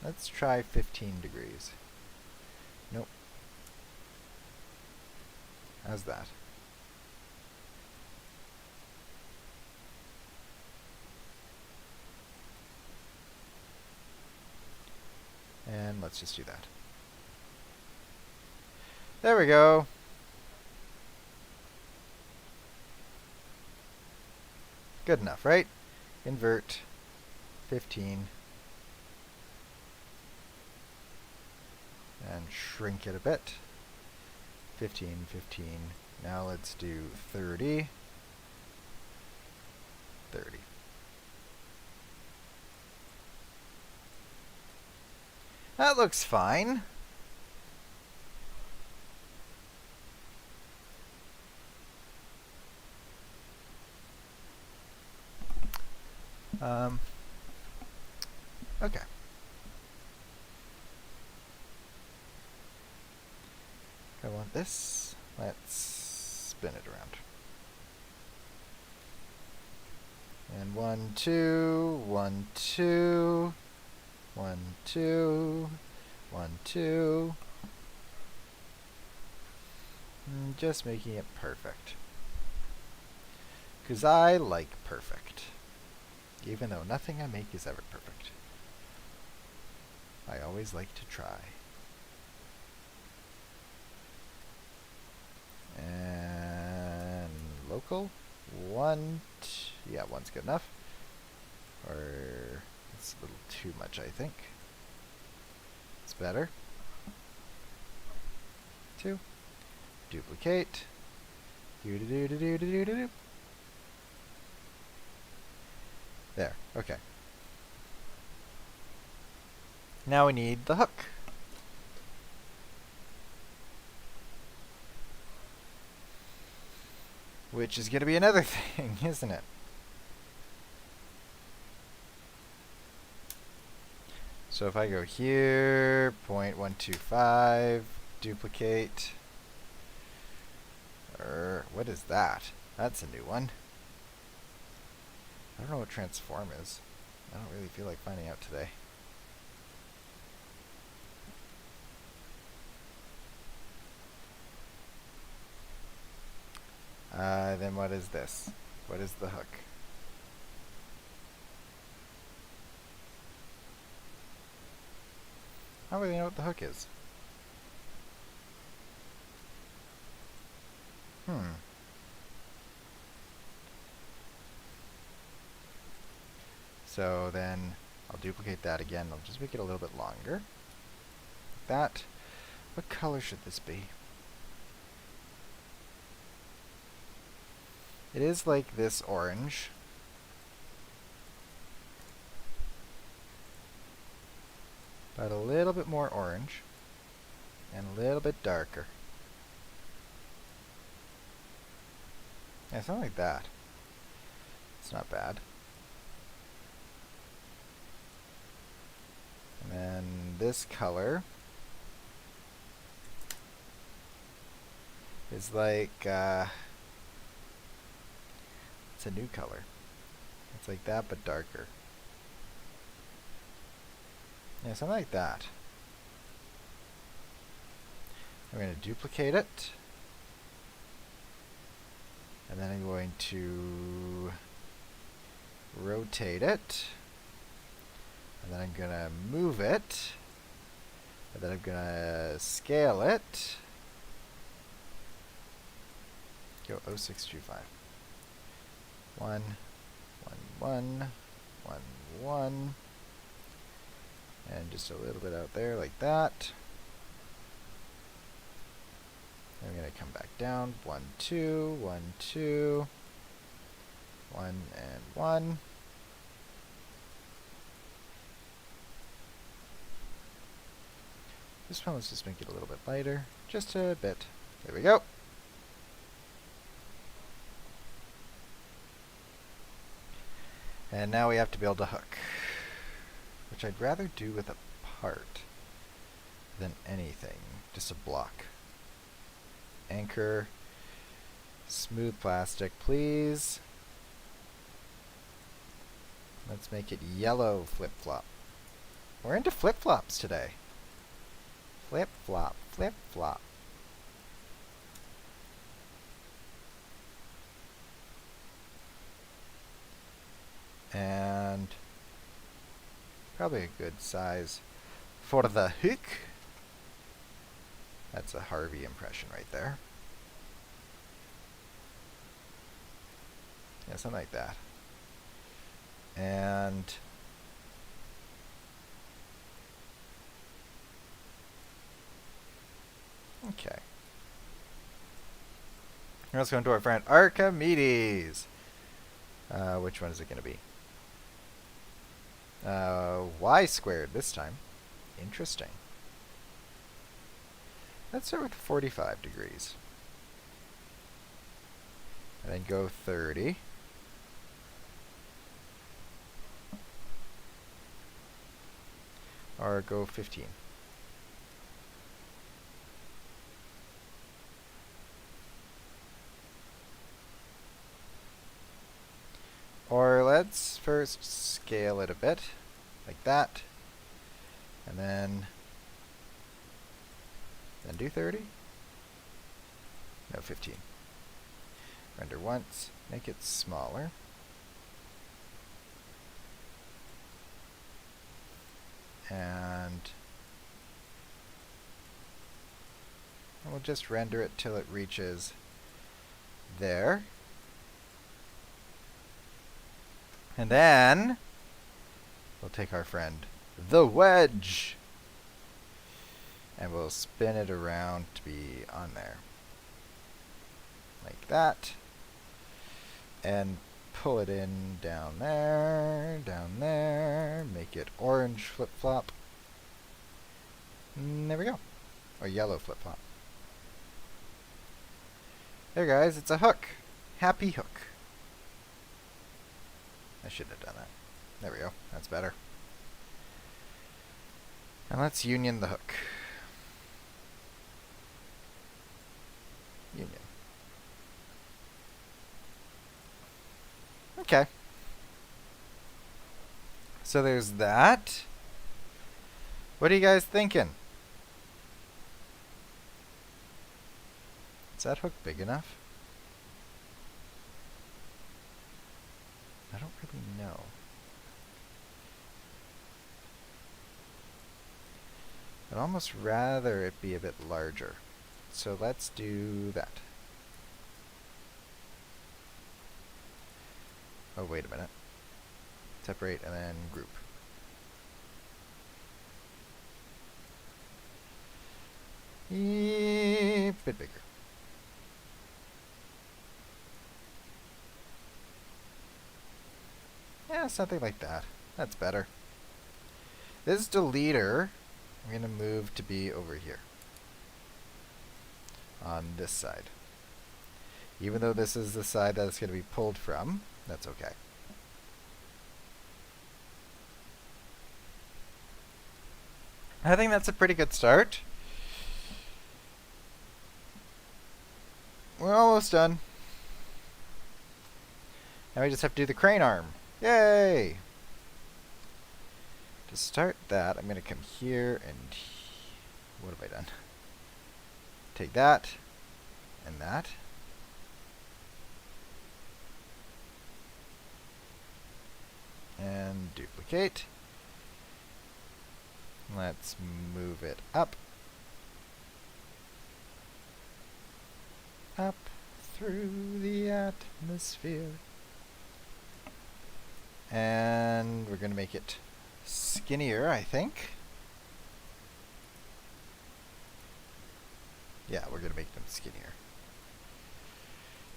let's try 15 degrees. Nope. How's that? And let's just do that. There we go. Good enough, right? Invert 15 and shrink it a bit. 15, 15. Now let's do 30. 30. That looks fine. Okay. I want this. Let's spin it around. And 1, 2, 1, 2, 1, 2, 1, 2. Just making it perfect. 'Cause I like perfect. Even though nothing I make is ever perfect. I always like to try. And local. 1, yeah, 1's good enough. Or it's a little too much, I think. It's better. 2. Duplicate. Do-do-do-do-do-do-do-do. There, okay. Now we need the hook. Which is going to be another thing, isn't it? So if I go here, 0.125, duplicate. What is that? That's a new one. I don't know what transform is. I don't really feel like finding out today. Then what is this? What is the hook? I don't really know what the hook is. So then I'll duplicate that again. I'll just make it a little bit longer. Like that. What color should this be? It is like this orange. But a little bit more orange. And a little bit darker. Yeah, something like that. It's not bad. And then this color is like, it's a new color. It's like that, but darker. Yeah, something like that. I'm going to duplicate it. And then I'm going to rotate it. And then I'm going to move it. And then I'm going to scale it. Go 0625. 1, 1, 1, 1, 1. And just a little bit out there like that. I'm going to come back down. 1, 2, 1, 2, 1, and 1. This one, let's just make it a little bit lighter. Just a bit. There we go. And now we have to build a hook, which I'd rather do with a part than anything. Just a block. Anchor. Smooth plastic, please. Let's make it yellow flip-flop. We're into flip-flops today. Flip-flop, flip-flop. And probably a good size for the hook. That's a Harvey impression right there. Yeah, something like that. And okay. Let's go into our friend Archimedes. Which one is it going to be? Y squared this time. Interesting. Let's start with 45 degrees. And then go 30. Or go 15. Or let's first scale it a bit, like that, and then do 30? No, 15. Render once, make it smaller. And we'll just render it till it reaches there. And then we'll take our friend, the wedge, and we'll spin it around to be on there. Like that. And pull it in down there, make it orange flip-flop. There we go. Or yellow flip-flop. There, guys, it's a hook. Happy hook. I shouldn't have done that. There we go. That's better. And let's union the hook. Union. Okay. So there's that. What are you guys thinking? Is that hook big enough? I don't really know. I'd almost rather it be a bit larger. So let's do that. Oh, wait a minute. Separate and then group. A bit bigger. Yeah, something like that. That's better. This deleter, I'm going to move to be over here. On this side. Even though this is the side that it's going to be pulled from, that's okay. I think that's a pretty good start. We're almost done. Now we just have to do the crane arm. Yay! To start that, I'm going to come here and... what have I done? Take that and that. And duplicate. Let's move it up. Up through the atmosphere. And we're going to make it skinnier, I think. Yeah, we're going to make them skinnier.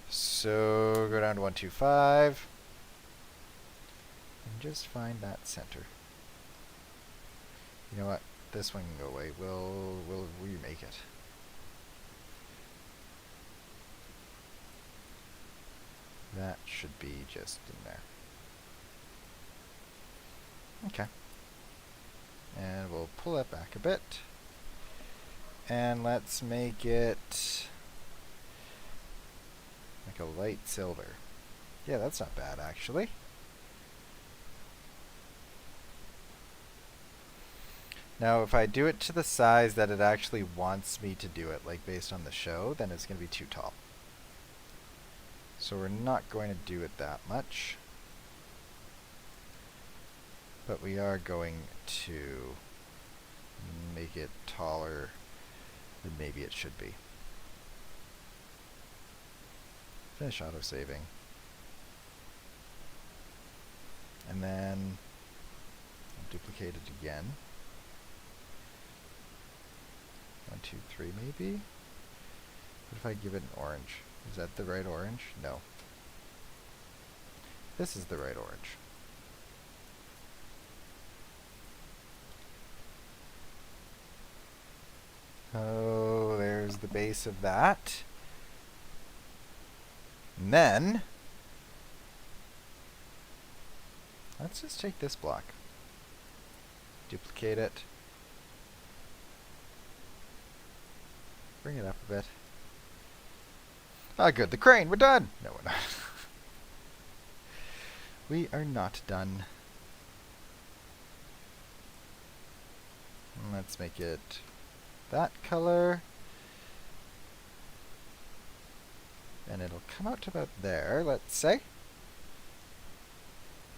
So go down to 125. And just find that center. You know what? This one can go away. We'll remake it. That should be just in there. Okay. And we'll pull that back a bit. And let's make it like a light silver. Yeah, that's not bad actually. Now if I do it to the size that it actually wants me to do it, like based on the show, then it's going to be too tall. So we're not going to do it that much. But we are going to make it taller than maybe it should be. Finish autosaving. And then I'll duplicate it again. 1, 2, 3 maybe? What if I give it an orange? Is that the right orange? No. This is the right orange. Oh, there's the base of that. And then let's just take this block. Duplicate it. Bring it up a bit. Ah, good. The crane. We're done. No, we're not. We are not done. Let's make it that color. And it'll come out to about there, let's say.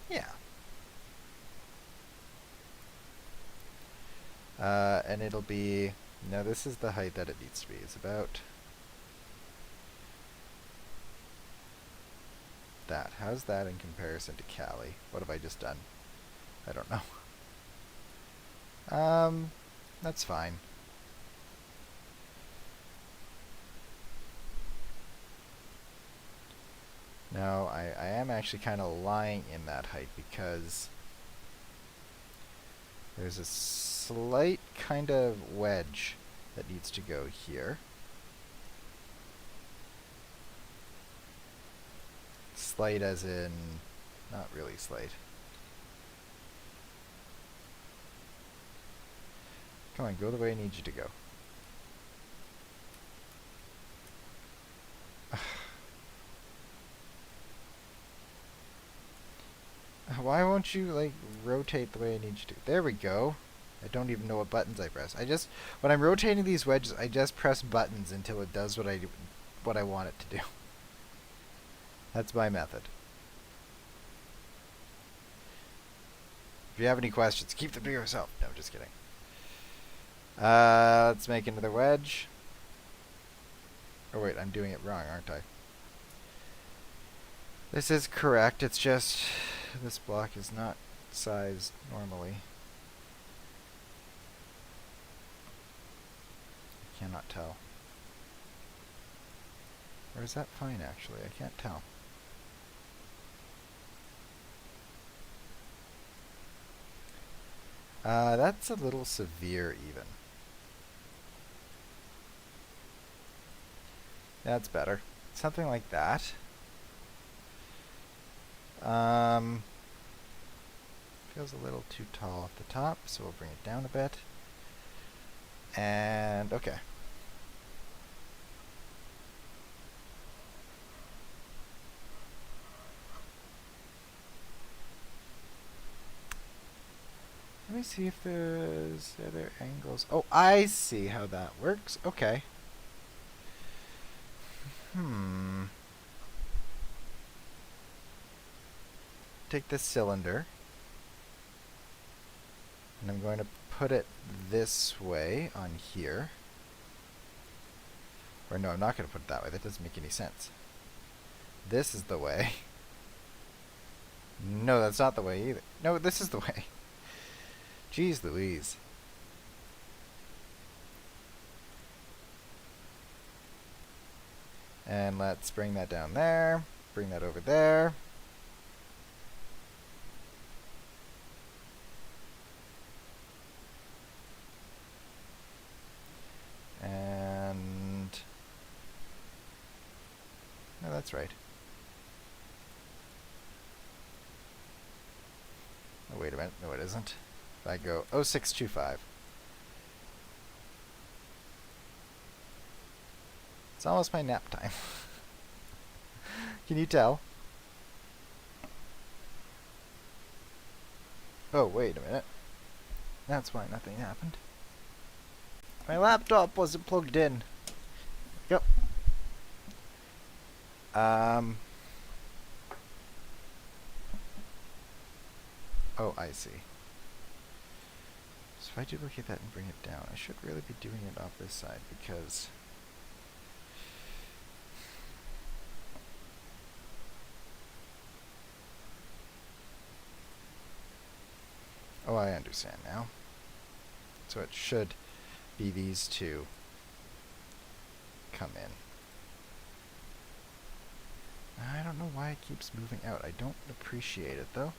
Yeah. And it'll be... No, this is the height that it needs to be. It's about that. How's that in comparison to Callie? What have I just done? I don't know. That's fine. Now, I am actually kind of lying in that height because there's a slight kind of wedge that needs to go here. Slight as in, not really slight. Come on, go the way I need you to go. Why won't you, like, rotate the way I need you to? There we go. I don't even know what buttons I press. When I'm rotating these wedges, I just press buttons until it does what I want it to do. That's my method. If you have any questions, keep them to yourself. No, just kidding. Let's make another wedge. Oh wait, I'm doing it wrong, aren't I? This is correct, it's just this block is not sized normally. I cannot tell. Or is that fine actually? I can't tell. That's a little severe even. That's better. Something like that. Feels a little too tall at the top, so we'll bring it down a bit. And okay. Let me see if there's other angles. Oh, I see how that works. Okay. Take this cylinder, and I'm going to put it this way on here. Or no, I'm not going to put it that way. That doesn't make any sense. This is the way. No, that's not the way either. No, this is the way. Jeez Louise. And let's bring that down there. Bring that over there. And no, that's right. Oh, wait a minute. No, it isn't. If I go 0625. It's almost my nap time. Can you tell? Oh, wait a minute. That's why nothing happened. My laptop wasn't plugged in. Yep. Oh, I see. So if I duplicate that and bring it down, I should really be doing it off this side because oh, I understand now. So it should be these two come in. I don't know why it keeps moving out. I don't appreciate it though.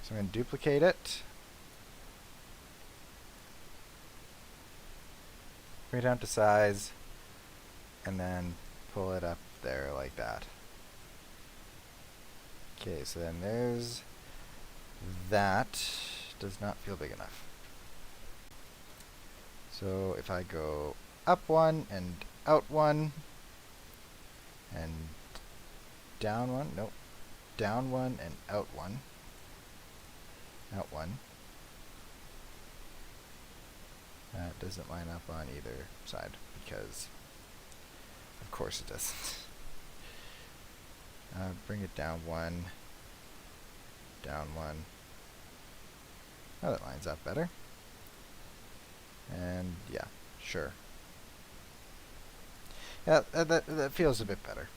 So I'm going to duplicate it. Bring it down to size. And then pull it up there like that. Okay, so then there's that. Does not feel big enough. So if I go up one and out one and down one, nope, down one and out one, out one. That doesn't line up on either side because of course it doesn't. Bring it down one, down one. Oh, that lines up better. And yeah, sure. Yeah, that feels a bit better.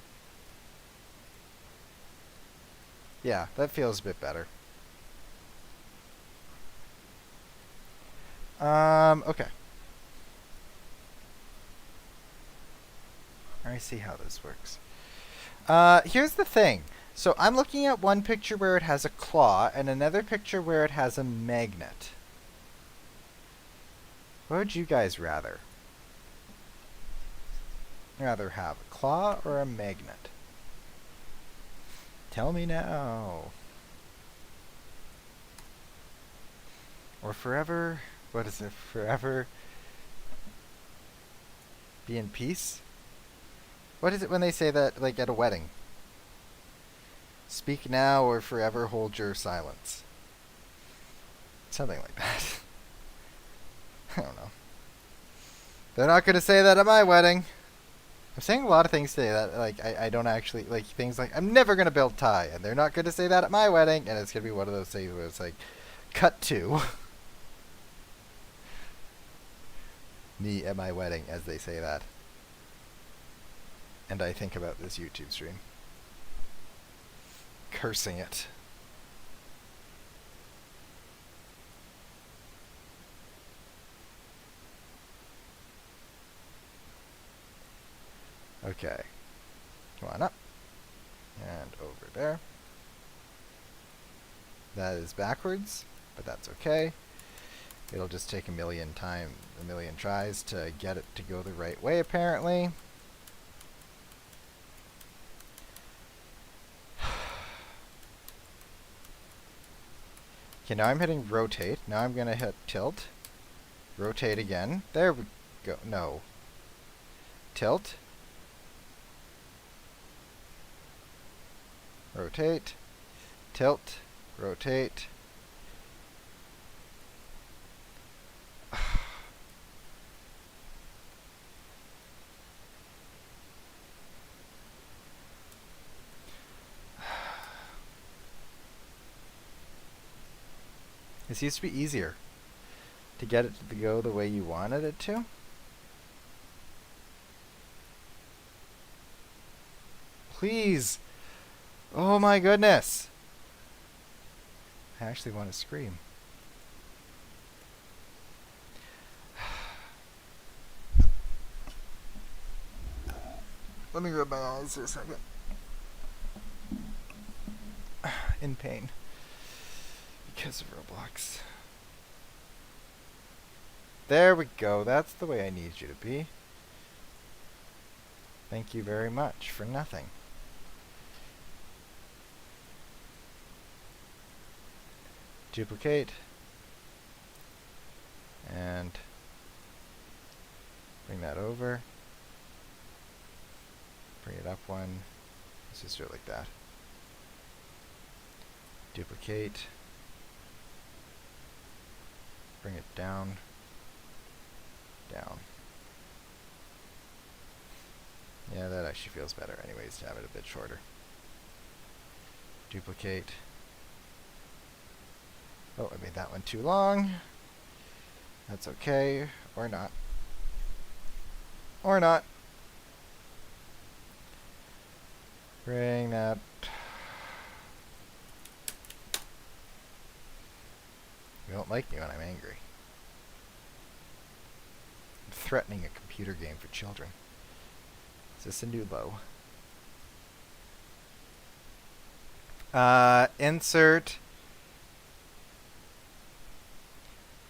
Yeah, that feels a bit better. Okay. I see how this works. Here's the thing. So I'm looking at one picture where it has a claw and another picture where it has a magnet. What would you guys rather? Rather have a claw or a magnet? Tell me now. Or forever, what is it? Forever be in peace? What is it when they say that, like, at a wedding? Speak now or forever hold your silence. Something like that. I don't know. They're not going to say that at my wedding. I'm saying a lot of things today that, like, I don't actually, like, things like, I'm never going to build tie, and they're not going to say that at my wedding, and it's going to be one of those things where it's like, cut to me at my wedding as they say that. And I think about this YouTube stream. Cursing it. Okay. Come on up. And over there. That is backwards, but that's okay. It'll just take a million tries to get it to go the right way, apparently. Okay, now I'm hitting rotate. Now I'm going to hit tilt. Rotate again. There we go. No. Tilt. Rotate. Tilt. Rotate. This used to be easier to get it to go the way you wanted it to. Please. Oh my goodness. I actually want to scream. Let me rub my eyes for a second. In pain. Because of Roblox. There we go. That's the way I need you to be. Thank you very much for nothing. Duplicate. And bring that over. Bring it up one. Let's just do it like that. Duplicate. Bring it down. Down. Yeah, that actually feels better anyways to have it a bit shorter. Duplicate. Oh, I made that one too long. That's okay. Or not. Or not. Bring that. You don't like me when I'm angry. I'm threatening a computer game for children. Is this a new low? Insert.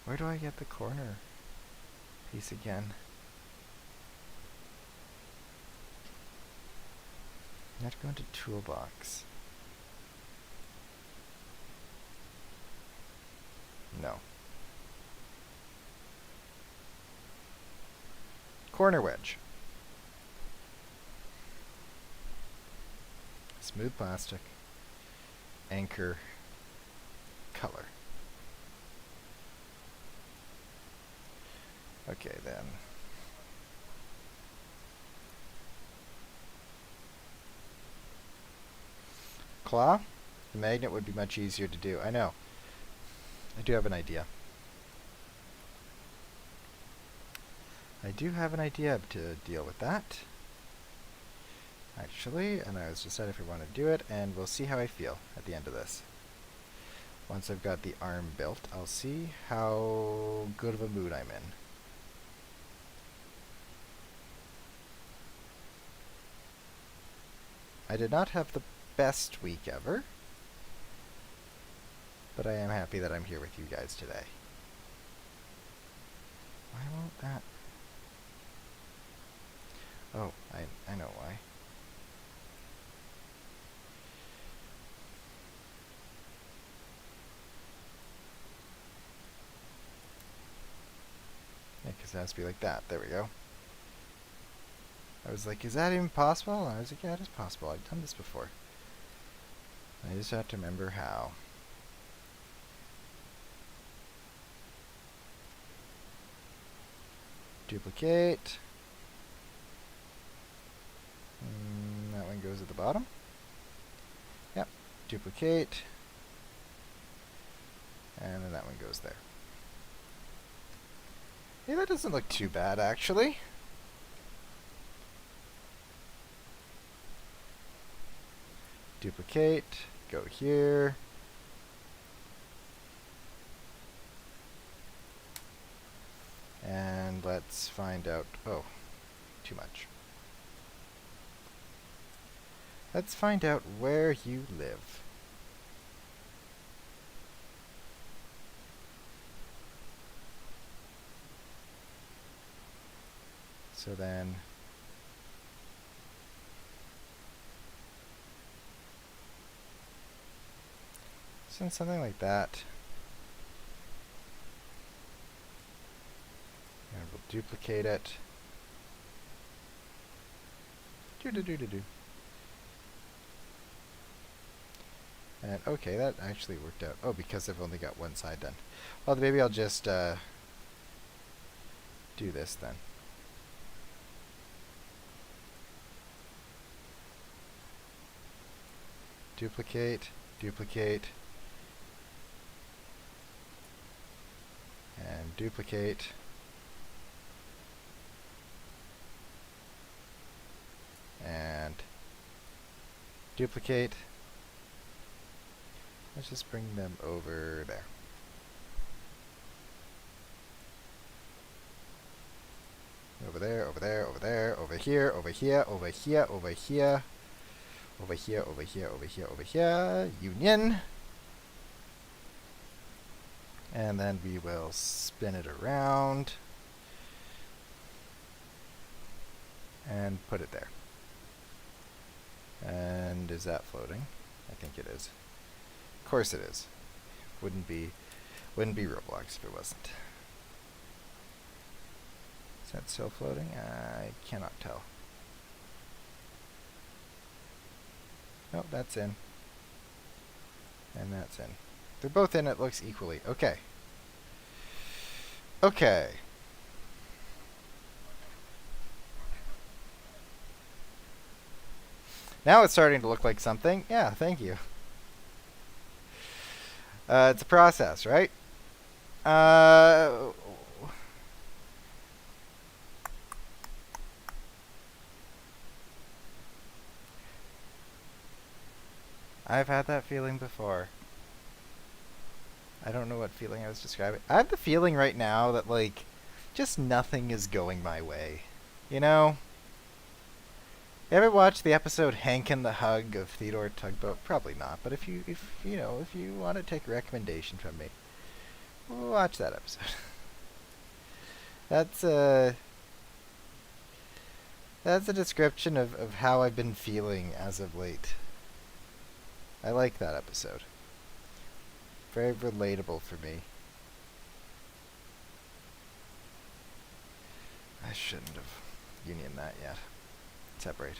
Where do I get the corner piece again? I have to go into toolbox. No. Corner wedge. Smooth plastic. Anchor. Color. Okay then. Claw? The magnet would be much easier to do. I know. I do have an idea. I do have an idea to deal with that. Actually, and I was deciding if I want to do it, and we'll see how I feel at the end of this. Once I've got the arm built, I'll see how good of a mood I'm in. I did not have the best week ever, but I am happy that I'm here with you guys today. Why won't that? Oh, I know why. Yeah, because it has to be like that. There we go. I was like, is that even possible? And I was like, yeah, it is possible. I've done this before. I just have to remember how. Duplicate. That one goes at the bottom. Yep. Duplicate. And then that one goes there. Yeah, that doesn't look too bad, actually. Duplicate. Go here. And let's find out. Oh, too much. Let's find out where you live. So then, since something like that, and we'll duplicate it. Do. And okay, that actually worked out. Oh, because I've only got one side done. Well, maybe I'll just do this then. Duplicate, duplicate, and duplicate. And duplicate. Let's just bring them over there. over there, over there, over there, over here, over here, over here, over here, over here, over here, over here, over here, union. And then we will spin it around and put it there. And is that floating? I think it is. Of course it is. Wouldn't be Roblox if it wasn't. Is that still floating? I cannot tell. Oh, that's in. And that's in. They're both in, it looks equally. Okay. Okay. Now it's starting to look like something. Yeah, thank you. It's a process, right? I've had that feeling before. I don't know what feeling I was describing. I have the feeling right now that, like, just nothing is going my way. You know? You ever watch the episode Hank and the Hug of Theodore Tugboat? Probably not, but if you want to take a recommendation from me, watch that episode. That's a description of how I've been feeling as of late. I like that episode. Very relatable for me. I shouldn't have unioned that yet. Separate.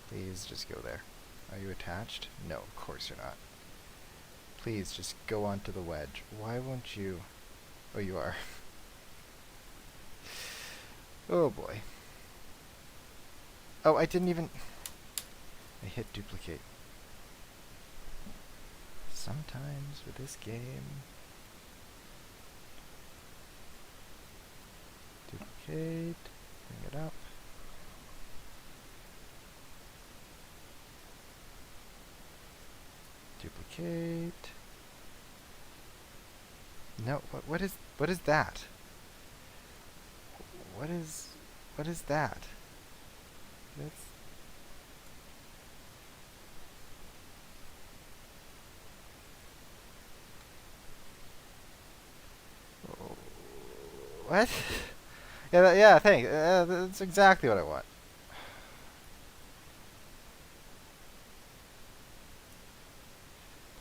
Please just go there. Are you attached? No, of course you're not. Please just go onto the wedge. Why won't you? Oh, you are. Oh boy. Oh, I didn't even... I hit duplicate. Sometimes with this game... Duplicate. Bring it up. Duplicate. No, what is that? What is that? That's what? Yeah, thanks. That's exactly what I want.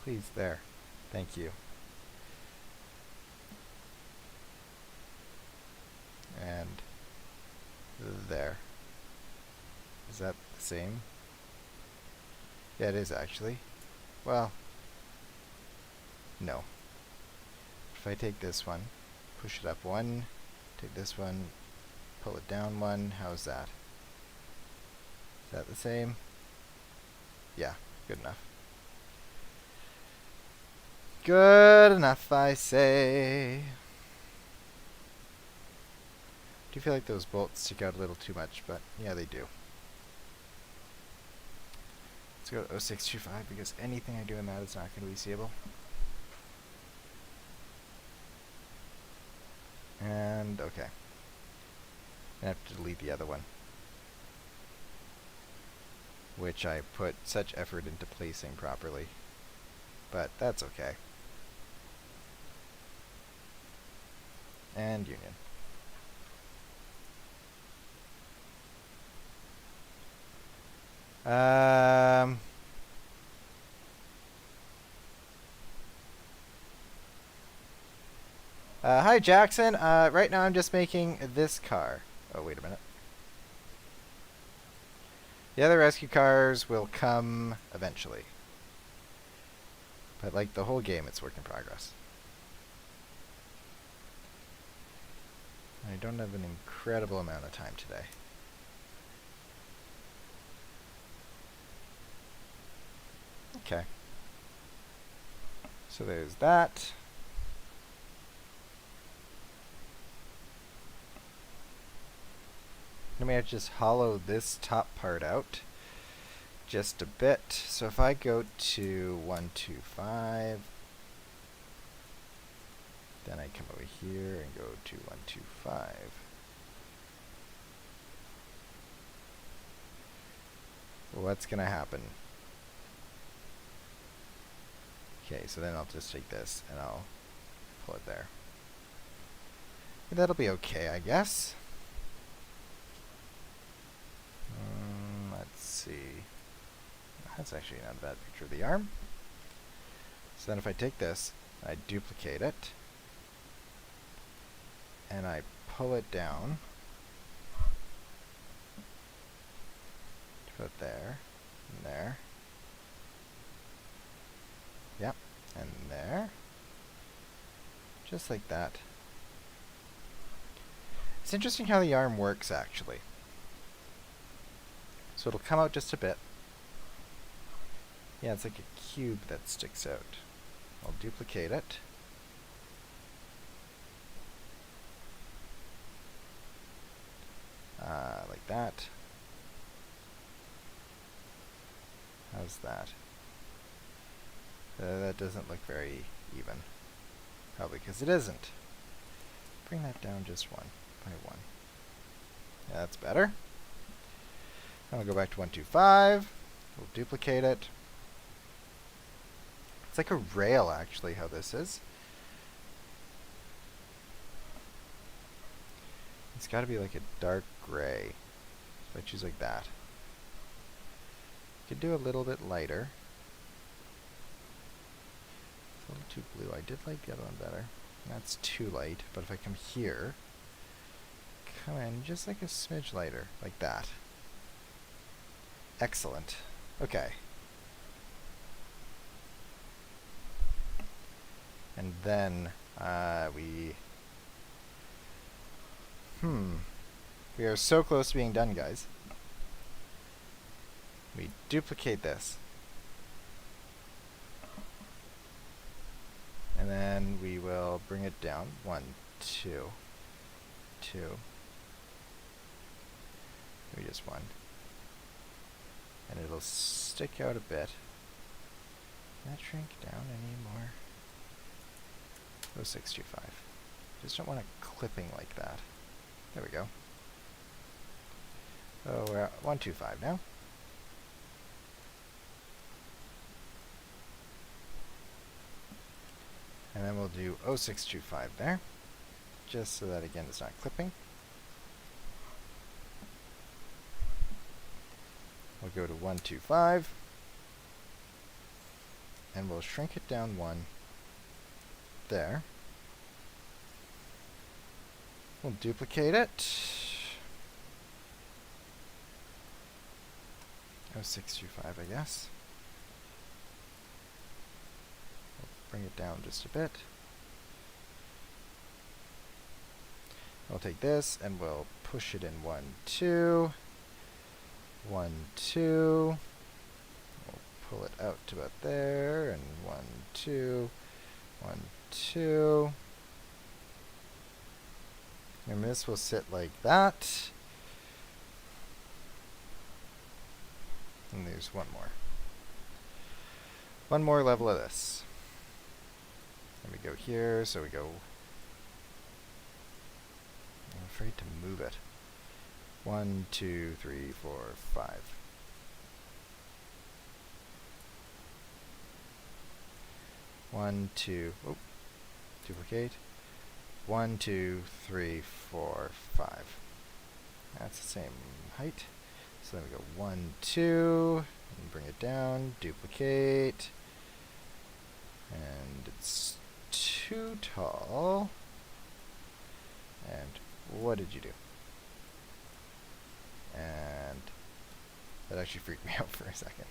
Please, there. Thank you. And there. Is that the same? Yeah, it is actually. Well, no. If I take this one, push it up one, take this one, pull it down one, how's that? Is that the same? Yeah, good enough. Good enough, I say. I do feel like those bolts stick out a little too much, but yeah, they do. Let's go to 0625 because anything I do in that is not going to be seeable. And okay. I have to delete the other one, which I put such effort into placing properly, but that's okay. And union. Hi Jackson, right now I'm just making this car. Oh, wait a minute. The other rescue cars will come eventually. But like the whole game, it's work in progress. I don't have an incredible amount of time today. Okay. So there's that. Then we have to just hollow this top part out just a bit. So if I go to 125, then I come over here and go to 125. what's gonna happen? Okay, so then I'll just take this and I'll pull it there. That'll be okay, I guess. Let's see. That's actually not a bad picture of the arm. So then if I take this, I duplicate it, and I pull it down, put it there, and there. Yep, and there. Just like that. It's interesting how the arm works, actually. So it'll come out just a bit. Yeah, it's like a cube that sticks out. I'll duplicate it. Like that. How's that? That doesn't look very even. Probably because it isn't. Bring that down just one by one. Yeah, that's better. Then we'll go back to 125. We'll duplicate it. It's like a rail, actually, how this is. It's got to be like a dark gray. So I choose like that. You could do a little bit lighter. It's a little too blue. I did like the other one better. That's too light, but if I come here, come in just like a smidge lighter, like that. Excellent. Okay. And then we are so close to being done, guys. We duplicate this. And then we will bring it down. 1, 2, 2. Maybe just 1. And it'll stick out a bit. Can that shrink down anymore? 0625. Just don't want it clipping like that. There we go. Oh, we're at 125 now. And then we'll do 0625 there, just so that, again, it's not clipping. We'll go to 125, and we'll shrink it down 1 there. We'll duplicate it. 0625, I guess. Bring it down just a bit. We'll take this and we'll push it in 1, 2. 1, 2. We'll pull it out to about there, and 1, 2. 1, 2. And this will sit like that. And there's one more. One more level of this. And we go here, so we go... I'm afraid to move it. 1, 2, 3, 4, 5. One, two, oh, duplicate. 1, 2, 3, 4, 5. That's the same height. So then we go 1, 2, and bring it down, duplicate. And it's too tall. And what did you do? And that actually freaked me out for a second.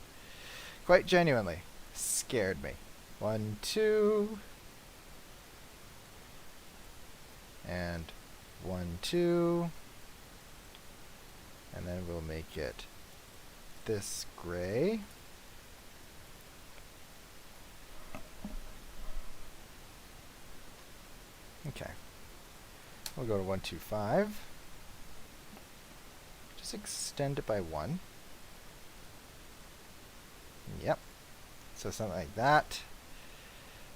Quite genuinely. Scared me. 1, 2. And 1, 2. And then we'll make it this gray. Okay. We'll go to 1, 2, 5. Just extend it by 1. Yep. So something like that.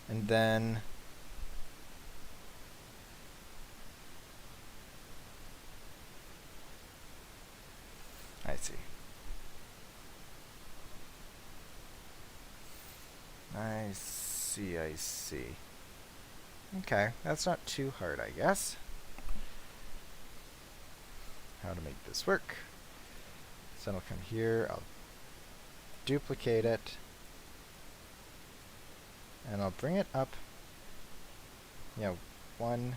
And then I see. I see. Okay, that's not too hard, I guess. How to make this work. So I'll come here, I'll duplicate it, and I'll bring it up, you know, one,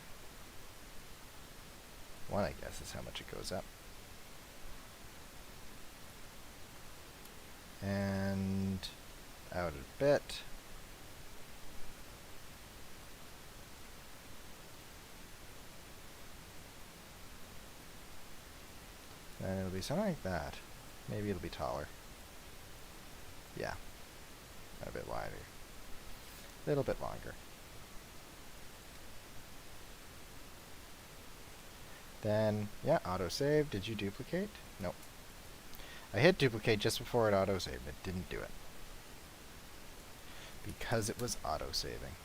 I guess is how much it goes up. And out a bit. And it'll be something like that. Maybe it'll be taller. Yeah. A bit wider. A little bit longer. Then, yeah, autosave. Did you duplicate? Nope. I hit duplicate just before it autosaved. It didn't do it. Because it was autosaving.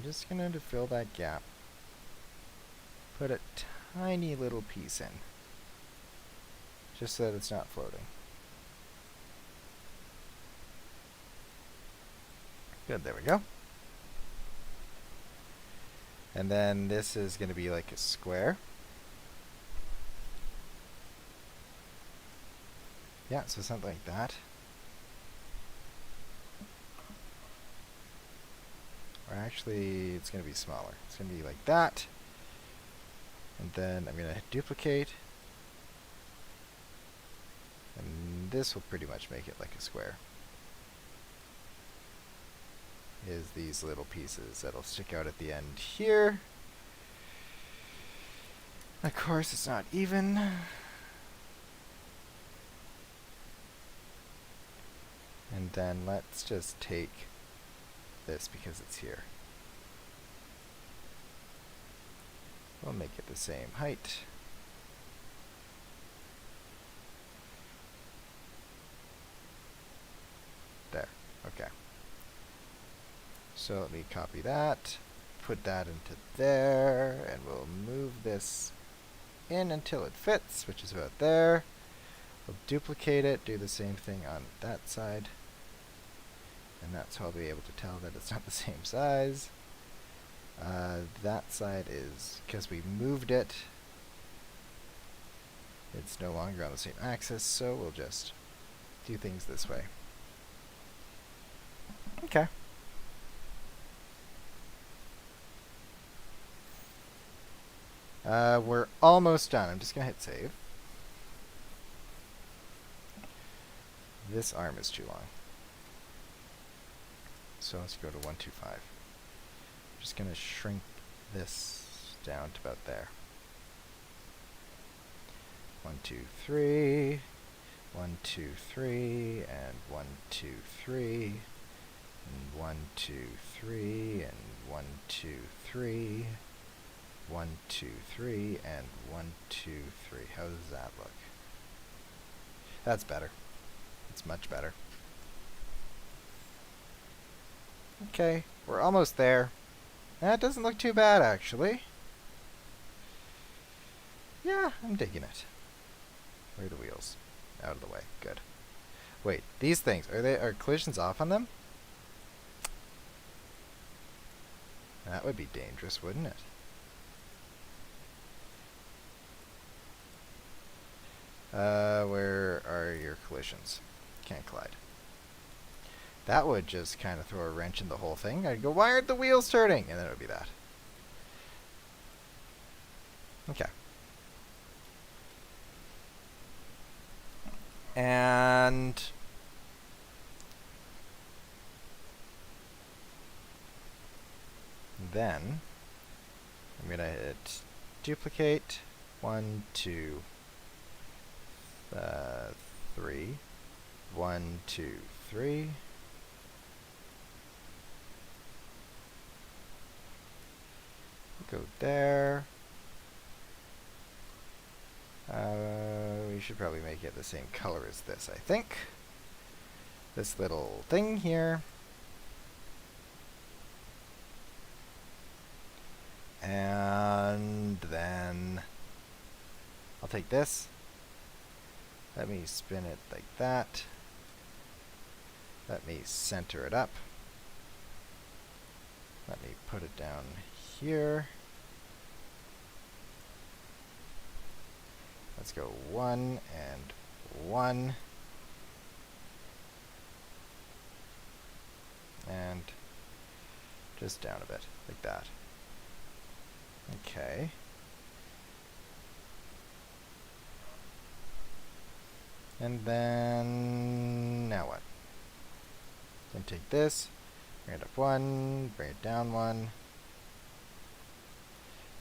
Just going to fill that gap. Put a tiny little piece in. Just so that it's not floating. Good, there we go. And then this is going to be like a square. Yeah, so something like that. Or actually, it's going to be smaller. It's going to be like that. And then I'm going to duplicate. And this will pretty much make it like a square. Is these little pieces that'll stick out at the end here. Of course, it's not even. And then let's just take this because it's here. We'll make it the same height. There. Okay. So let me copy that, put that into there, and we'll move this in until it fits, which is about there. We'll duplicate it, do the same thing on that side. And that's how I'll be able to tell that it's not the same size. That side is, because we moved it, it's no longer on the same axis, so we'll just do things this way. Okay. We're almost done. I'm just going to hit save. This arm is too long. So let's go to 125. I'm just going to shrink this down to about there. 1, 2, 3. 1, 2, 3. And 1, 2, 3. And 1, 2, 3. And 1, 2, 3. 1, 2, 3, and 1, 2, 3. How does that look? That's better. It's much better. Okay, we're almost there. That doesn't look too bad, actually. Yeah, I'm digging it. Where are the wheels? Out of the way. Good. Wait, these things, are collisions off on them? That would be dangerous, wouldn't it? Where are your collisions? Can't collide. That would just kind of throw a wrench in the whole thing. I'd go, why aren't the wheels turning? And then it would be that. Okay. And then I'm going to hit duplicate. 1, 2, 3. 1, 2, 3. Go there. We should probably make it the same color as this, I think. This little thing here. And then I'll take this. Let me spin it like that. Let me center it up. Let me put it down here. Let's go 1 and 1. And just down a bit, like that. Okay. And then, now what? Then take this, bring it up 1, bring it down 1,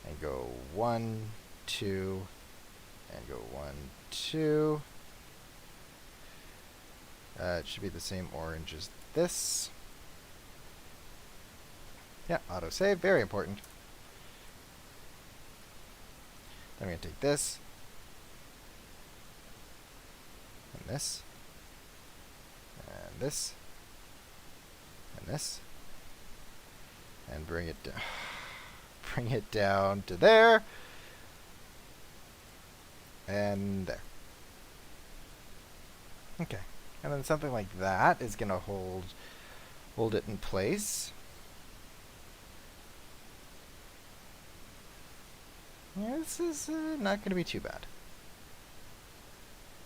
and go 1, 2, and go 1, 2. It should be the same orange as this. Yeah, autosave, very important. Then I'm going to take this, and this, and this, and this, and bring it down. Bring it down to there, and there. Okay, and then something like that is going to hold it in place. Yeah, this is not going to be too bad.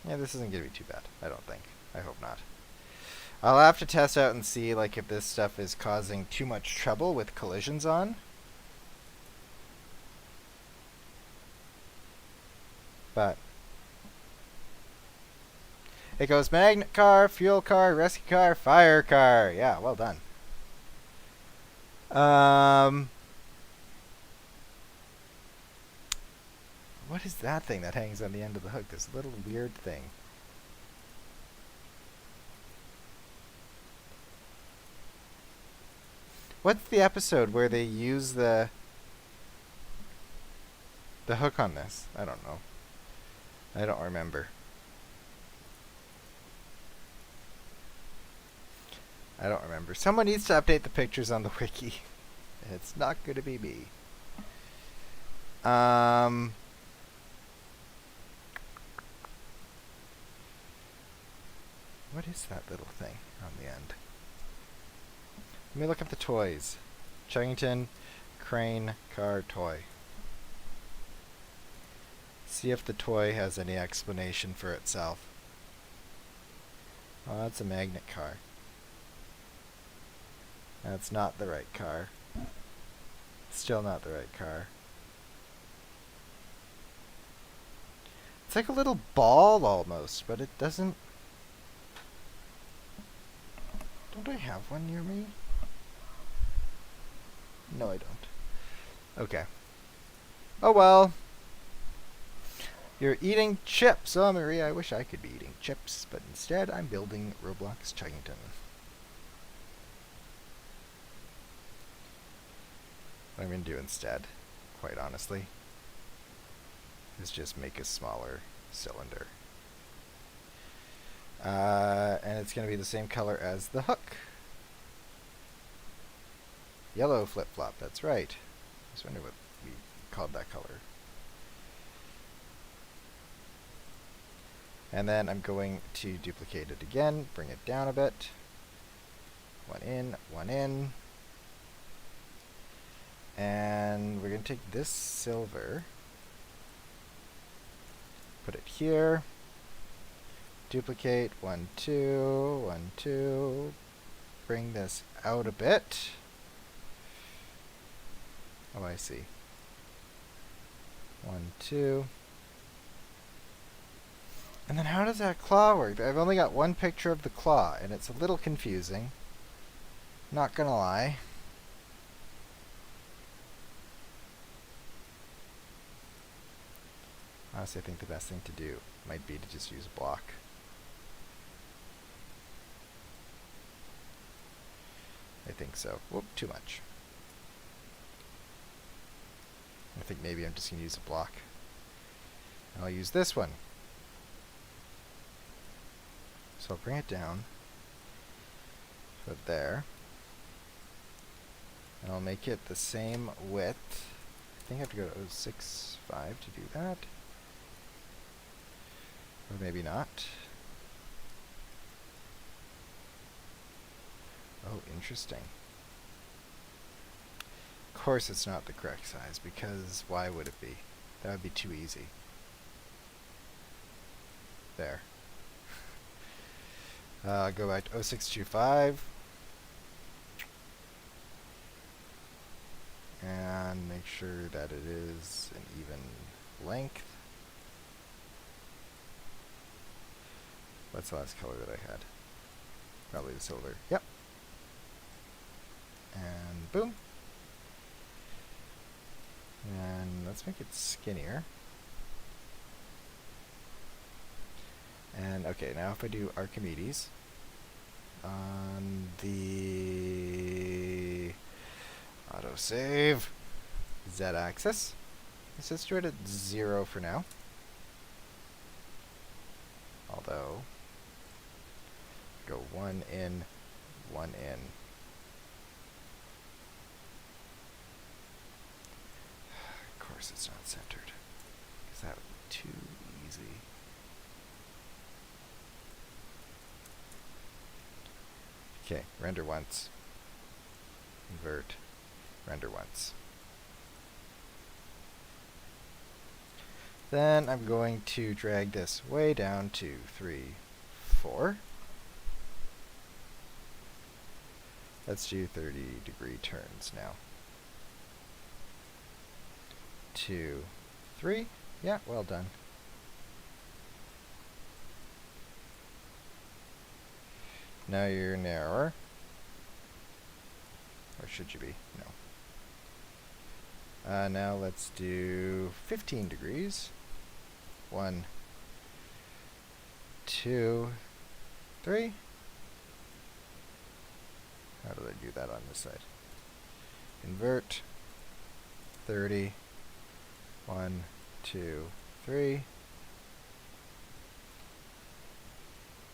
Yeah, this isn't going to be too bad, I don't think. I hope not. I'll have to test out and see like if this stuff is causing too much trouble with collisions on. But it goes magnet car, fuel car, rescue car, fire car. Yeah, well done. What is that thing that hangs on the end of the hook? This little weird thing. What's the episode where they use the hook on this? I don't know. I don't remember. I don't remember. Someone needs to update the pictures on the wiki. It's not going to be me. What is that little thing on the end? Let me look at the toys. Chuggington crane car toy. See if the toy has any explanation for itself. Oh, that's a magnet car. That's not the right car. Still not the right car. It's like a little ball almost, but it doesn't... Don't I have one near me? No, I don't. Okay. Oh well. You're eating chips. Oh, Maria, I wish I could be eating chips, but instead I'm building Roblox Chuggington. What I'm going to do instead, quite honestly, is just make a smaller cylinder. And it's going to be the same color as the hook. Yellow flip-flop, that's right. I was wondering what we called that color. And then I'm going to duplicate it again, bring it down a bit. One in, one in. And we're going to take this silver, put it here, duplicate, 1, 2, 1, 2, bring this out a bit. Oh, I see. 1, 2. And then how does that claw work? I've only got one picture of the claw, and it's a little confusing. Not gonna lie. Honestly, I think the best thing to do might be to just use a block. I think so. Whoop, too much. I think maybe I'm just going to use a block. And I'll use this one. So I'll bring it down. Put it there. And I'll make it the same width. I think I have to go to 0.65 to do that. Or maybe not. Oh, interesting. Of course it's not the correct size, because why would it be? That would be too easy. There. Go back to 0625. And make sure that it is an even length. What's the last color that I had? Probably the silver. Yep. And boom. And let's make it skinnier. And okay, now if I do Archimedes on the autosave z-axis, let's just do it at 0 for now. Although, go 1 in, 1 in. Of course it's not centered, because that would be too easy. Okay, render once. Invert, render once. Then I'm going to drag this way down to 3, 4. Let's do 30-degree turns now. 2, 3. Yeah, well done. Now you're narrower. Or should you be? No. Now let's do 15 degrees. 1, 2, 3. How do I do that on this side? Invert. 30. 1, 2, 3.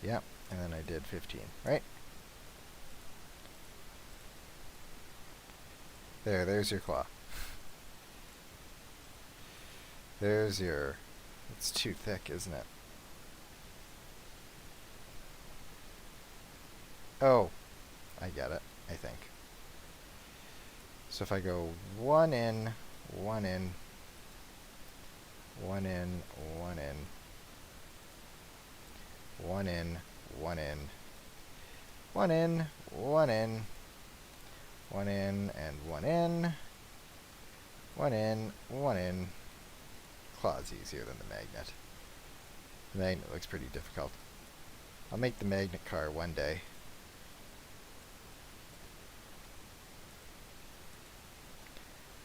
Yep, and then I did 15, right? There's your claw. There's your... It's too thick, isn't it? Oh, I get it, I think. So if I go 1 in, 1 in, 1 in, 1 in, 1 in, 1 in, 1 in, 1 in, 1 in, and 1 in, 1 in, 1 in. Claw's easier than the magnet. The magnet looks pretty difficult. I'll make the magnet car one day.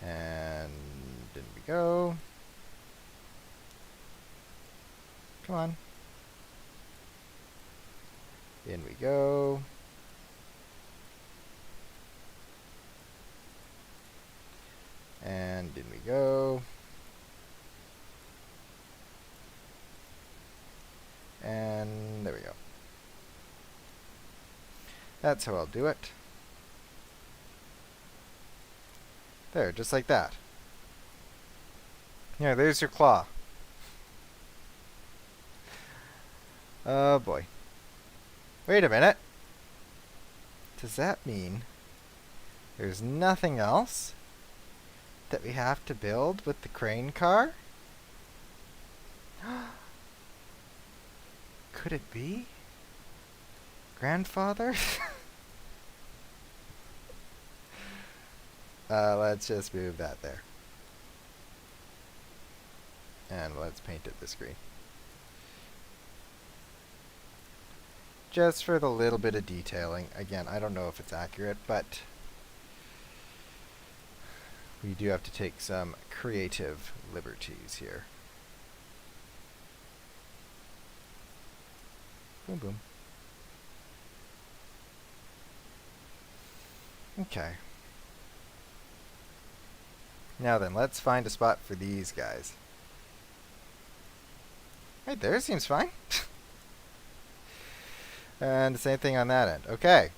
And in we go. Come on. In we go. And in we go. And there we go. That's how I'll do it. There, just like that. Yeah, there's your claw. Oh boy. Wait a minute. Does that mean there's nothing else that we have to build with the crane car? Could it be? Grandfather? Let's just move that there. And let's paint it this green. Just for the little bit of detailing. Again, I don't know if it's accurate, but we do have to take some creative liberties here. Boom, boom. Okay. Now then, let's find a spot for these guys. Right there, seems fine. And the same thing on that end. Okay.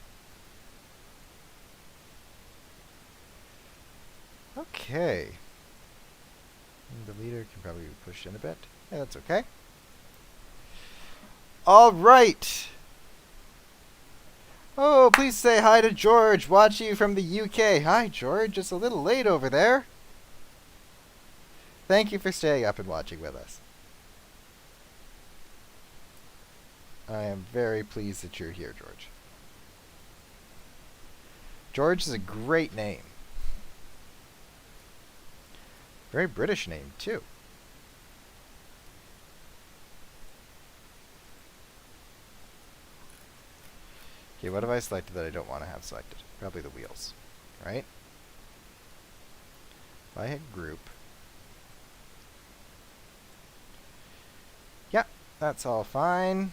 Okay. And the leader can probably be pushed in a bit. Yeah, that's okay. All right. Oh, please say hi to George, watching you from the UK. Hi, George. It's a little late over there. Thank you for staying up and watching with us. I am very pleased that you're here, George. George is a great name. Very British name, too. Okay, what have I selected that I don't want to have selected? Probably the wheels, right? If I hit group. Yeah, that's all fine.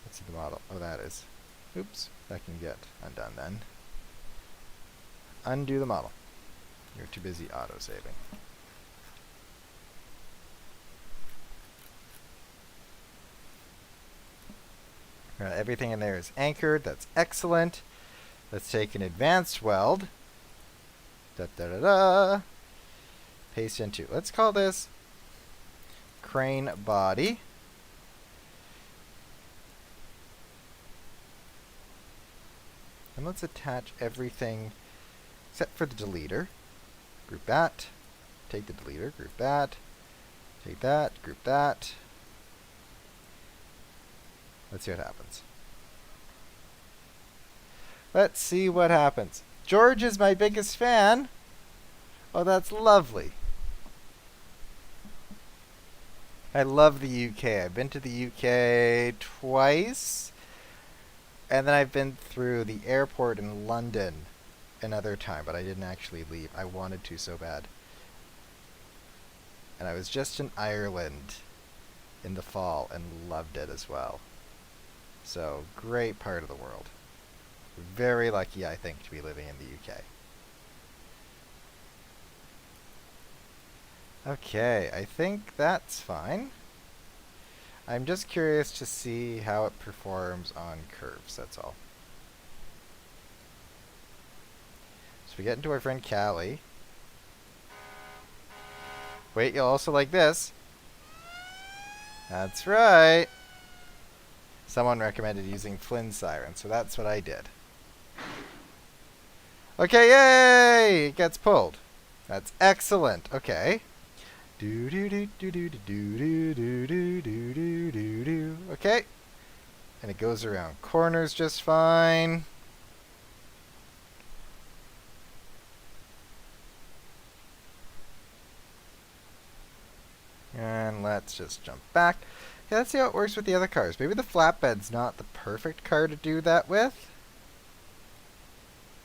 Let's see the model. Oh, that is. Oops, that can get undone then. Undo the model. You're too busy auto-saving. Everything in there is anchored. That's excellent. Let's take an advanced weld. Da-da-da-da. Paste into. Let's call this crane body. And let's attach everything except for the deleter. Group that. Take the deleter. Group that. Take that. Group that. Let's see what happens. Let's see what happens. George is my biggest fan. Oh, that's lovely. I love the UK. I've been to the UK twice. And then I've been through the airport in London another time, but I didn't actually leave. I wanted to so bad. And I was just in Ireland in the fall and loved it as well. So, great part of the world. Very lucky, I think, to be living in the UK. Okay, I think that's fine. I'm just curious to see how it performs on curves, that's all. So we get into our friend Callie. Wait, you'll also like this. That's right. Someone recommended using Flynn's siren, so that's what I did. Okay, yay! It gets pulled. That's excellent. Okay. Do do do do do do do do do do do do do. Okay. And it goes around corners just fine. And let's just jump back. Okay, let's see how it works with the other cars. Maybe the flatbed's not the perfect car to do that with.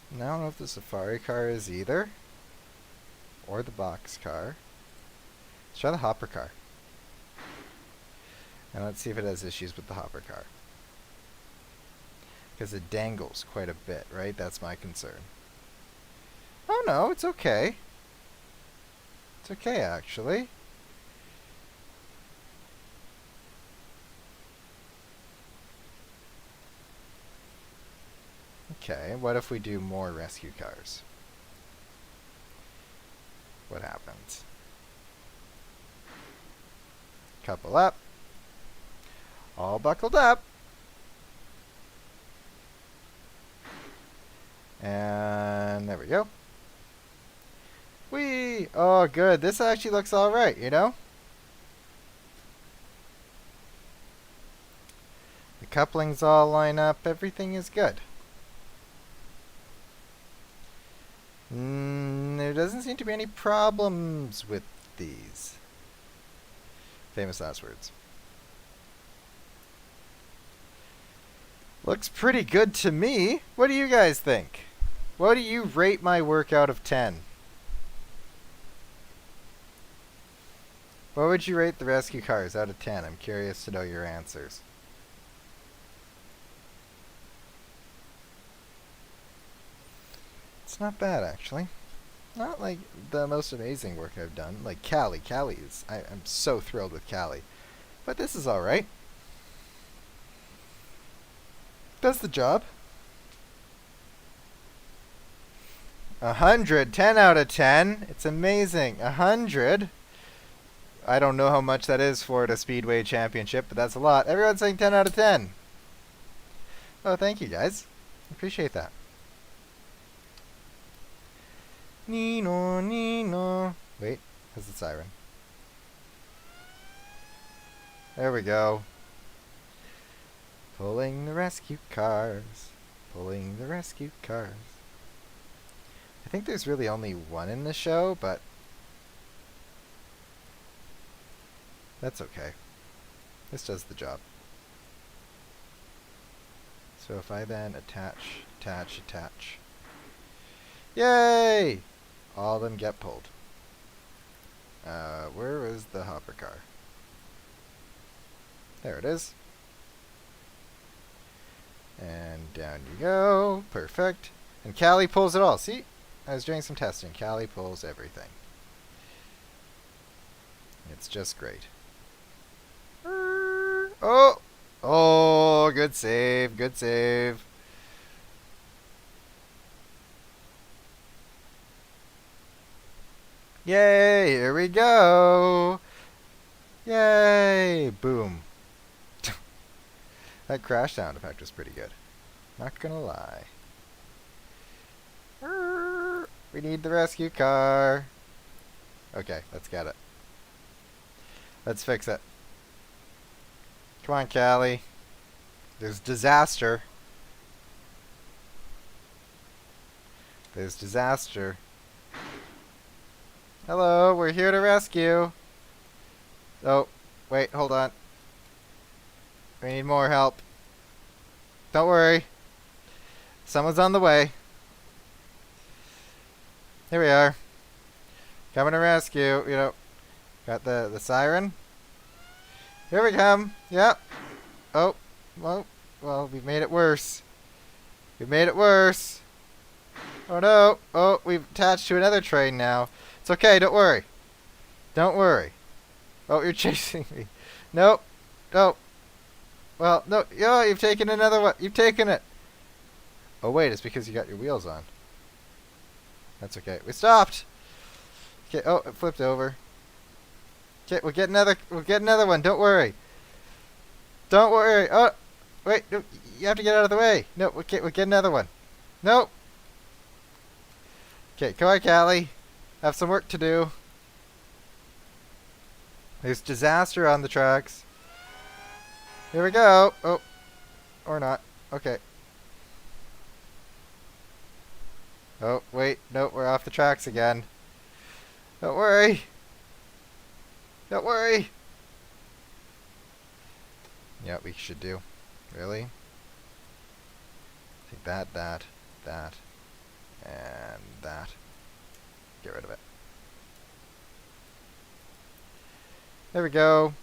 And I don't know if the safari car is either. Or the box car. Let's try the hopper car. And let's see if it has issues with the hopper car. Because it dangles quite a bit, right? That's my concern. Oh no, it's okay. It's okay, actually. Okay, what if we do more rescue cars? What happens? Couple up. All buckled up. And there we go. Whee! Oh, good. This actually looks alright, you know? The couplings all line up. Everything is good. There doesn't seem to be any problems with these. Famous last words. Looks pretty good to me. What do you guys think? What do you rate my work out of 10? What would you rate the rescue cars out of 10? I'm curious to know your answers. It's not bad, actually. Not like the most amazing work I've done. Like Callie. Callie is... I'm so thrilled with Callie. But this is alright. Does the job. 100. 10 out of 10. It's amazing. 100. I don't know how much that is for the Speedway Championship, but that's a lot. Everyone's saying 10 out of 10. Oh, thank you, guys. Appreciate that. Nino, Nino. Wait, that's the siren. There we go. Pulling the rescue cars. Pulling the rescue cars. I think there's really only one in the show, but that's okay. This does the job. So if I then attach, attach, attach. Yay! All of them get pulled. Where is the hopper car? There it is. And down you go. Perfect. And Callie pulls it all. See? I was doing some testing. Callie pulls everything. It's just great. Oh! Oh, good save. Good save. Yay! Here we go! Yay! Boom. That crash sound effect was pretty good. Not gonna lie. We need the rescue car. Okay, let's get it. Let's fix it. Come on, Callie. There's disaster. There's disaster. Hello, we're here to rescue. Oh, wait, hold on. We need more help. Don't worry. Someone's on the way. Here we are. Coming to rescue. You know, got the siren. Here we come. Yep. Oh, well, we've made it worse. We've made it worse. Oh no. Oh, we've attached to another train now. It's okay, don't worry. Don't worry. Oh, you're chasing me. Nope. Nope. Well, no. Oh, you've taken another one. You've taken it. Oh, wait, it's because you got your wheels on. That's okay. We stopped. Okay. Oh, it flipped over. Okay, we'll get another one. Don't worry. Don't worry. Oh, wait. No, you have to get out of the way. No, we'll get another one. Nope. Okay, come on, Callie. Have some work to do. There's disaster on the tracks. Here we go. Oh, or not. Okay. Oh, wait. No, we're off the tracks again. Don't worry. Don't worry. Yeah, we should do. Really? Take that, and that. Get rid of it. There we go.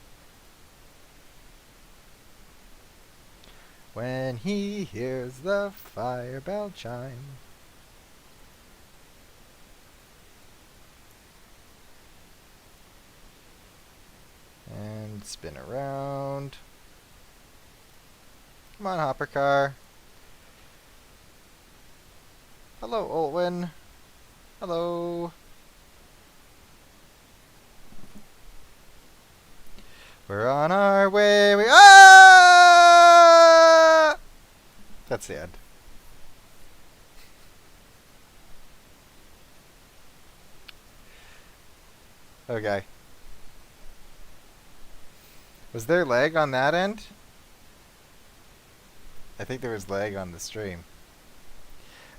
When he hears the fire bell chime. And spin around. Come on, hopper car. Hello, Olwyn. Hello. We're on our way. Ah! That's the end. Okay. Was there lag on that end? I think there was lag on the stream.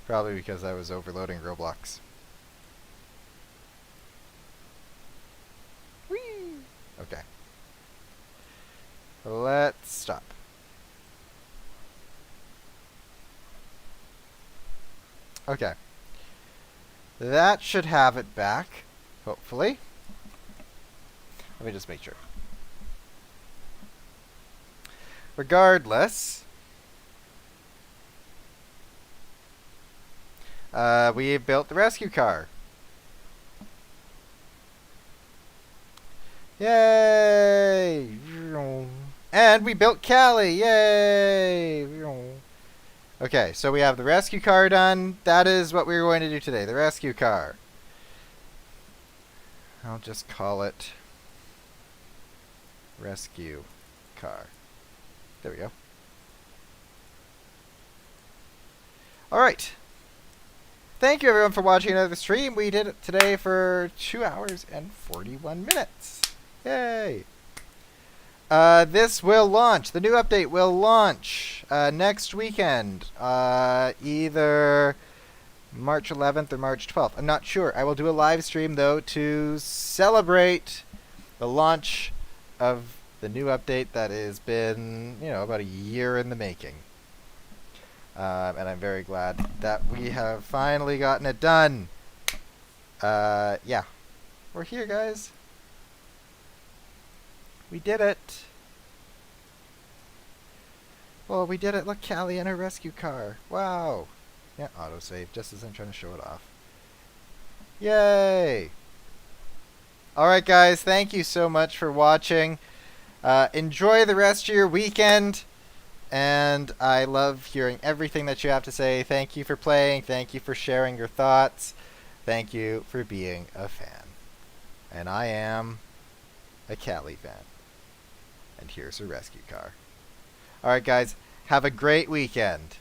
Probably because I was overloading ROBLOX. Whee! Okay. Let's stop. Okay. That should have it back, hopefully. Let me just make sure. Regardless, we built the rescue car. Yay! And we built Callie. Yay! Okay, so we have the rescue car done. That is what we're going to do today, the rescue car. I'll just call it rescue car. There we go. Alright. Thank you everyone for watching another stream. We did it today for 2 hours and 41 minutes. Yay! This will launch. The new update will launch next weekend. Either March 11th or March 12th. I'm not sure. I will do a live stream, though, to celebrate the launch of the new update that has been, about a year in the making. And I'm very glad that we have finally gotten it done. Yeah. We're here, guys. We did it. Well, we did it. Look, Callie in her rescue car. Wow. Yeah, autosave, just as I'm trying to show it off. Yay! Alright, guys. Thank you so much for watching. Enjoy the rest of your weekend. And I love hearing everything that you have to say. Thank you for playing. Thank you for sharing your thoughts. Thank you for being a fan. And I am a Callie fan. And here's her rescue car. Alright, guys. Have a great weekend.